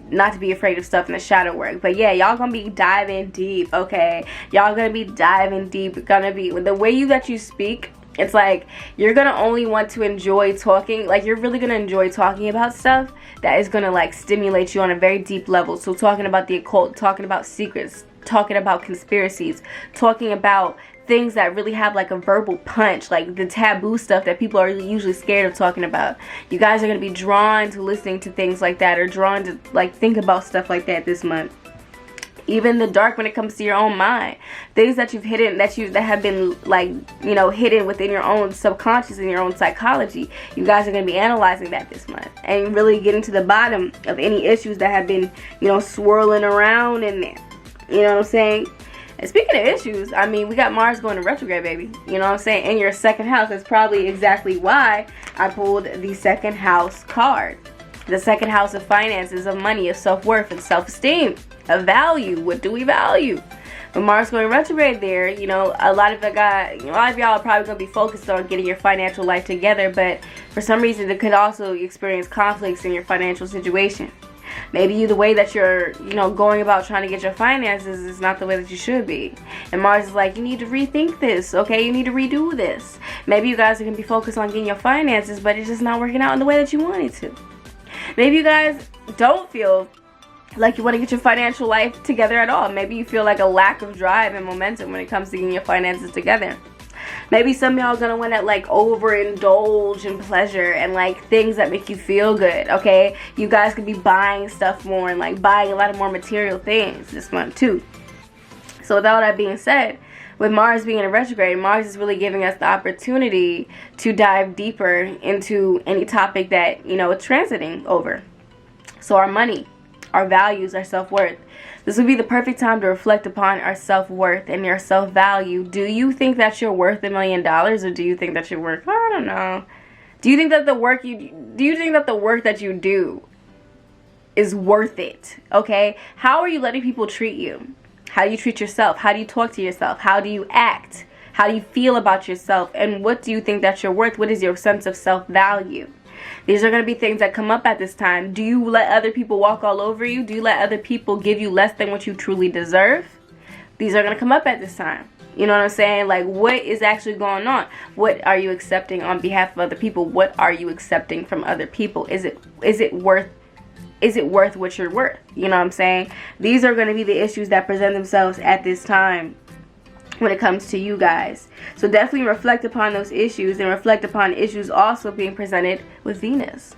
not to be afraid of stuff in the shadow work. But yeah, y'all gonna be diving deep, okay? Y'all gonna be diving deep. Gonna be, the way that you speak, it's like you're gonna only want to enjoy talking, like you're really gonna enjoy talking about stuff that is gonna like stimulate you on a very deep level. So talking about the occult, talking about secrets, talking about conspiracies, talking about things that really have like a verbal punch, like the taboo stuff that people are usually scared of talking about. You guys are going to be drawn to listening to things like that, or drawn to like think about stuff like that this month. Even the dark when it comes to your own mind, things that you've hidden, that have been like, you know, hidden within your own subconscious and your own psychology. You guys are going to be analyzing that this month and really getting to the bottom of any issues that have been, you know, swirling around in there. You know what I'm saying? And speaking of issues, I mean, we got Mars going to retrograde, baby. You know what I'm saying? In your second house. That's probably exactly why I pulled the second house card. The second house of finances, of money, of self-worth, and self-esteem, of value. What do we value? When Mars going retrograde there, you know, a lot of y'all are probably going to be focused on getting your financial life together, but for some reason, it could also experience conflicts in your financial situation. Maybe the way that you're, you know, going about trying to get your finances is not the way that you should be. And Mars is like, you need to rethink this, okay? You need to redo this. Maybe you guys are going to be focused on getting your finances, but it's just not working out in the way that you want it to. Maybe you guys don't feel like you want to get your financial life together at all. Maybe you feel like a lack of drive and momentum when it comes to getting your finances together. Maybe some of y'all are going to want to like overindulge in pleasure and like things that make you feel good, okay? You guys could be buying stuff more and like buying a lot of more material things this month too. So with all that being said, with Mars being in a retrograde, Mars is really giving us the opportunity to dive deeper into any topic that, you know, it's transiting over. So our money, our values, our self-worth. This would be the perfect time to reflect upon our self-worth and your self-value. Do you think that you're worth $1 million, or do you think that you're worth, I don't know. Do you think that the work that you do is worth it? Okay? How are you letting people treat you? How do you treat yourself? How do you talk to yourself? How do you act? How do you feel about yourself? And what do you think that you're worth? What is your sense of self-value? These are going to be things that come up at this time. Do you let other people walk all over you? Do you let other people give you less than what you truly deserve? These are going to come up at this time. You know what I'm saying? Like, what is actually going on? What are you accepting on behalf of other people? What are you accepting from other people? Is it worth what you're worth? You know what I'm saying? These are going to be the issues that present themselves at this time when it comes to you guys. So definitely reflect upon those issues, and reflect upon issues also being presented with Venus.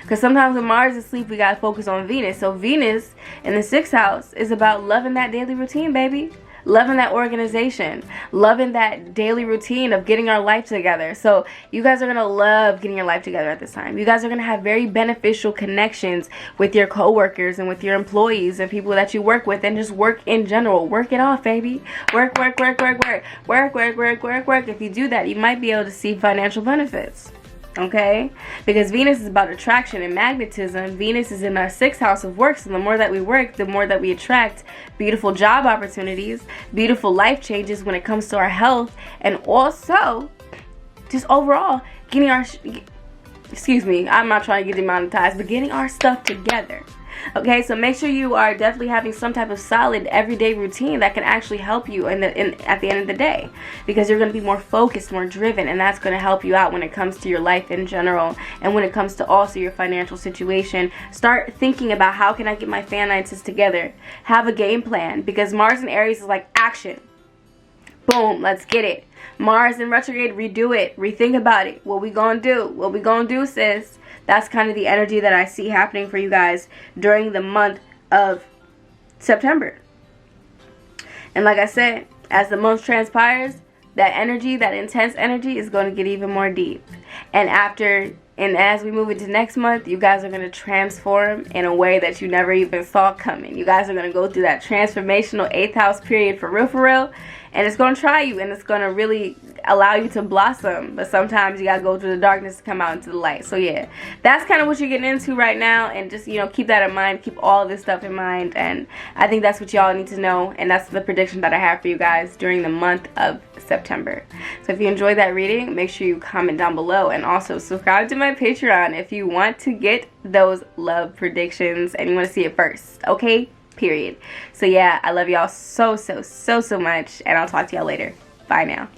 Because sometimes when Mars is asleep, we got to focus on Venus. So Venus in the 6th house is about loving that daily routine, baby. Loving that organization. Loving that daily routine of getting our life together. So you guys are going to love getting your life together at this time. You guys are going to have very beneficial connections with your coworkers and with your employees and people that you work with, and just work in general. Work it off, baby. Work, work, work, work, work. Work, work, work, work, work. If you do that, you might be able to see financial benefits. Okay, because Venus is about attraction and magnetism. Venus is in our 6th house of work, so the more that we work, the more that we attract beautiful job opportunities, beautiful life changes when it comes to our health, and also just overall getting our excuse me, I'm not trying to get demonetized, but getting our stuff together. Okay, so make sure you are definitely having some type of solid everyday routine that can actually help you at the end of the day, because you're going to be more focused, more driven, and that's going to help you out when it comes to your life in general, and when it comes to also your financial situation. Start thinking about, how can I get my finances together? Have a game plan, because Mars in Aries is like action. Boom, let's get it. Mars in retrograde, redo it, rethink about it. What we gonna do? What we gonna do, sis? That's kind of the energy that I see happening for you guys during the month of September. And like I said, as the month transpires, that energy, that intense energy, is going to get even more deep. And as we move into next month, you guys are going to transform in a way that you never even saw coming. You guys are going to go through that transformational 8th house period for real. And it's going to try you, and it's going to really allow you to blossom. But sometimes you got to go through the darkness to come out into the light. So yeah, that's kind of what you're getting into right now. And just, keep that in mind. Keep all of this stuff in mind. And I think that's what y'all need to know. And that's the prediction that I have for you guys during the month of September. So if you enjoyed that reading, make sure you comment down below. And also subscribe to my Patreon if you want to get those love predictions and you want to see it first. Okay? Period. So yeah, I love y'all so much, and I'll talk to y'all later. Bye now.